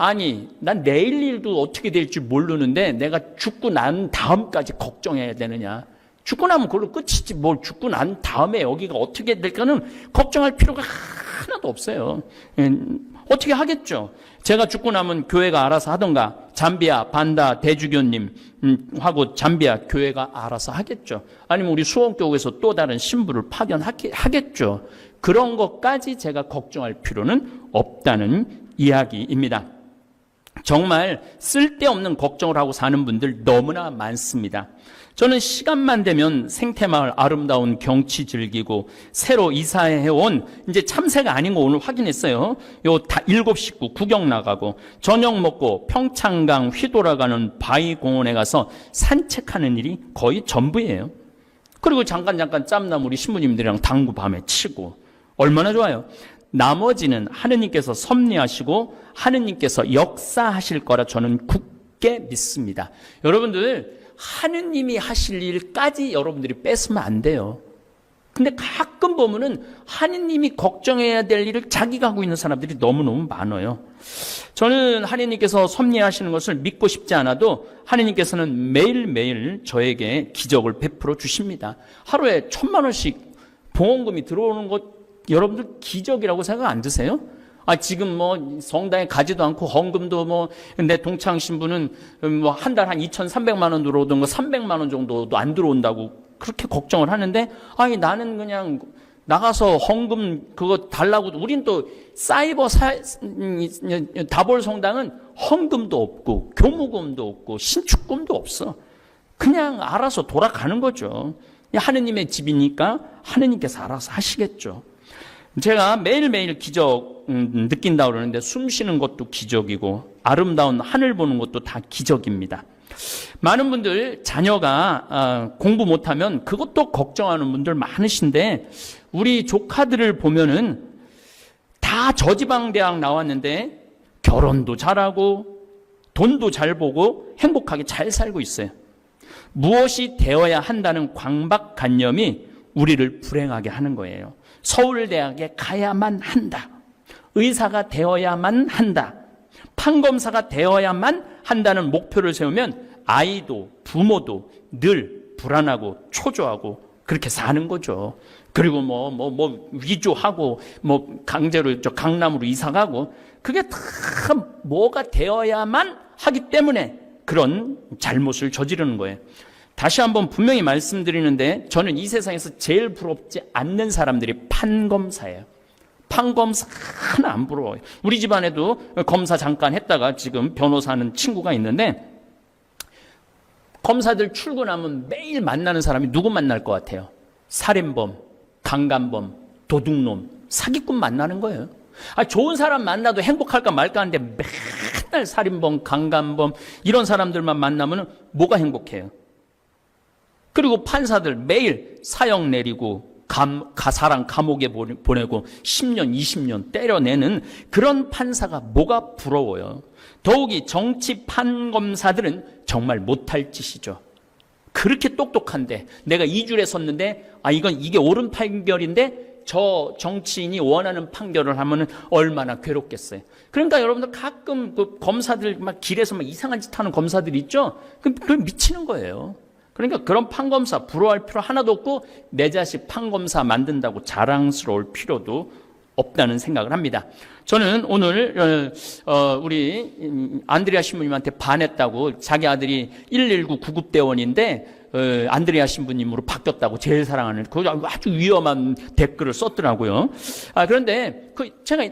아니, 난 내일 일도 어떻게 될지 모르는데 내가 죽고 난 다음까지 걱정해야 되느냐. 죽고 나면 그걸로 끝이지 뭘 죽고 난 다음에 여기가 어떻게 될까는 걱정할 필요가 하나도 없어요. 어떻게 하겠죠. 제가 죽고 나면 교회가 알아서 하던가, 잠비아 반다 대주교님 하고 잠비아 교회가 알아서 하겠죠. 아니면 우리 수원교회에서 또 다른 신부를 파견하겠죠. 그런 것까지 제가 걱정할 필요는 없다는 이야기입니다. 정말 쓸데없는 걱정을 하고 사는 분들 너무나 많습니다. 저는 시간만 되면 생태마을 아름다운 경치 즐기고 새로 이사해온 이제 참새가 아닌 거 오늘 확인했어요. 요 다 7식구 구경 나가고 저녁 먹고 평창강 휘돌아가는 바위공원에 가서 산책하는 일이 거의 전부예요. 그리고 잠깐 짬나무 우리 신부님들이랑 당구 밤에 치고 얼마나 좋아요. 나머지는 하느님께서 섭리하시고 하느님께서 역사하실 거라 저는 굳게 믿습니다. 여러분들 하느님이 하실 일까지 여러분들이 뺏으면 안 돼요. 근데 가끔 보면은 하느님이 걱정해야 될 일을 자기가 하고 있는 사람들이 너무너무 많아요. 저는 하느님께서 섭리하시는 것을 믿고 싶지 않아도 하느님께서는 매일매일 저에게 기적을 베풀어 주십니다. 하루에 1,000만 원씩 봉헌금이 들어오는 것 여러분들 기적이라고 생각 안 드세요? 지금 뭐 성당에 가지도 않고 헌금도 내 동창 신부는 한 달 한 2,300만 원 들어오던 거 300만 원 정도도 안 들어온다고 그렇게 걱정을 하는데, 나는 그냥 나가서 헌금 그거 달라고. 우린 또 사이버 다볼 성당은 헌금도 없고 교무금도 없고 신축금도 없어. 그냥 알아서 돌아가는 거죠. 하느님의 집이니까 하느님께서 알아서 하시겠죠. 제가 매일매일 기적 느낀다고 그러는데 숨 쉬는 것도 기적이고 아름다운 하늘 보는 것도 다 기적입니다. 많은 분들 자녀가 공부 못하면 그것도 걱정하는 분들 많으신데, 우리 조카들을 보면은 다 저지방 대학 나왔는데 결혼도 잘하고 돈도 잘 보고 행복하게 잘 살고 있어요. 무엇이 되어야 한다는 강박관념이 우리를 불행하게 하는 거예요. 서울대학에 가야만 한다. 의사가 되어야만 한다. 판검사가 되어야만 한다는 목표를 세우면 아이도 부모도 늘 불안하고 초조하고 그렇게 사는 거죠. 그리고 위조하고 강제로 강남으로 이사가고, 그게 다 뭐가 되어야만 하기 때문에 그런 잘못을 저지르는 거예요. 다시 한번 분명히 말씀드리는데, 저는 이 세상에서 제일 부럽지 않는 사람들이 판검사예요. 판검사 하나 안 부러워요. 우리 집안에도 검사 잠깐 했다가 지금 변호사하는 친구가 있는데, 검사들 출근하면 매일 만나는 사람이 누구 만날 것 같아요? 살인범, 강간범, 도둑놈, 사기꾼 만나는 거예요. 좋은 사람 만나도 행복할까 말까 하는데 맨날 살인범, 강간범 이런 사람들만 만나면 뭐가 행복해요? 그리고 판사들 매일 사형 내리고 사람 감옥에 보내고 10년, 20년 때려내는 그런 판사가 뭐가 부러워요? 더욱이 정치 판검사들은 정말 못할 짓이죠. 그렇게 똑똑한데 내가 2줄에 섰는데 이게 옳은 판결인데 저 정치인이 원하는 판결을 하면은 얼마나 괴롭겠어요. 그러니까 여러분들 가끔 그 검사들 막 길에서 막 이상한 짓 하는 검사들 있죠? 그걸 미치는 거예요. 그러니까 그런 판검사 부러워할 필요 하나도 없고 내 자식 판검사 만든다고 자랑스러울 필요도 없다는 생각을 합니다. 저는 오늘 우리 안드레아 신부님한테 반했다고, 자기 아들이 119 구급대원인데 안드레아 신부님으로 바뀌었다고 제일 사랑하는 그 아주 위험한 댓글을 썼더라고요. 그런데 제가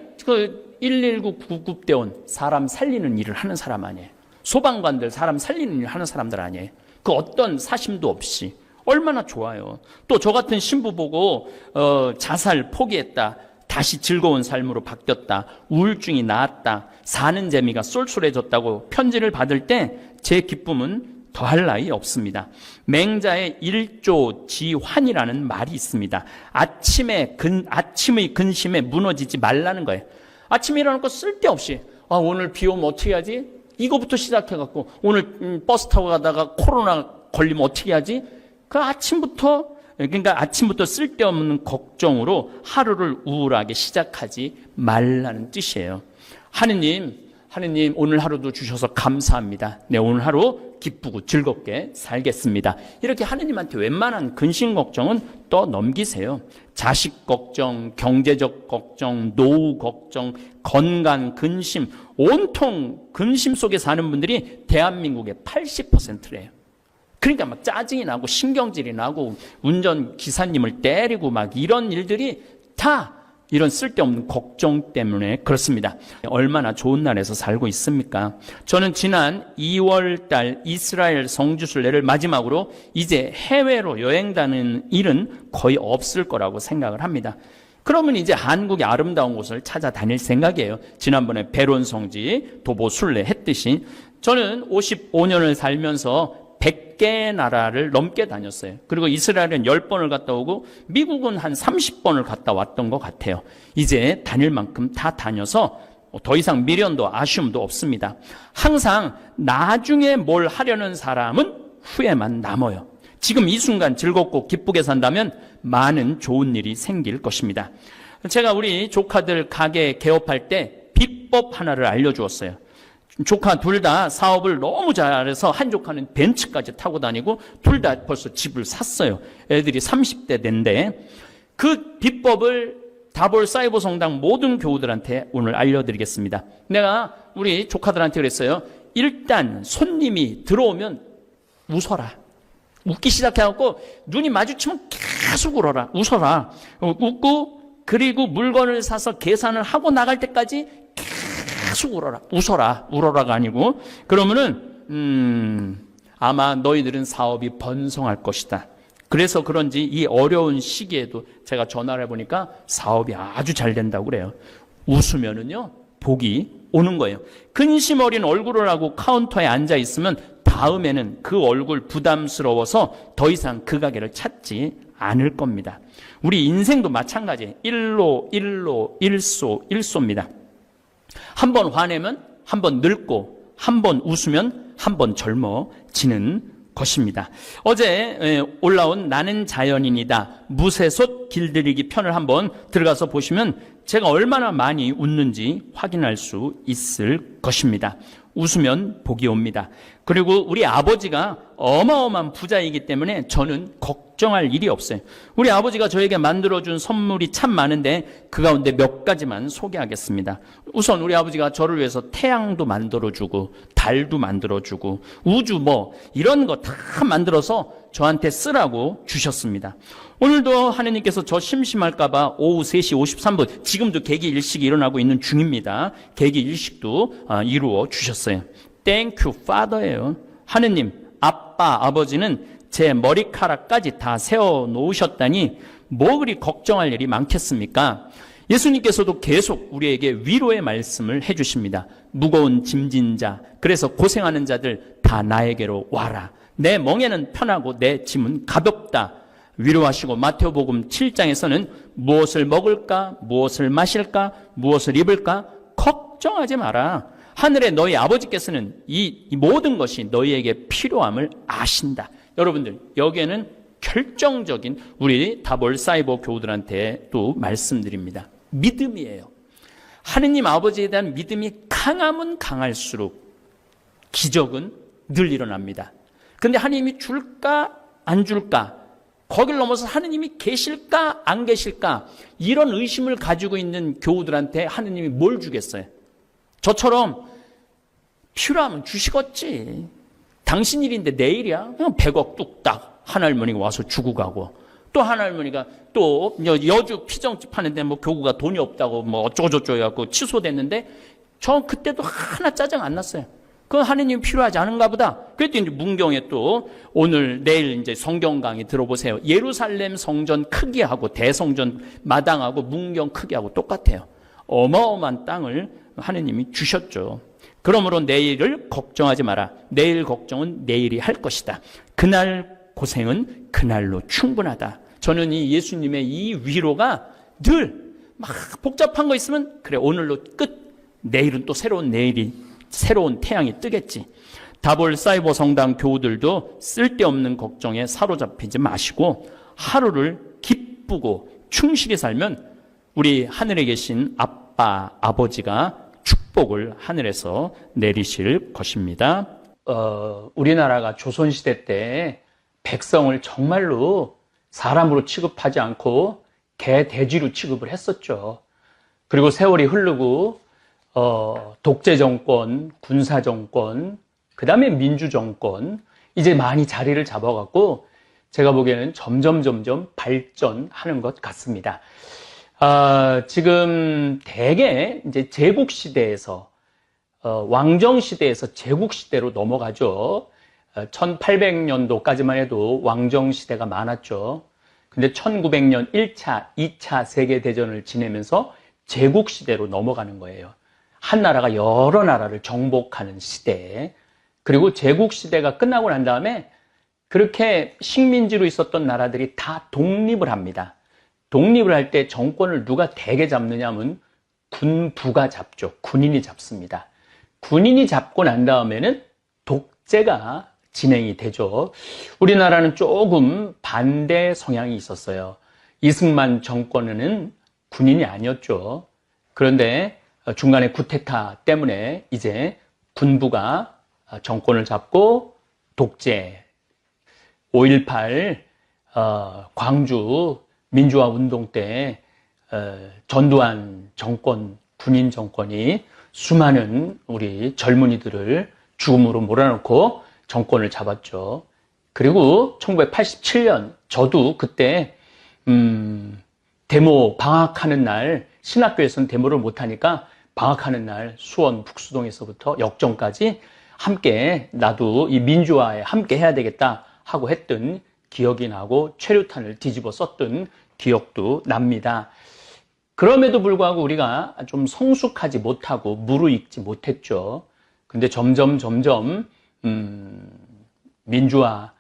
119 구급대원 사람 살리는 일을 하는 사람 아니에요. 소방관들 사람 살리는 일을 하는 사람들 아니에요. 그 어떤 사심도 없이 얼마나 좋아요. 또 저 같은 신부 보고 자살 포기했다, 다시 즐거운 삶으로 바뀌었다, 우울증이 나았다, 사는 재미가 쏠쏠해졌다고 편지를 받을 때 제 기쁨은 더할 나위 없습니다. 맹자의 일조지환이라는 말이 있습니다. 아침의 근심에 무너지지 말라는 거예요. 아침에 일어나고 쓸데없이 오늘 비 오면 어떻게 하지? 이거부터 시작해갖고 오늘 버스 타고 가다가 코로나 걸리면 어떻게 하지? 그러니까 아침부터 쓸데없는 걱정으로 하루를 우울하게 시작하지 말라는 뜻이에요. 하느님, 하느님 오늘 하루도 주셔서 감사합니다. 네, 오늘 하루 기쁘고 즐겁게 살겠습니다. 이렇게 하느님한테 웬만한 근심 걱정은 또 넘기세요. 자식 걱정, 경제적 걱정, 노후 걱정, 건강 근심, 온통 근심 속에 사는 분들이 대한민국의 80%래요. 그러니까 막 짜증이 나고 신경질이 나고 운전 기사님을 때리고 막 이런 일들이 다 이런 쓸데없는 걱정 때문에 그렇습니다. 얼마나 좋은 나라에서 살고 있습니까? 저는 지난 2월 달 이스라엘 성지순례를 마지막으로 이제 해외로 여행 다니는 일은 거의 없을 거라고 생각을 합니다. 그러면 이제 한국의 아름다운 곳을 찾아다닐 생각이에요. 지난번에 베론 성지 도보 순례 했듯이 저는 55년을 살면서 100개 나라를 넘게 다녔어요. 그리고 이스라엘은 10번을 갔다 오고 미국은 한 30번을 갔다 왔던 것 같아요. 이제 다닐 만큼 다 다녀서 더 이상 미련도 아쉬움도 없습니다. 항상 나중에 뭘 하려는 사람은 후회만 남아요. 지금 이 순간 즐겁고 기쁘게 산다면 많은 좋은 일이 생길 것입니다. 제가 우리 조카들 가게 개업할 때 비법 하나를 알려주었어요. 조카 둘 다 사업을 너무 잘해서 한 조카는 벤츠까지 타고 다니고 둘 다 벌써 집을 샀어요. 애들이 30대 된데 그 비법을 다볼 사이버 성당 모든 교우들한테 오늘 알려드리겠습니다. 내가 우리 조카들한테 그랬어요. 일단 손님이 들어오면 웃어라. 웃기 시작해갖고 눈이 마주치면 계속 울어라. 웃어라. 웃고 그리고 물건을 사서 계산을 하고 나갈 때까지 계속 울어라. 웃어라. 울어라가 아니고 그러면은 아마 너희들은 사업이 번성할 것이다. 그래서 그런지 이 어려운 시기에도 제가 전화를 해보니까 사업이 아주 잘 된다고 그래요. 웃으면은요 복이 오는 거예요. 근심 어린 얼굴을 하고 카운터에 앉아 있으면 다음에는 그 얼굴 부담스러워서 더 이상 그 가게를 찾지 않을 겁니다. 우리 인생도 마찬가지예요. 일소입니다. 한 번 화내면 한 번 늙고 한 번 웃으면 한 번 젊어지는 것입니다. 어제 올라온 나는 자연인이다 무쇠솥 길들이기 편을 한번 들어가서 보시면 제가 얼마나 많이 웃는지 확인할 수 있을 것입니다. 웃으면 복이 옵니다. 그리고 우리 아버지가 어마어마한 부자이기 때문에 저는 걱정할 일이 없어요. 우리 아버지가 저에게 만들어준 선물이 참 많은데 그 가운데 몇 가지만 소개하겠습니다. 우선 우리 아버지가 저를 위해서 태양도 만들어주고 달도 만들어주고 우주 이런 거 다 만들어서 저한테 쓰라고 주셨습니다. 오늘도 하느님께서 저 심심할까봐 오후 3시 53분 지금도 개기 일식이 일어나고 있는 중입니다. 개기 일식도 이루어 주셨어요. Thank you, Father예요. 하느님, 아빠, 아버지는 제 머리카락까지 다 세워 놓으셨다니 뭐 그리 걱정할 일이 많겠습니까? 예수님께서도 계속 우리에게 위로의 말씀을 해주십니다. 무거운 짐진 자, 그래서 고생하는 자들 다 나에게로 와라. 내 멍에는 편하고 내 짐은 가볍다. 위로하시고 마태복음 7장에서는 무엇을 먹을까, 무엇을 마실까, 무엇을 입을까 걱정하지 마라. 하늘의 너희 아버지께서는 이 모든 것이 너희에게 필요함을 아신다. 여러분들 여기에는 결정적인 우리 다볼 사이버 교우들한테 또 말씀드립니다. 믿음이에요. 하느님 아버지에 대한 믿음이 강하면 강할수록 기적은 늘 일어납니다. 근데 하느님이 줄까 안 줄까, 거길 넘어서 하느님이 계실까 안 계실까, 이런 의심을 가지고 있는 교우들한테 하느님이 뭘 주겠어요? 저처럼 필요하면 주시겠지. 당신 일인데 내일이야? 그냥 100억 뚝딱 하나할머니가 와서 주고 가고, 또 하나할머니가 또 여주 피정집 하는데 교구가 돈이 없다고 어쩌고저쩌고 해갖고 취소됐는데 저 그때도 하나 짜증 안 났어요. 그건 하느님이 필요하지 않은가 보다. 그랬더니 이제 문경에 또 오늘 내일 이제 성경 강의 들어보세요. 예루살렘 성전 크기하고 대성전 마당하고 문경 크기하고 똑같아요. 어마어마한 땅을 하느님이 주셨죠. 그러므로 내일을 걱정하지 마라. 내일 걱정은 내일이 할 것이다. 그날 고생은 그날로 충분하다. 저는 이 예수님의 이 위로가 늘 막 복잡한 거 있으면 그래 오늘로 끝. 내일은 또 새로운 태양이 뜨겠지. 다볼 사이버 성당 교우들도 쓸데없는 걱정에 사로잡히지 마시고 하루를 기쁘고 충실히 살면 우리 하늘에 계신 아빠, 아버지가 축복합니다. 축복을 하늘에서 내리실 것입니다. 우리나라가 조선시대 때 백성을 정말로 사람으로 취급하지 않고 개, 돼지로 취급을 했었죠. 그리고 세월이 흐르고 독재 정권, 군사 정권, 그 다음에 민주 정권 이제 많이 자리를 잡아갖고 제가 보기에는 점점 발전하는 것 같습니다. 지금 대개 이제 제국 시대에서 왕정 시대에서 제국 시대로 넘어가죠. 1800년도까지만 해도 왕정 시대가 많았죠. 근데 1900년 1차, 2차 세계대전을 지내면서 제국 시대로 넘어가는 거예요. 한 나라가 여러 나라를 정복하는 시대. 그리고 제국 시대가 끝나고 난 다음에 그렇게 식민지로 있었던 나라들이 다 독립을 합니다. 독립을 할 때 정권을 누가 대개 잡느냐 하면 군부가 잡죠. 군인이 잡습니다. 군인이 잡고 난 다음에는 독재가 진행이 되죠. 우리나라는 조금 반대 성향이 있었어요. 이승만 정권에는 군인이 아니었죠. 그런데 중간에 쿠데타 때문에 이제 군부가 정권을 잡고 독재, 5.18 광주 민주화 운동 때 전두환 정권, 군인 정권이 수많은 우리 젊은이들을 죽음으로 몰아넣고 정권을 잡았죠. 그리고 1987년 저도 그때 데모 방학하는 날 신학교에서는 데모를 못하니까 방학하는 날 수원 북수동에서부터 역정까지 함께 나도 이 민주화에 함께 해야 되겠다 하고 했던 기억이 나고 최루탄을 뒤집어 썼던 기억도 납니다. 그럼에도 불구하고 우리가 좀 성숙하지 못하고 무르익지 못했죠. 근데 점점 민주화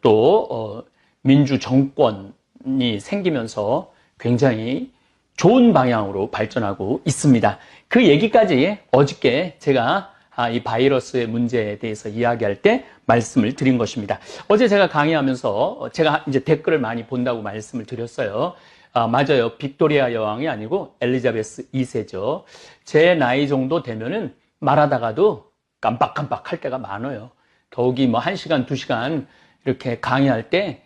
또 민주 정권이 생기면서 굉장히 좋은 방향으로 발전하고 있습니다. 그 얘기까지 어저께 제가 이 바이러스의 문제에 대해서 이야기할 때 말씀을 드린 것입니다. 어제 제가 강의하면서 제가 이제 댓글을 많이 본다고 말씀을 드렸어요. 맞아요. 빅토리아 여왕이 아니고 엘리자베스 2세죠. 제 나이 정도 되면은 말하다가도 깜빡깜빡 할 때가 많아요. 더욱이 뭐 1시간, 2시간 이렇게 강의할 때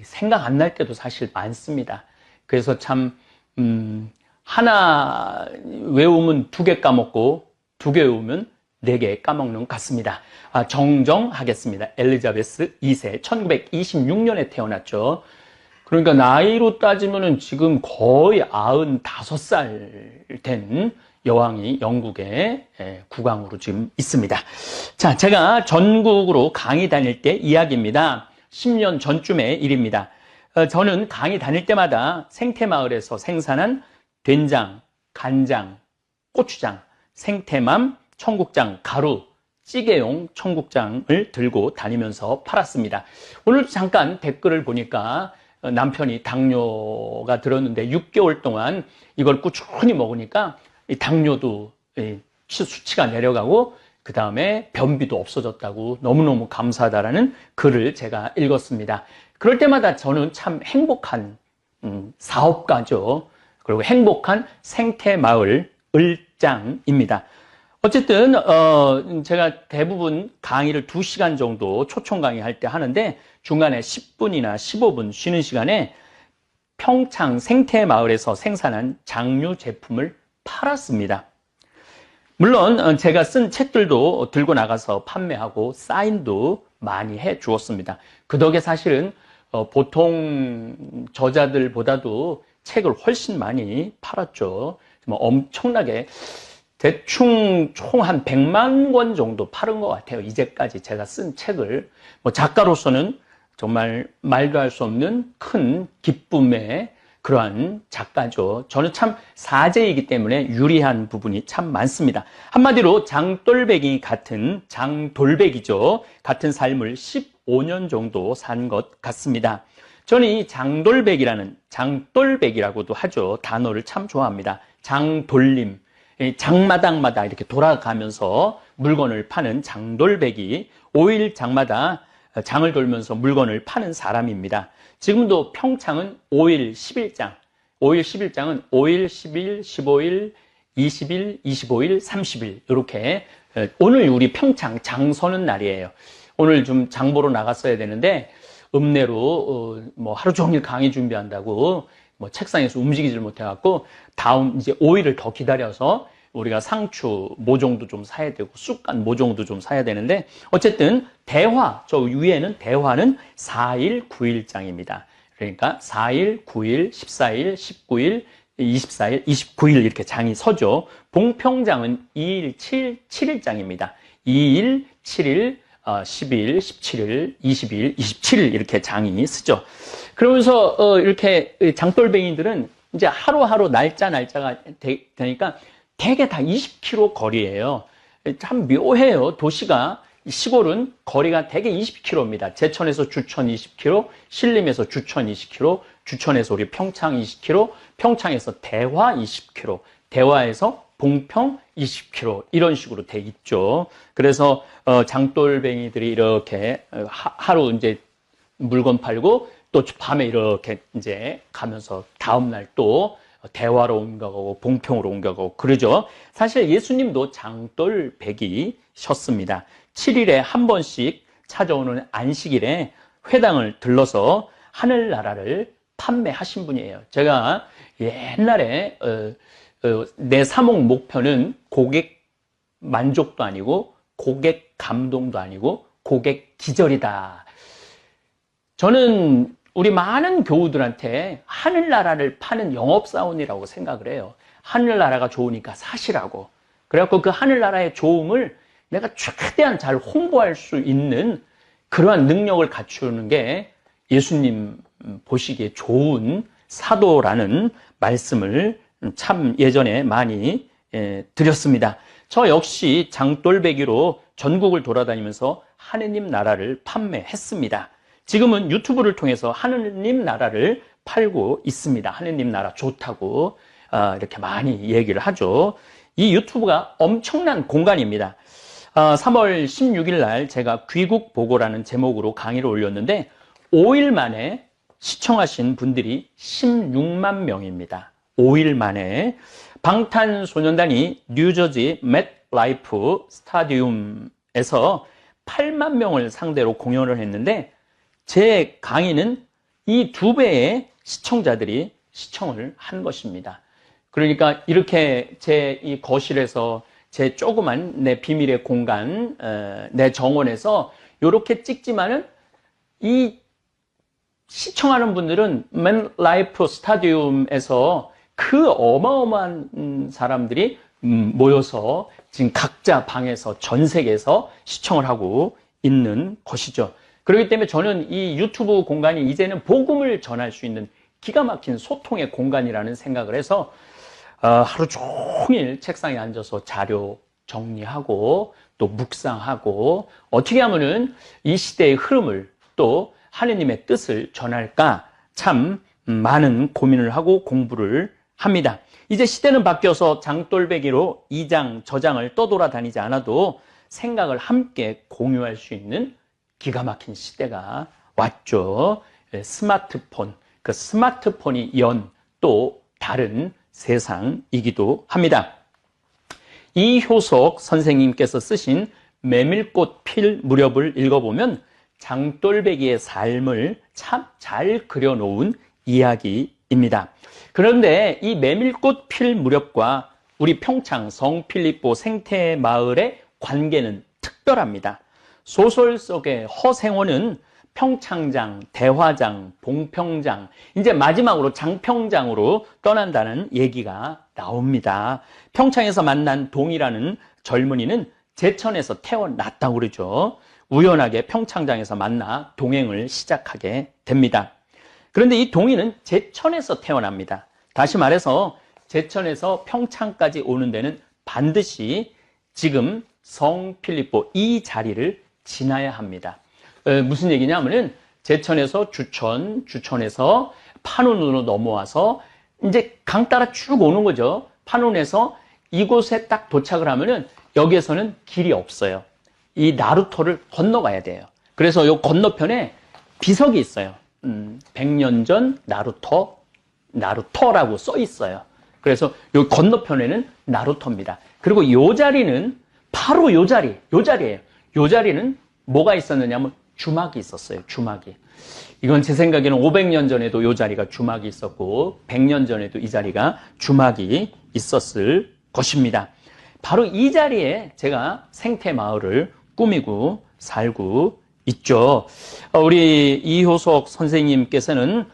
생각 안 날 때도 사실 많습니다. 그래서 참 하나 외우면 2개 까먹고 2개 외우면 4개 까먹는 것 같습니다. 정정하겠습니다. 엘리자베스 2세 1926년에 태어났죠. 그러니까 나이로 따지면은 지금 거의 95살 된 여왕이 영국의 국왕으로 지금 있습니다. 자, 제가 전국으로 강의 다닐 때 이야기입니다. 10년 전쯤의 일입니다. 저는 강의 다닐 때마다 생태마을에서 생산한 된장, 간장, 고추장, 생태맘, 청국장, 가루, 찌개용 청국장을 들고 다니면서 팔았습니다. 오늘 잠깐 댓글을 보니까 남편이 당뇨가 들었는데 6개월 동안 이걸 꾸준히 먹으니까 이 당뇨도 수치가 내려가고 그 다음에 변비도 없어졌다고 너무너무 감사하다라는 글을 제가 읽었습니다. 그럴 때마다 저는 참 행복한 사업가죠. 그리고 행복한 생태마을 을장입니다. 어쨌든 제가 대부분 강의를 2시간 정도 초청 강의할 때 하는데 중간에 10분이나 15분 쉬는 시간에 평창 생태마을에서 생산한 장류 제품을 팔았습니다. 물론 제가 쓴 책들도 들고 나가서 판매하고 사인도 많이 해 주었습니다. 그 덕에 사실은 보통 저자들보다도 책을 훨씬 많이 팔았죠. 엄청나게 대충 총 한 100만 권 정도 팔은 것 같아요. 이제까지 제가 쓴 책을. 작가로서는 정말 말도 할 수 없는 큰 기쁨의 그러한 작가죠. 저는 참 사제이기 때문에 유리한 부분이 참 많습니다. 한마디로 장돌배기 같은 장돌배기죠. 같은 삶을 15년 정도 산 것 같습니다. 저는 이 장돌배기라고도 하죠. 단어를 참 좋아합니다. 장돌림. 장마당마다 이렇게 돌아가면서 물건을 파는 장돌배기, 5일 장마다 장을 돌면서 물건을 파는 사람입니다. 지금도 평창은 5일 11장, 5일 11장은 5일, 10일, 15일, 20일, 25일, 30일 이렇게 오늘 우리 평창 장 서는 날이에요. 오늘 좀 장 보러 나갔어야 되는데 읍내로 뭐 하루 종일 강의 준비한다고 뭐 책상에서 움직이질 못해갖고 다음 이제 5일을 더 기다려서 우리가 상추 모종도 좀 사야 되고 쑥간 모종도 좀 사야 되는데 어쨌든 대화, 저 위에는 대화는 4일, 9일장입니다. 그러니까 4일, 9일, 14일, 19일, 24일, 29일 이렇게 장이 서죠. 봉평장은 2일, 7일장입니다. 2일, 7일, 12일, 17일, 20일, 27일 이렇게 장이 쓰죠. 그러면서 이렇게 장돌뱅이들은 이제 하루하루 날짜가 되니까 대개 다 20km 거리예요. 참 묘해요. 도시가 시골은 거리가 대개 20km입니다. 제천에서 주천 20km, 신림에서 주천 20km, 주천에서 우리 평창 20km, 평창에서 대화 20km, 대화에서 봉평 20km 이런 식으로 돼 있죠. 그래서 장돌뱅이들이 이렇게 하루 이제 물건 팔고 또 밤에 이렇게 이제 가면서 다음 날 또 대화로 옮겨가고 봉평으로 옮겨가고 그러죠. 사실 예수님도 장돌백이셨습니다. 7일에 한 번씩 찾아오는 안식일에 회당을 들러서 하늘나라를 판매하신 분이에요. 제가 옛날에 내 사목 목표는 고객 만족도 아니고 고객 감동도 아니고 고객 기절이다. 저는 우리 많은 교우들한테 하늘나라를 파는 영업사원이라고 생각을 해요. 하늘나라가 좋으니까 사시라고. 그래갖고 그 하늘나라의 좋음을 내가 최대한 잘 홍보할 수 있는 그러한 능력을 갖추는 게 예수님 보시기에 좋은 사도라는 말씀을 참 예전에 많이 드렸습니다. 저 역시 장돌배기로 전국을 돌아다니면서 하느님 나라를 판매했습니다. 지금은 유튜브를 통해서 하느님 나라를 팔고 있습니다. 하느님 나라 좋다고 이렇게 많이 얘기를 하죠. 이 유튜브가 엄청난 공간입니다. 3월 16일 날 제가 귀국 보고라는 제목으로 강의를 올렸는데 5일 만에 시청하신 분들이 16만 명입니다. 5일 만에 방탄소년단이 뉴저지 맥라이프 스타디움에서 8만 명을 상대로 공연을 했는데 제 강의는 이 2배의 시청자들이 시청을 한 것입니다. 그러니까 이렇게 제 이 거실에서 제 조그만 내 비밀의 공간, 내 정원에서 이렇게 찍지만은 이 시청하는 분들은 맥라이프 스타디움에서 그 어마어마한 사람들이 모여서 지금 각자 방에서 전 세계에서 시청을 하고 있는 것이죠. 그렇기 때문에 저는 이 유튜브 공간이 이제는 복음을 전할 수 있는 기가 막힌 소통의 공간이라는 생각을 해서 하루 종일 책상에 앉아서 자료 정리하고 또 묵상하고 어떻게 하면은 이 시대의 흐름을 또 하느님의 뜻을 전할까 참 많은 고민을 하고 공부를 합니다. 이제 시대는 바뀌어서 장돌배기로 이 장 저장을 떠돌아다니지 않아도 생각을 함께 공유할 수 있는 기가 막힌 시대가 왔죠. 스마트폰, 그 스마트폰이 연 또 다른 세상이기도 합니다. 이효석 선생님께서 쓰신 메밀꽃 필 무렵을 읽어보면 장돌배기의 삶을 참 잘 그려놓은 이야기입니다. 그런데 이 메밀꽃 필 무렵과 우리 평창 성필리포 생태마을의 관계는 특별합니다. 소설 속의 허생원은 평창장, 대화장, 봉평장, 이제 마지막으로 장평장으로 떠난다는 얘기가 나옵니다. 평창에서 만난 동이라는 젊은이는 제천에서 태어났다고 그러죠. 우연하게 평창장에서 만나 동행을 시작하게 됩니다. 그런데 이 동이는 제천에서 태어납니다. 다시 말해서 제천에서 평창까지 오는 데는 반드시 지금 성필리포 이 자리를 지나야 합니다. 무슨 얘기냐면은 제천에서 주천, 주천에서 판운으로 넘어와서 이제 강 따라 쭉 오는 거죠. 판운에서 이곳에 딱 도착을 하면은 여기에서는 길이 없어요. 이 나루터를 건너가야 돼요. 그래서 요 건너편에 비석이 있어요. 100년 전 나루터라고 써 있어요. 그래서 요 건너편에는 나루터입니다. 그리고 요 자리는 바로 요 자리예요. 요 자리는 뭐가 있었느냐면 주막이 있었어요. 주막이. 이건 제 생각에는 500년 전에도 요 자리가 주막이 있었고 100년 전에도 이 자리가 주막이 있었을 것입니다. 바로 이 자리에 제가 생태마을을 꾸미고 살고 있죠. 우리 이효석 선생님께서는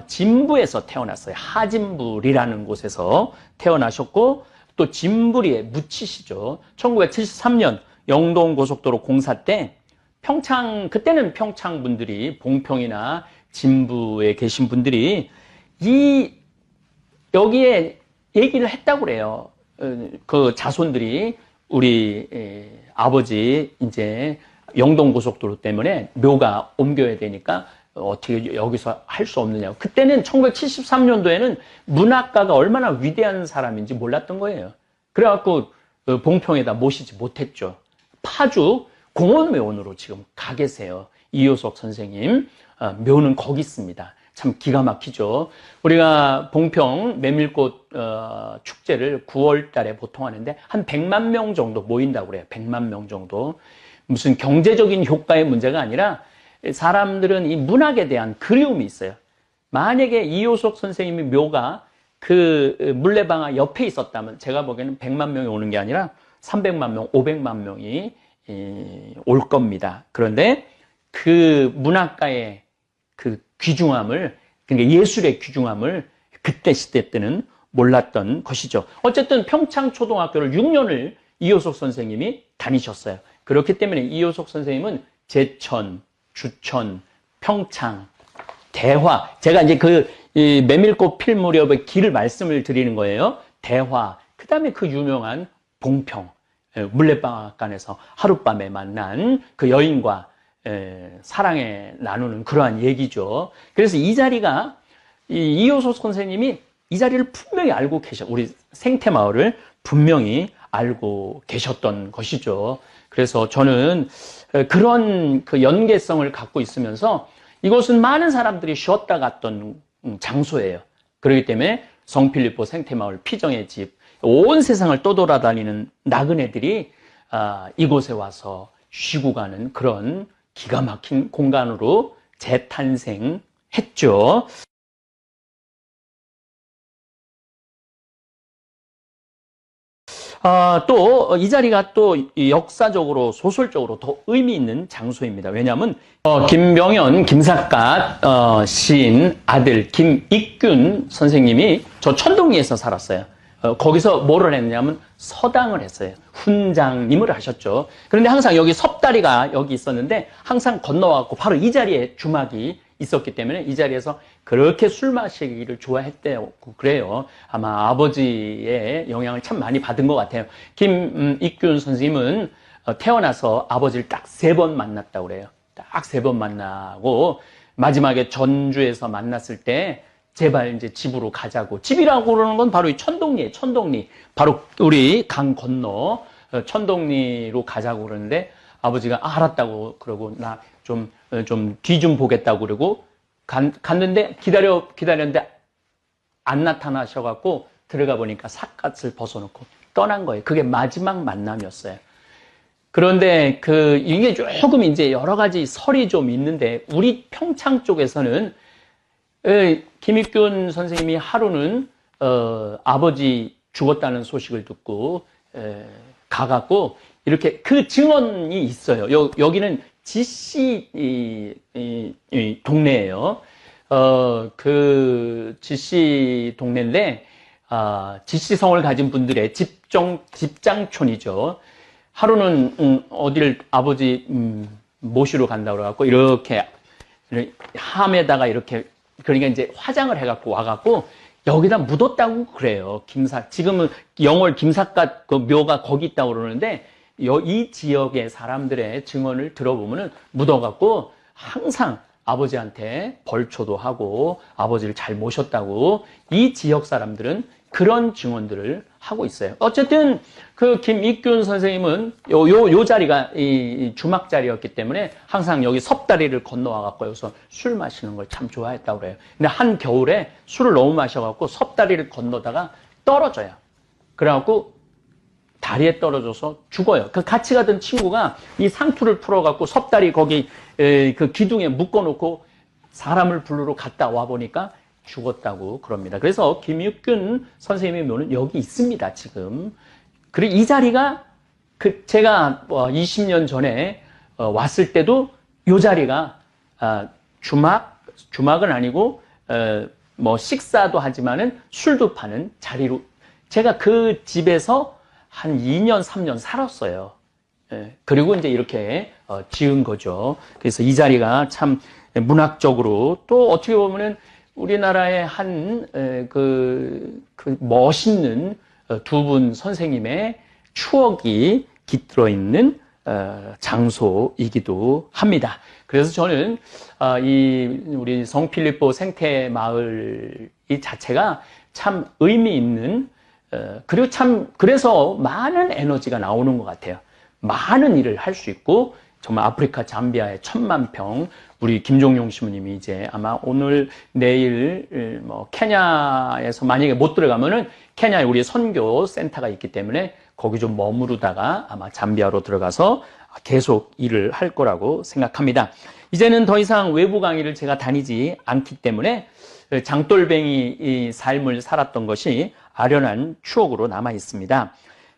진부에서 태어났어요. 하진불이라는 곳에서 태어나셨고 또 진부리에 묻히시죠. 1973년 영동고속도로 공사 때 그때는 평창 분들이 봉평이나 진부에 계신 분들이 여기에 얘기를 했다고 그래요. 그 자손들이 우리 아버지 이제 영동고속도로 때문에 묘가 옮겨야 되니까 어떻게 여기서 할 수 없느냐고. 그때는 1973년도에는 문학가가 얼마나 위대한 사람인지 몰랐던 거예요. 그래갖고 봉평에다 모시지 못했죠. 파주 공원묘원으로 지금 가 계세요. 이효석 선생님 묘는 거기 있습니다. 참 기가 막히죠. 우리가 봉평 메밀꽃 축제를 9월 달에 보통 하는데 한 100만 명 정도 모인다고 그래요. 100만 명 정도. 무슨 경제적인 효과의 문제가 아니라 사람들은 이 문학에 대한 그리움이 있어요. 만약에 이효석 선생님의 묘가 그 물레방아 옆에 있었다면 제가 보기에는 100만 명이 오는 게 아니라 300만 명, 500만 명이 올 겁니다. 그런데 그 문학가의 그 귀중함을, 그러니까 예술의 귀중함을 그때 시대 때는 몰랐던 것이죠. 어쨌든 평창초등학교를 6년을 이효석 선생님이 다니셨어요. 그렇기 때문에 이효석 선생님은 제천, 주천, 평창, 대화, 제가 이제 메밀꽃 필 무렵의 길을 말씀을 드리는 거예요. 대화, 그 다음에 그 유명한 봉평, 물레방앗간에서 하룻밤에 만난 그 여인과 사랑에 나누는 그러한 얘기죠. 그래서 이 자리가 이효석 선생님이 이 자리를 분명히 알고 우리 생태마을을 분명히 알고 계셨던 것이죠. 그래서 저는 그런 그 연계성을 갖고 있으면서 이곳은 많은 사람들이 쉬었다 갔던 장소예요. 그렇기 때문에 성필리포 생태마을 피정의 집, 온 세상을 떠돌아다니는 나그네들이 이곳에 와서 쉬고 가는 그런 기가 막힌 공간으로 재탄생했죠. 또 이 자리가 또 역사적으로 소설적으로 더 의미 있는 장소입니다. 왜냐하면 김병현, 김삿갓 시인 아들 김익균 선생님이 저 천동리에서 살았어요. 거기서 뭐를 했냐면 서당을 했어요. 훈장님을 하셨죠. 그런데 항상 여기 섭다리가 여기 있었는데 항상 건너와갖고 바로 이 자리에 주막이 있었기 때문에 이 자리에서 그렇게 술 마시기를 좋아했대요. 그래요. 아마 아버지의 영향을 참 많이 받은 것 같아요. 김익균 선생님은 태어나서 아버지를 딱 3번 만났다고 그래요. 딱 3번 만나고 마지막에 전주에서 만났을 때 제발 이제 집으로 가자고. 집이라고 그러는 건 바로 이 천동리예요. 천동리. 바로 우리 강 건너 천동리로 가자고 그러는데 아버지가 알았다고 그러고 나 좀 뒤 좀 보겠다고 그러고 갔는데 기다렸는데 안 나타나셔갖고 들어가 보니까 삿갓을 벗어놓고 떠난 거예요. 그게 마지막 만남이었어요. 그런데 이게 조금 이제 여러 가지 설이 좀 있는데 우리 평창 쪽에서는 김익균 선생님이 하루는 아버지 죽었다는 소식을 듣고 가갖고 이렇게 그 증언이 있어요. 여기는 지씨 동네예요. 그 지씨 동네인데 지씨성을 가진 분들의 집장촌이죠. 하루는 어디를 아버지 모시러 간다고 그래갖고 이렇게 함에다가 이렇게 그러니까 이제 화장을 해갖고 와갖고 여기다 묻었다고 그래요. 지금은 영월 김삿갓 그 묘가 거기 있다고 그러는데 이 지역의 사람들의 증언을 들어보면은 묻어갖고 항상 아버지한테 벌초도 하고 아버지를 잘 모셨다고 이 지역 사람들은 그런 증언들을 하고 있어요. 어쨌든 그 김익균 선생님은 요 자리가 이 주막 자리였기 때문에 항상 여기 섭다리를 건너와갖고 여기서 술 마시는 걸 참 좋아했다고 그래요. 근데 한 겨울에 술을 너무 마셔갖고 섭다리를 건너다가 떨어져요. 그래갖고 다리에 떨어져서 죽어요. 그 같이 가던 친구가 이 상투를 풀어갖고 섭다리 거기 그 기둥에 묶어놓고 사람을 부르러 갔다 와보니까 죽었다고 그럽니다. 그래서 김육균 선생님의 묘는 여기 있습니다, 지금. 그리고 이 자리가 제가 20년 전에 왔을 때도 이 자리가 주막은 아니고 뭐 식사도 하지만은 술도 파는 자리로 제가 그 집에서 한 2년, 3년 살았어요. 그리고 이제 이렇게 지은 거죠. 그래서 이 자리가 참 문학적으로 또 어떻게 보면은 우리나라의 한 멋있는 두 분 선생님의 추억이 깃들어 있는 장소이기도 합니다. 그래서 저는 우리 성필리포 생태 마을 이 자체가 참 의미 있는 그리고 참 그래서 많은 에너지가 나오는 것 같아요. 많은 일을 할 수 있고 정말 아프리카 잠비아의 1000만 평 우리 김종용 신부님이 이제 아마 오늘 내일 뭐 케냐에서 만약에 못 들어가면은 케냐에 우리 선교 센터가 있기 때문에 거기 좀 머무르다가 아마 잠비아로 들어가서 계속 일을 할 거라고 생각합니다. 이제는 더 이상 외부 강의를 제가 다니지 않기 때문에 장돌뱅이 삶을 살았던 것이 아련한 추억으로 남아 있습니다.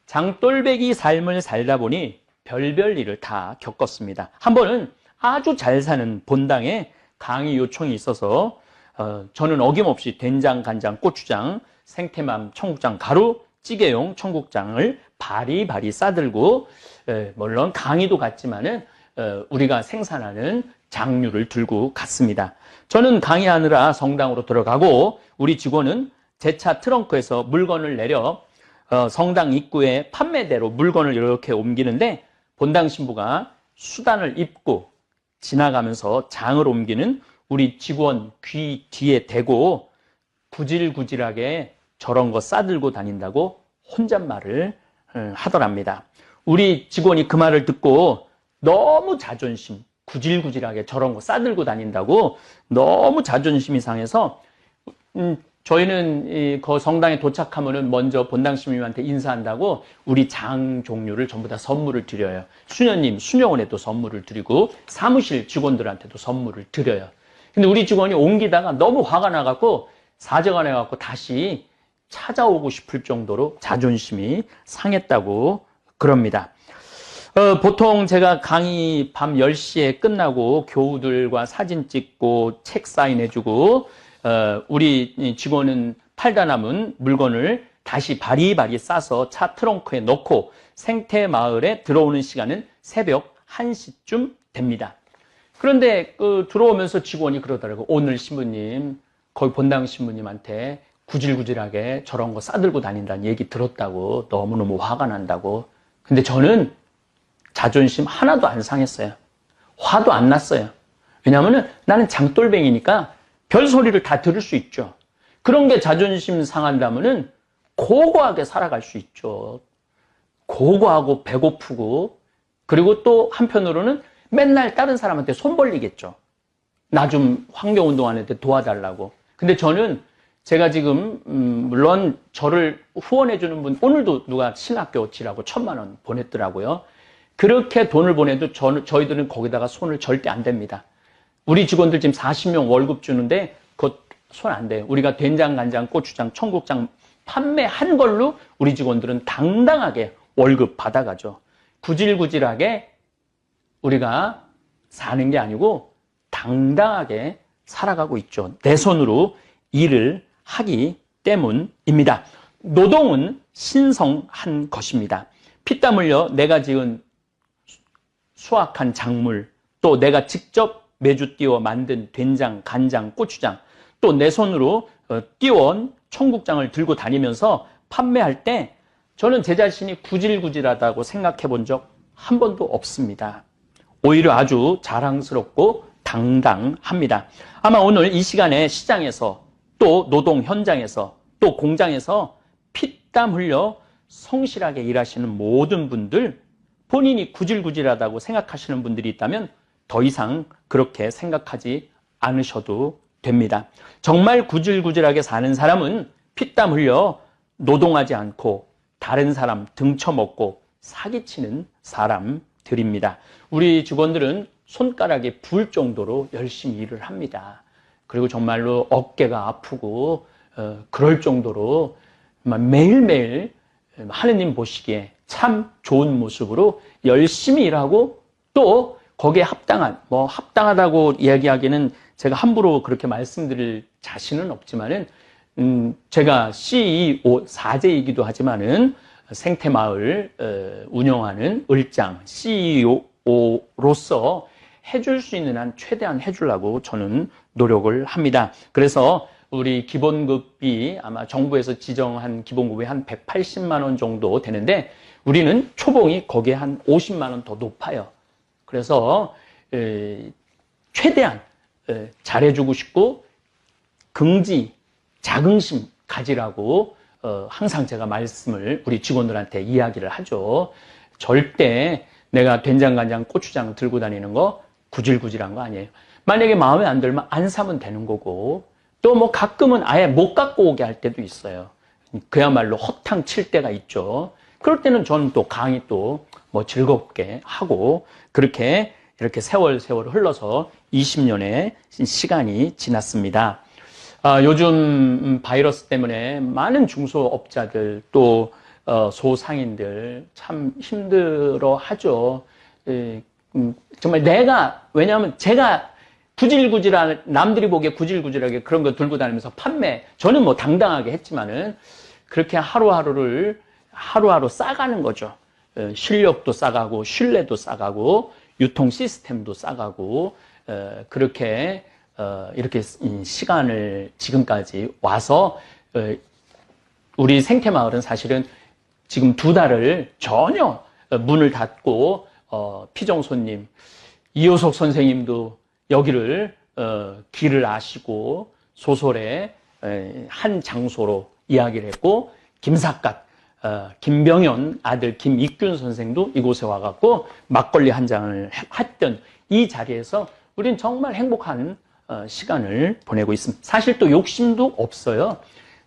장돌뱅이 삶을 살다 보니 별별 일을 다 겪었습니다. 한 번은 아주 잘 사는 본당에 강의 요청이 있어서 저는 어김없이 된장, 간장, 고추장, 생태맘, 청국장, 가루, 찌개용 청국장을 바리바리 싸들고 물론 강의도 갔지만은 우리가 생산하는 장류를 들고 갔습니다. 저는 강의하느라 성당으로 들어가고 우리 직원은 제 차 트렁크에서 물건을 내려 성당 입구에 판매대로 물건을 이렇게 옮기는데 본당 신부가 수단을 입고 지나가면서 장을 옮기는 우리 직원 귀 뒤에 대고 구질구질하게 저런 거 싸들고 다닌다고 혼잣말을 하더랍니다. 우리 직원이 그 말을 듣고 너무 자존심, 구질구질하게 저런 거 싸들고 다닌다고 너무 자존심이 상해서 저희는 그 성당에 도착하면은 먼저 본당 신부님한테 인사한다고 우리 장 종류를 전부 다 선물을 드려요. 수녀님, 수녀원에도 선물을 드리고 사무실 직원들한테도 선물을 드려요. 근데 우리 직원이 옮기다가 너무 화가 나갖고 사정을 해갖고 다시 찾아오고 싶을 정도로 자존심이 상했다고 그럽니다. 보통 제가 강의 밤 10시에 끝나고 교우들과 사진 찍고 책 사인해주고 우리 직원은 팔다 남은 물건을 다시 바리바리 싸서 차 트렁크에 넣고 생태마을에 들어오는 시간은 새벽 1시쯤 됩니다. 그런데 들어오면서 직원이 그러더라고요. 오늘 신부님, 거기 본당 신부님한테 구질구질하게 저런 거 싸들고 다닌다는 얘기 들었다고 너무너무 화가 난다고. 근데 저는 자존심 하나도 안 상했어요. 화도 안 났어요. 왜냐하면 나는 장돌뱅이니까 별소리를 다 들을 수 있죠. 그런 게 자존심 상한다면은 고고하게 살아갈 수 있죠. 고고하고 배고프고 그리고 또 한편으로는 맨날 다른 사람한테 손 벌리겠죠. 나 좀 환경운동하는데 도와달라고. 근데 저는 제가 지금 물론 저를 후원해주는 분 오늘도 누가 신학교 지라고 1000만 원 보냈더라고요. 그렇게 돈을 보내도 저희들은 거기다가 손을 절대 안 댑니다. 우리 직원들 지금 40명 월급 주는데 그것 손 안 돼요. 우리가 된장, 간장, 고추장, 청국장 판매한 걸로 우리 직원들은 당당하게 월급 받아가죠. 구질구질하게 우리가 사는 게 아니고 당당하게 살아가고 있죠. 내 손으로 일을 하기 때문입니다. 노동은 신성한 것입니다. 피땀 흘려 내가 지은 수확한 작물, 또 내가 직접 매주 띄워 만든 된장, 간장, 고추장, 또 내 손으로 띄워온 청국장을 들고 다니면서 판매할 때 저는 제 자신이 구질구질하다고 생각해 본 적 한 번도 없습니다. 오히려 아주 자랑스럽고 당당합니다. 아마 오늘 이 시간에 시장에서 또 노동 현장에서 또 공장에서 피땀 흘려 성실하게 일하시는 모든 분들 본인이 구질구질하다고 생각하시는 분들이 있다면 더 이상 그렇게 생각하지 않으셔도 됩니다. 정말 구질구질하게 사는 사람은 피땀 흘려 노동하지 않고 다른 사람 등쳐먹고 사기치는 사람들입니다. 우리 직원들은 손가락에 부을 정도로 열심히 일을 합니다. 그리고 정말로 어깨가 아프고 그럴 정도로 매일매일 하느님 보시기에 참 좋은 모습으로 열심히 일하고 또 거기에 합당하다고 이야기하기는 제가 함부로 그렇게 말씀드릴 자신은 없지만은 제가 CEO 4제이기도 하지만은 생태마을 운영하는 을장 CEO로서 해줄 수 있는 한 최대한 해주려고 저는 노력을 합니다. 그래서 우리 기본급이 아마 정부에서 지정한 기본급이 한 180만 원 정도 되는데 우리는 초봉이 거기에 한 50만 원 더 높아요. 그래서 최대한 잘해주고 싶고 긍지, 자긍심 가지라고 항상 제가 말씀을 우리 직원들한테 이야기를 하죠. 절대 내가 된장간장 고추장 들고 다니는 거 구질구질한 거 아니에요. 만약에 마음에 안 들면 안 사면 되는 거고 또 뭐 가끔은 아예 못 갖고 오게 할 때도 있어요. 그야말로 허탕 칠 때가 있죠. 그럴 때는 저는 또 강의 또 뭐 즐겁게 하고 이렇게 세월 흘러서 20년의 시간이 지났습니다. 요즘 바이러스 때문에 많은 중소업자들 또 소상인들 참 힘들어 하죠. 정말 왜냐하면 제가 구질구질한, 남들이 보기에 구질구질하게 그런 거 들고 다니면서 저는 뭐 당당하게 했지만은 그렇게 하루하루 싸가는 거죠. 실력도 싸가고, 신뢰도 싸가고, 유통 시스템도 싸가고, 그렇게, 이렇게 시간을 지금까지 와서, 우리 생태마을은 사실은 지금 2달을 전혀 문을 닫고, 피정 손님, 이효석 선생님도 여기를 길을 아시고 소설의 한 장소로 이야기를 했고 김삿갓 김병현 아들 김익균 선생도 이곳에 와갖고 막걸리 한 잔을 했던 이 자리에서 우린 정말 행복한 시간을 보내고 있습니다. 사실 또 욕심도 없어요.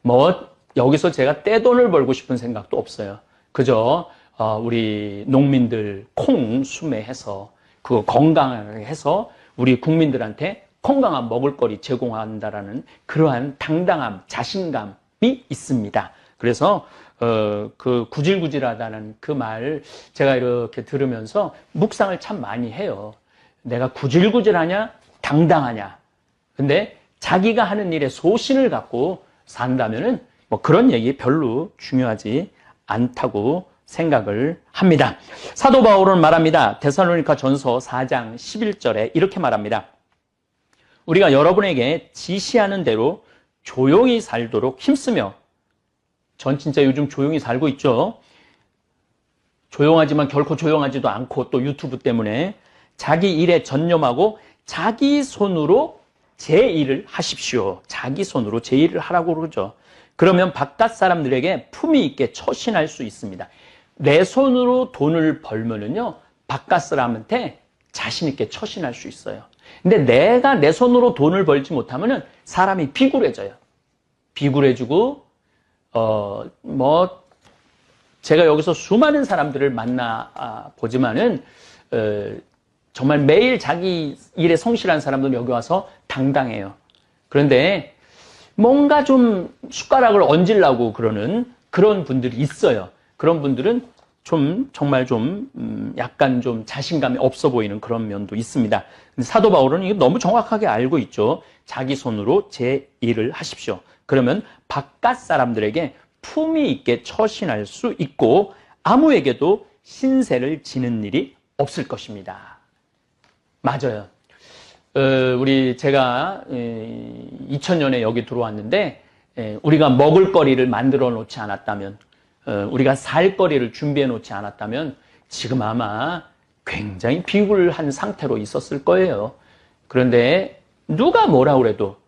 뭐 여기서 제가 떼돈을 벌고 싶은 생각도 없어요. 그저 우리 농민들 콩 수매해서 그거 건강하게 해서 우리 국민들한테 건강한 먹을거리 제공한다라는 그러한 당당함, 자신감이 있습니다. 그래서 그 구질구질하다는 그 말 제가 이렇게 들으면서 묵상을 참 많이 해요. 내가 구질구질하냐, 당당하냐. 근데 자기가 하는 일에 소신을 갖고 산다면은 뭐 그런 얘기 별로 중요하지 않다고 생각을 합니다. 사도 바울은 말합니다. 데살로니가 전서 4장 11절에 이렇게 말합니다. 우리가 여러분에게 지시하는 대로 조용히 살도록 힘쓰며, 전 진짜 요즘 조용히 살고 있죠. 조용하지만 결코 조용하지도 않고 또 유튜브 때문에 자기 일에 전념하고 자기 손으로 제 일을 하십시오. 자기 손으로 제 일을 하라고 그러죠. 그러면 바깥 사람들에게 품위 있게 처신할 수 있습니다. 내 손으로 돈을 벌면은요, 바깥 사람한테 자신 있게 처신할 수 있어요. 근데 내가 내 손으로 돈을 벌지 못하면은 사람이 비굴해져요. 비굴해지고, 제가 여기서 수많은 사람들을 만나 보지만은, 정말 매일 자기 일에 성실한 사람들은 여기 와서 당당해요. 그런데 뭔가 좀 숟가락을 얹으려고 그러는 그런 분들이 있어요. 그런 분들은 정말 약간 좀 자신감이 없어 보이는 그런 면도 있습니다. 근데 사도 바울은 이거 너무 정확하게 알고 있죠. 자기 손으로 제 일을 하십시오. 그러면 바깥 사람들에게 품위 있게 처신할 수 있고 아무에게도 신세를 지는 일이 없을 것입니다. 맞아요. 제가 2000년에 여기 들어왔는데 우리가 먹을 거리를 만들어 놓지 않았다면, 우리가 살 거리를 준비해 놓지 않았다면 지금 아마 굉장히 비굴한 상태로 있었을 거예요. 그런데 누가 뭐라 그래도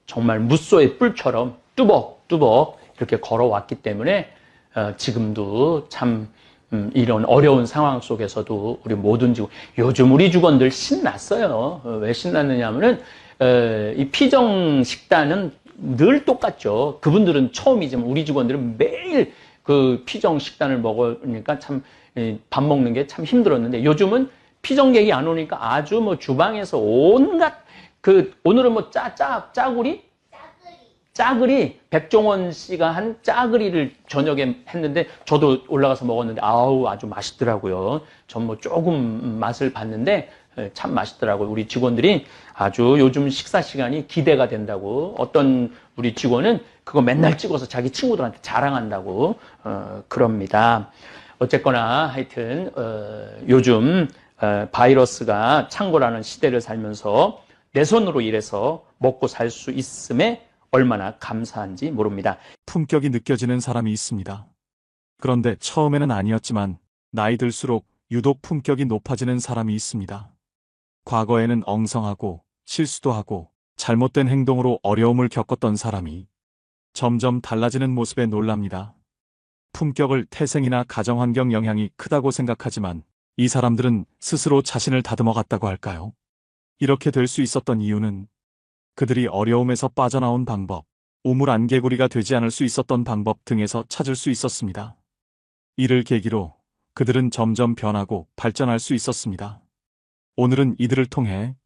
정말 무소의 뿔처럼 뚜벅뚜벅 이렇게 걸어왔기 때문에 지금도 참 이런 어려운 상황 속에서도 우리 모든 요즘 우리 직원들 신났어요. 왜 신났느냐 하면은 이 피정 식단은 늘 똑같죠. 그분들은 처음이지만 우리 직원들은 매일 그 피정 식단을 먹으니까 참 밥 먹는 게 참 힘들었는데 요즘은 피정객이 안 오니까 아주 뭐 주방에서 온갖 오늘은 뭐 짜글이 백종원 씨가 한 짜글이를 저녁에 했는데 저도 올라가서 먹었는데 아주 맛있더라고요. 전 뭐 조금 맛을 봤는데 참 맛있더라고요. 우리 직원들이 아주 요즘 식사 시간이 기대가 된다고. 어떤 우리 직원은 그거 맨날 찍어서 자기 친구들한테 자랑한다고 그럽니다. 어쨌거나 하여튼 요즘 바이러스가 창궐하는 시대를 살면서 내 손으로 일해서 먹고 살 수 있음에 얼마나 감사한지 모릅니다. 품격이 느껴지는 사람이 있습니다. 그런데 처음에는 아니었지만 나이 들수록 유독 품격이 높아지는 사람이 있습니다. 과거에는 엉성하고 실수도 하고 잘못된 행동으로 어려움을 겪었던 사람이 점점 달라지는 모습에 놀랍니다. 품격을 태생이나 가정환경 영향이 크다고 생각하지만 이 사람들은 스스로 자신을 다듬어 갔다고 할까요? 이렇게 될 수 있었던 이유는 그들이 어려움에서 빠져나온 방법, 우물안개구리가 되지 않을 수 있었던 방법 등에서 찾을 수 있었습니다. 이를 계기로 그들은 점점 변하고 발전할 수 있었습니다. 오늘은 이들을 통해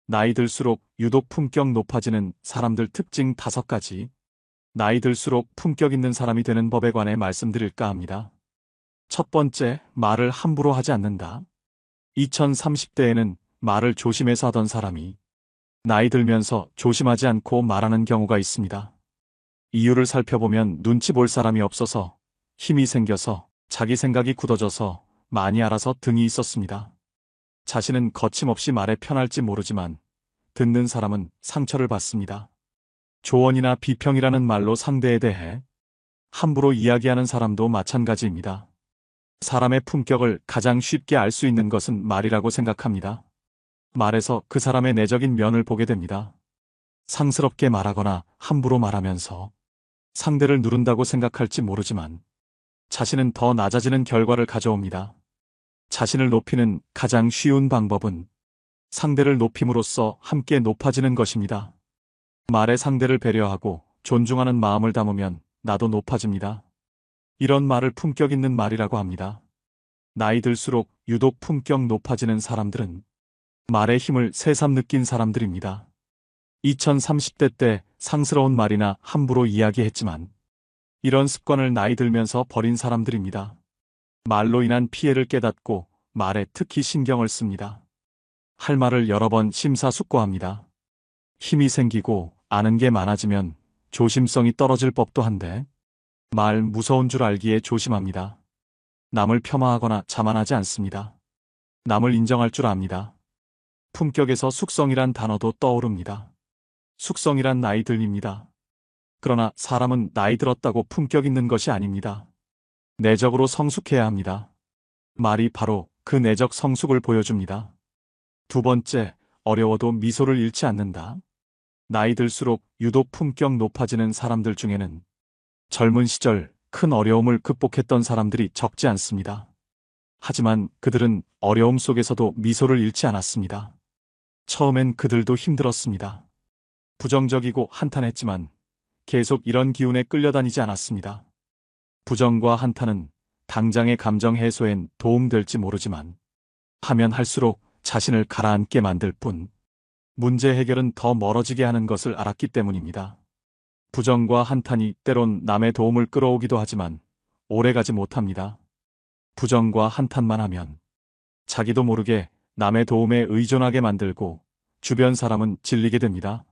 나이 들수록 유독 품격 높아지는 사람들 특징 5가지, 나이 들수록 품격 있는 사람이 되는 법에 관해 말씀드릴까 합니다. 첫 번째, 말을 함부로 하지 않는다. 2030대에는 말을 조심해서 하던 사람이 나이 들면서 조심하지 않고 말하는 경우가 있습니다. 이유를 살펴보면 눈치 볼 사람이 없어서, 힘이 생겨서, 자기 생각이 굳어져서, 많이 알아서 등이 있었습니다. 자신은 거침없이 말에 편할지 모르지만 듣는 사람은 상처를 받습니다. 조언이나 비평이라는 말로 상대에 대해 함부로 이야기하는 사람도 마찬가지입니다. 사람의 품격을 가장 쉽게 알 수 있는 것은 말이라고 생각합니다. 말에서 그 사람의 내적인 면을 보게 됩니다. 상스럽게 말하거나 함부로 말하면서 상대를 누른다고 생각할지 모르지만 자신은 더 낮아지는 결과를 가져옵니다. 자신을 높이는 가장 쉬운 방법은 상대를 높임으로써 함께 높아지는 것입니다. 말에 상대를 배려하고 존중하는 마음을 담으면 나도 높아집니다. 이런 말을 품격 있는 말이라고 합니다. 나이 들수록 유독 품격 높아지는 사람들은 말의 힘을 새삼 느낀 사람들입니다. 2030대 때 상스러운 말이나 함부로 이야기했지만 이런 습관을 나이 들면서 버린 사람들입니다. 말로 인한 피해를 깨닫고 말에 특히 신경을 씁니다. 할 말을 여러 번 심사숙고합니다. 힘이 생기고 아는 게 많아지면 조심성이 떨어질 법도 한데 말 무서운 줄 알기에 조심합니다. 남을 폄하하거나 자만하지 않습니다. 남을 인정할 줄 압니다. 품격에서 숙성이란 단어도 떠오릅니다. 숙성이란 나이 들입니다. 그러나 사람은 나이 들었다고 품격 있는 것이 아닙니다. 내적으로 성숙해야 합니다. 말이 바로 그 내적 성숙을 보여줍니다. 두 번째, 어려워도 미소를 잃지 않는다. 나이 들수록 유독 품격 높아지는 사람들 중에는 젊은 시절 큰 어려움을 극복했던 사람들이 적지 않습니다. 하지만 그들은 어려움 속에서도 미소를 잃지 않았습니다. 처음엔 그들도 힘들었습니다. 부정적이고 한탄했지만 계속 이런 기운에 끌려다니지 않았습니다. 부정과 한탄은 당장의 감정 해소엔 도움될지 모르지만 하면 할수록 자신을 가라앉게 만들 뿐 문제 해결은 더 멀어지게 하는 것을 알았기 때문입니다. 부정과 한탄이 때론 남의 도움을 끌어오기도 하지만 오래가지 못합니다. 부정과 한탄만 하면 자기도 모르게 남의 도움에 의존하게 만들고 주변 사람은 질리게 됩니다.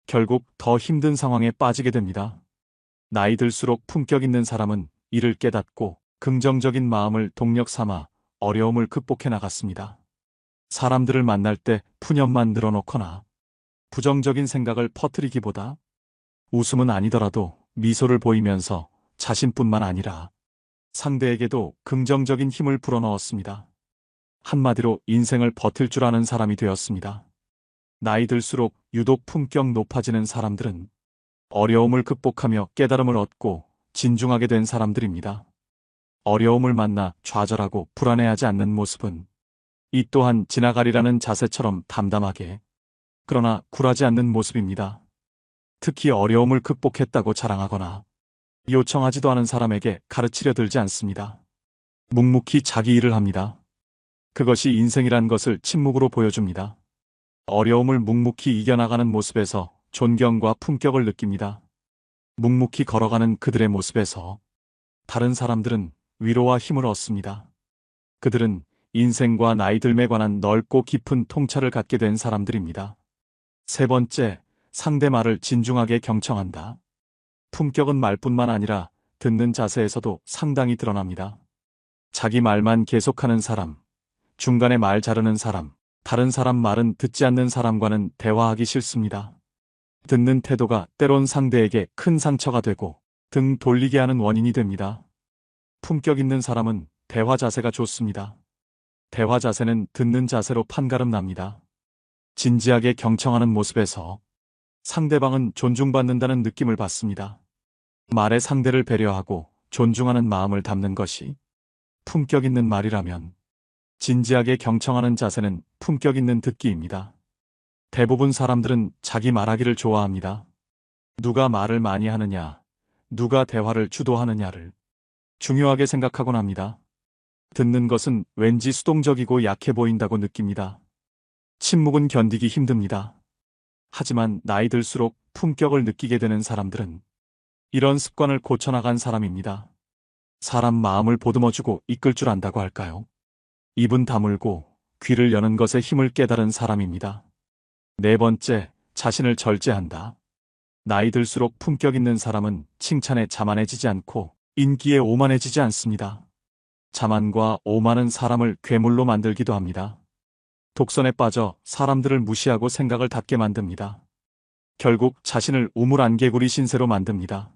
결국 더 힘든 상황에 빠지게 됩니다. 나이 들수록 품격 있는 사람은 이를 깨닫고 긍정적인 마음을 동력 삼아 어려움을 극복해 나갔습니다. 사람들을 만날 때 푸념만 늘어놓거나 부정적인 생각을 퍼뜨리기보다 웃음은 아니더라도 미소를 보이면서 자신뿐만 아니라 상대에게도 긍정적인 힘을 불어넣었습니다. 한마디로 인생을 버틸 줄 아는 사람이 되었습니다. 나이 들수록 유독 품격 높아지는 사람들은 어려움을 극복하며 깨달음을 얻고 진중하게 된 사람들입니다. 어려움을 만나 좌절하고 불안해하지 않는 모습은 이 또한 지나가리라는 자세처럼 담담하게 그러나 굴하지 않는 모습입니다. 특히 어려움을 극복했다고 자랑하거나 요청하지도 않은 사람에게 가르치려 들지 않습니다. 묵묵히 자기 일을 합니다. 그것이 인생이란 것을 침묵으로 보여줍니다. 어려움을 묵묵히 이겨나가는 모습에서 존경과 품격을 느낍니다. 묵묵히 걸어가는 그들의 모습에서 다른 사람들은 위로와 힘을 얻습니다. 그들은 인생과 나이 듦에 관한 넓고 깊은 통찰을 갖게 된 사람들입니다. 세 번째, 상대 말을 진중하게 경청한다. 품격은 말뿐만 아니라 듣는 자세에서도 상당히 드러납니다. 자기 말만 계속하는 사람, 중간에 말 자르는 사람, 다른 사람 말은 듣지 않는 사람과는 대화하기 싫습니다. 듣는 태도가 때론 상대에게 큰 상처가 되고 등 돌리게 하는 원인이 됩니다. 품격 있는 사람은 대화 자세가 좋습니다. 대화 자세는 듣는 자세로 판가름 납니다. 진지하게 경청하는 모습에서 상대방은 존중받는다는 느낌을 받습니다. 말에 상대를 배려하고 존중하는 마음을 담는 것이 품격 있는 말이라면 진지하게 경청하는 자세는 품격 있는 듣기입니다. 대부분 사람들은 자기 말하기를 좋아합니다. 누가 말을 많이 하느냐, 누가 대화를 주도하느냐를 중요하게 생각하곤 합니다. 듣는 것은 왠지 수동적이고 약해 보인다고 느낍니다. 침묵은 견디기 힘듭니다. 하지만 나이 들수록 품격을 느끼게 되는 사람들은 이런 습관을 고쳐나간 사람입니다. 사람 마음을 보듬어주고 이끌 줄 안다고 할까요? 입은 다물고 귀를 여는 것에 힘을 깨달은 사람입니다. 네 번째, 자신을 절제한다. 나이 들수록 품격 있는 사람은 칭찬에 자만해지지 않고 인기에 오만해지지 않습니다. 자만과 오만은 사람을 괴물로 만들기도 합니다. 독선에 빠져 사람들을 무시하고 생각을 닫게 만듭니다. 결국 자신을 우물안개구리 신세로 만듭니다.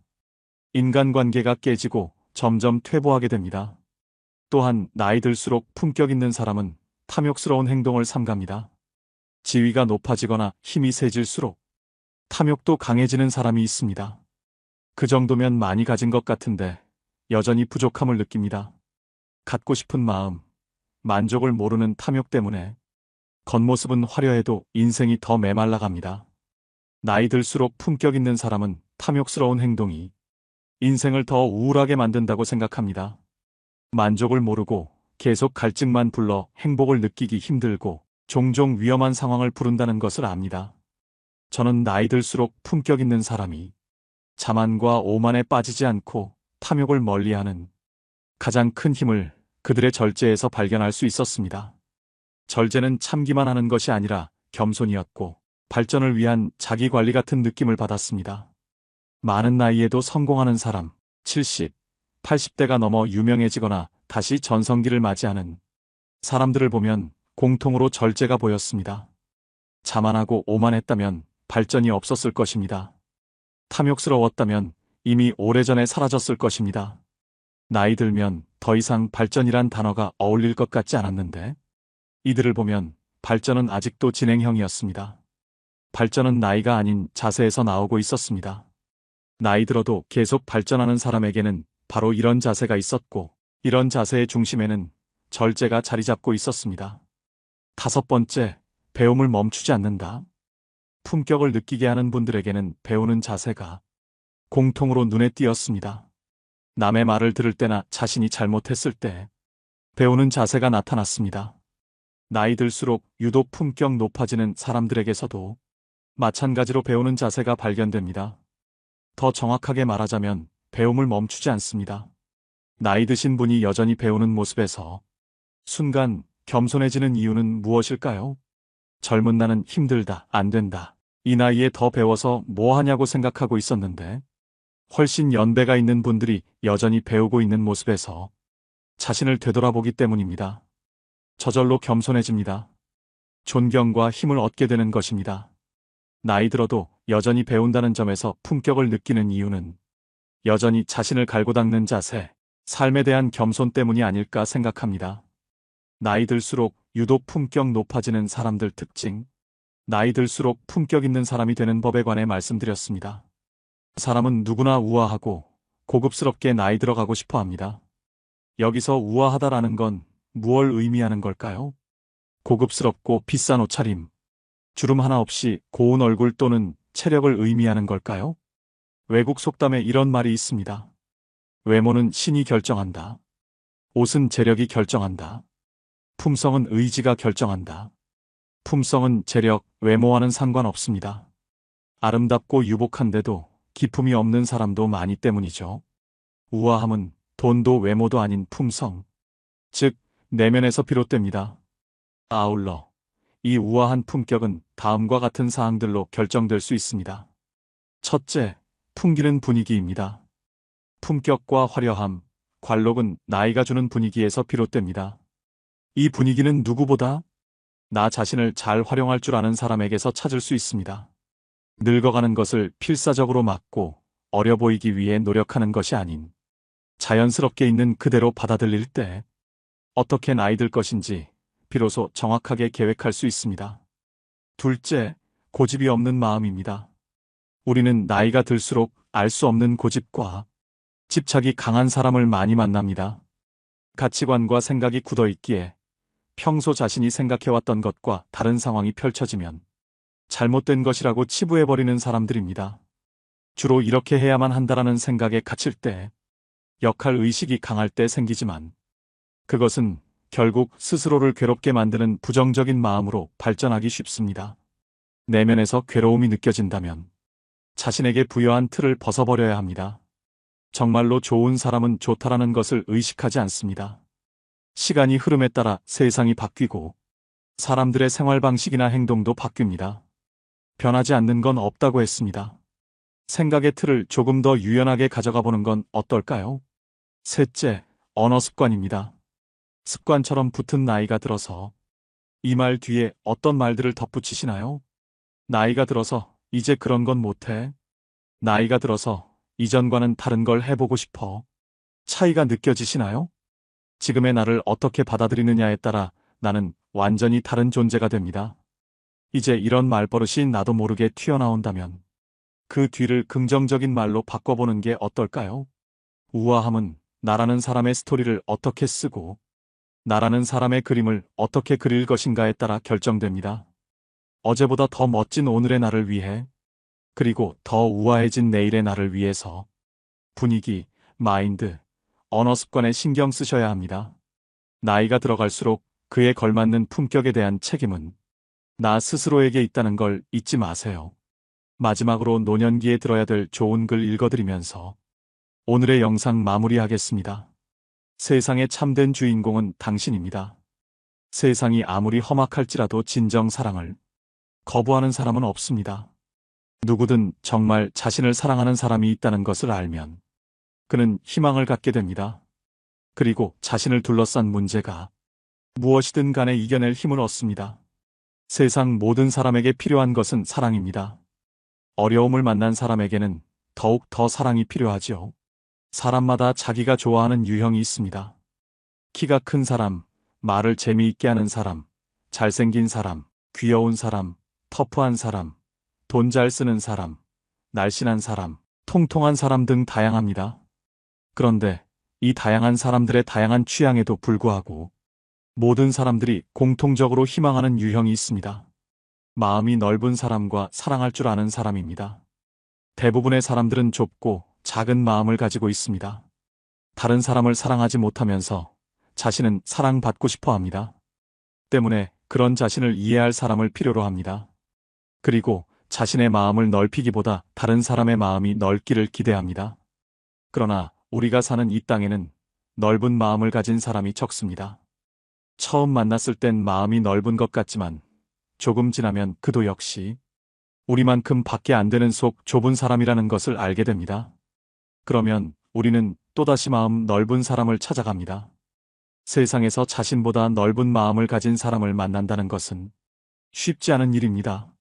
인간관계가 깨지고 점점 퇴보하게 됩니다. 또한 나이 들수록 품격 있는 사람은 탐욕스러운 행동을 삼갑니다. 지위가 높아지거나 힘이 세질수록 탐욕도 강해지는 사람이 있습니다. 그 정도면 많이 가진 것 같은데 여전히 부족함을 느낍니다. 갖고 싶은 마음, 만족을 모르는 탐욕 때문에 겉모습은 화려해도 인생이 더 메말라갑니다. 나이 들수록 품격 있는 사람은 탐욕스러운 행동이 인생을 더 우울하게 만든다고 생각합니다. 만족을 모르고 계속 갈증만 불러 행복을 느끼기 힘들고 종종 위험한 상황을 부른다는 것을 압니다. 저는 나이 들수록 품격 있는 사람이 자만과 오만에 빠지지 않고 탐욕을 멀리하는 가장 큰 힘을 그들의 절제에서 발견할 수 있었습니다. 절제는 참기만 하는 것이 아니라 겸손이었고 발전을 위한 자기관리 같은 느낌을 받았습니다. 많은 나이에도 성공하는 사람, 70, 80대가 넘어 유명해지거나 다시 전성기를 맞이하는 사람들을 보면 공통으로 절제가 보였습니다. 자만하고 오만했다면 발전이 없었을 것입니다. 탐욕스러웠다면 이미 오래전에 사라졌을 것입니다. 나이 들면 더 이상 발전이란 단어가 어울릴 것 같지 않았는데 이들을 보면 발전은 아직도 진행형이었습니다. 발전은 나이가 아닌 자세에서 나오고 있었습니다. 나이 들어도 계속 발전하는 사람에게는 바로 이런 자세가 있었고 이런 자세의 중심에는 절제가 자리 잡고 있었습니다. 다섯 번째, 배움을 멈추지 않는다. 품격을 느끼게 하는 분들에게는 배우는 자세가 공통으로 눈에 띄었습니다. 남의 말을 들을 때나 자신이 잘못했을 때 배우는 자세가 나타났습니다. 나이 들수록 유독 품격 높아지는 사람들에게서도 마찬가지로 배우는 자세가 발견됩니다. 더 정확하게 말하자면 배움을 멈추지 않습니다. 나이 드신 분이 여전히 배우는 모습에서 순간 겸손해지는 이유는 무엇일까요? 젊은 나는 힘들다, 안 된다. 이 나이에 더 배워서 뭐 하냐고 생각하고 있었는데 훨씬 연배가 있는 분들이 여전히 배우고 있는 모습에서 자신을 되돌아보기 때문입니다. 저절로 겸손해집니다. 존경과 힘을 얻게 되는 것입니다. 나이 들어도 여전히 배운다는 점에서 품격을 느끼는 이유는 여전히 자신을 갈고 닦는 자세, 삶에 대한 겸손 때문이 아닐까 생각합니다. 나이 들수록 유독 품격 높아지는 사람들 특징, 나이 들수록 품격 있는 사람이 되는 법에 관해 말씀드렸습니다. 사람은 누구나 우아하고 고급스럽게 나이 들어가고 싶어 합니다. 여기서 우아하다라는 건 무엇을 의미하는 걸까요? 고급스럽고 비싼 옷차림, 주름 하나 없이 고운 얼굴 또는 체력을 의미하는 걸까요? 외국 속담에 이런 말이 있습니다. 외모는 신이 결정한다. 옷은 재력이 결정한다. 품성은 의지가 결정한다. 품성은 재력, 외모와는 상관없습니다. 아름답고 유복한데도 기품이 없는 사람도 많이 때문이죠. 우아함은 돈도 외모도 아닌 품성, 즉 내면에서 비롯됩니다. 아울러 이 우아한 품격은 다음과 같은 사항들로 결정될 수 있습니다. 첫째, 풍기는 분위기입니다. 품격과 화려함, 관록은 나이가 주는 분위기에서 비롯됩니다. 이 분위기는 누구보다 나 자신을 잘 활용할 줄 아는 사람에게서 찾을 수 있습니다. 늙어가는 것을 필사적으로 막고 어려 보이기 위해 노력하는 것이 아닌 자연스럽게 있는 그대로 받아들일 때 어떻게 나이 들 것인지 비로소 정확하게 계획할 수 있습니다. 둘째, 고집이 없는 마음입니다. 우리는 나이가 들수록 알 수 없는 고집과 집착이 강한 사람을 많이 만납니다. 가치관과 생각이 굳어 있기에 평소 자신이 생각해왔던 것과 다른 상황이 펼쳐지면 잘못된 것이라고 치부해버리는 사람들입니다. 주로 이렇게 해야만 한다라는 생각에 갇힐 때, 역할 의식이 강할 때 생기지만 그것은 결국 스스로를 괴롭게 만드는 부정적인 마음으로 발전하기 쉽습니다. 내면에서 괴로움이 느껴진다면 자신에게 부여한 틀을 벗어버려야 합니다. 정말로 좋은 사람은 좋다라는 것을 의식하지 않습니다. 시간이 흐름에 따라 세상이 바뀌고 사람들의 생활 방식이나 행동도 바뀝니다. 변하지 않는 건 없다고 했습니다. 생각의 틀을 조금 더 유연하게 가져가 보는 건 어떨까요? 셋째, 언어 습관입니다. 습관처럼 붙은 나이가 들어서 이 말 뒤에 어떤 말들을 덧붙이시나요? 나이가 들어서 이제 그런 건 못해. 나이가 들어서 이전과는 다른 걸 해보고 싶어. 차이가 느껴지시나요? 지금의 나를 어떻게 받아들이느냐에 따라 나는 완전히 다른 존재가 됩니다. 이제 이런 말버릇이 나도 모르게 튀어나온다면 그 뒤를 긍정적인 말로 바꿔보는 게 어떨까요? 우아함은 나라는 사람의 스토리를 어떻게 쓰고 나라는 사람의 그림을 어떻게 그릴 것인가에 따라 결정됩니다. 어제보다 더 멋진 오늘의 나를 위해, 그리고 더 우아해진 내일의 나를 위해서 분위기, 마인드, 언어 습관에 신경 쓰셔야 합니다. 나이가 들어갈수록 그에 걸맞는 품격에 대한 책임은 나 스스로에게 있다는 걸 잊지 마세요. 마지막으로 노년기에 들어야 될 좋은 글 읽어드리면서 오늘의 영상 마무리하겠습니다. 세상의 참된 주인공은 당신입니다. 세상이 아무리 험악할지라도 진정 사랑을 거부하는 사람은 없습니다. 누구든 정말 자신을 사랑하는 사람이 있다는 것을 알면 그는 희망을 갖게 됩니다. 그리고 자신을 둘러싼 문제가 무엇이든 간에 이겨낼 힘을 얻습니다. 세상 모든 사람에게 필요한 것은 사랑입니다. 어려움을 만난 사람에게는 더욱 더 사랑이 필요하지요. 사람마다 자기가 좋아하는 유형이 있습니다. 키가 큰 사람, 말을 재미있게 하는 사람, 잘생긴 사람, 귀여운 사람, 터프한 사람, 돈 잘 쓰는 사람, 날씬한 사람, 통통한 사람 등 다양합니다. 그런데 이 다양한 사람들의 다양한 취향에도 불구하고 모든 사람들이 공통적으로 희망하는 유형이 있습니다. 마음이 넓은 사람과 사랑할 줄 아는 사람입니다. 대부분의 사람들은 좁고 작은 마음을 가지고 있습니다. 다른 사람을 사랑하지 못하면서 자신은 사랑받고 싶어 합니다. 때문에 그런 자신을 이해할 사람을 필요로 합니다. 그리고 자신의 마음을 넓히기보다 다른 사람의 마음이 넓기를 기대합니다. 그러나 우리가 사는 이 땅에는 넓은 마음을 가진 사람이 적습니다. 처음 만났을 땐 마음이 넓은 것 같지만 조금 지나면 그도 역시 우리만큼 밖에 안 되는 속 좁은 사람이라는 것을 알게 됩니다. 그러면 우리는 또다시 마음 넓은 사람을 찾아갑니다. 세상에서 자신보다 넓은 마음을 가진 사람을 만난다는 것은 쉽지 않은 일입니다.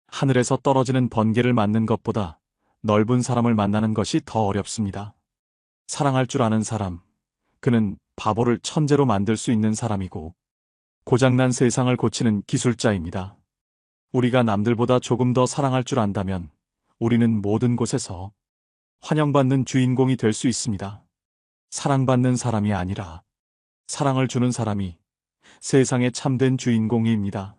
하늘에서 떨어지는 번개를 맞는 것보다 넓은 사람을 만나는 것이 더 어렵습니다. 사랑할 줄 아는 사람, 그는 바보를 천재로 만들 수 있는 사람이고 고장난 세상을 고치는 기술자입니다. 우리가 남들보다 조금 더 사랑할 줄 안다면 우리는 모든 곳에서 환영받는 주인공이 될 수 있습니다. 사랑받는 사람이 아니라 사랑을 주는 사람이 세상의 참된 주인공입니다.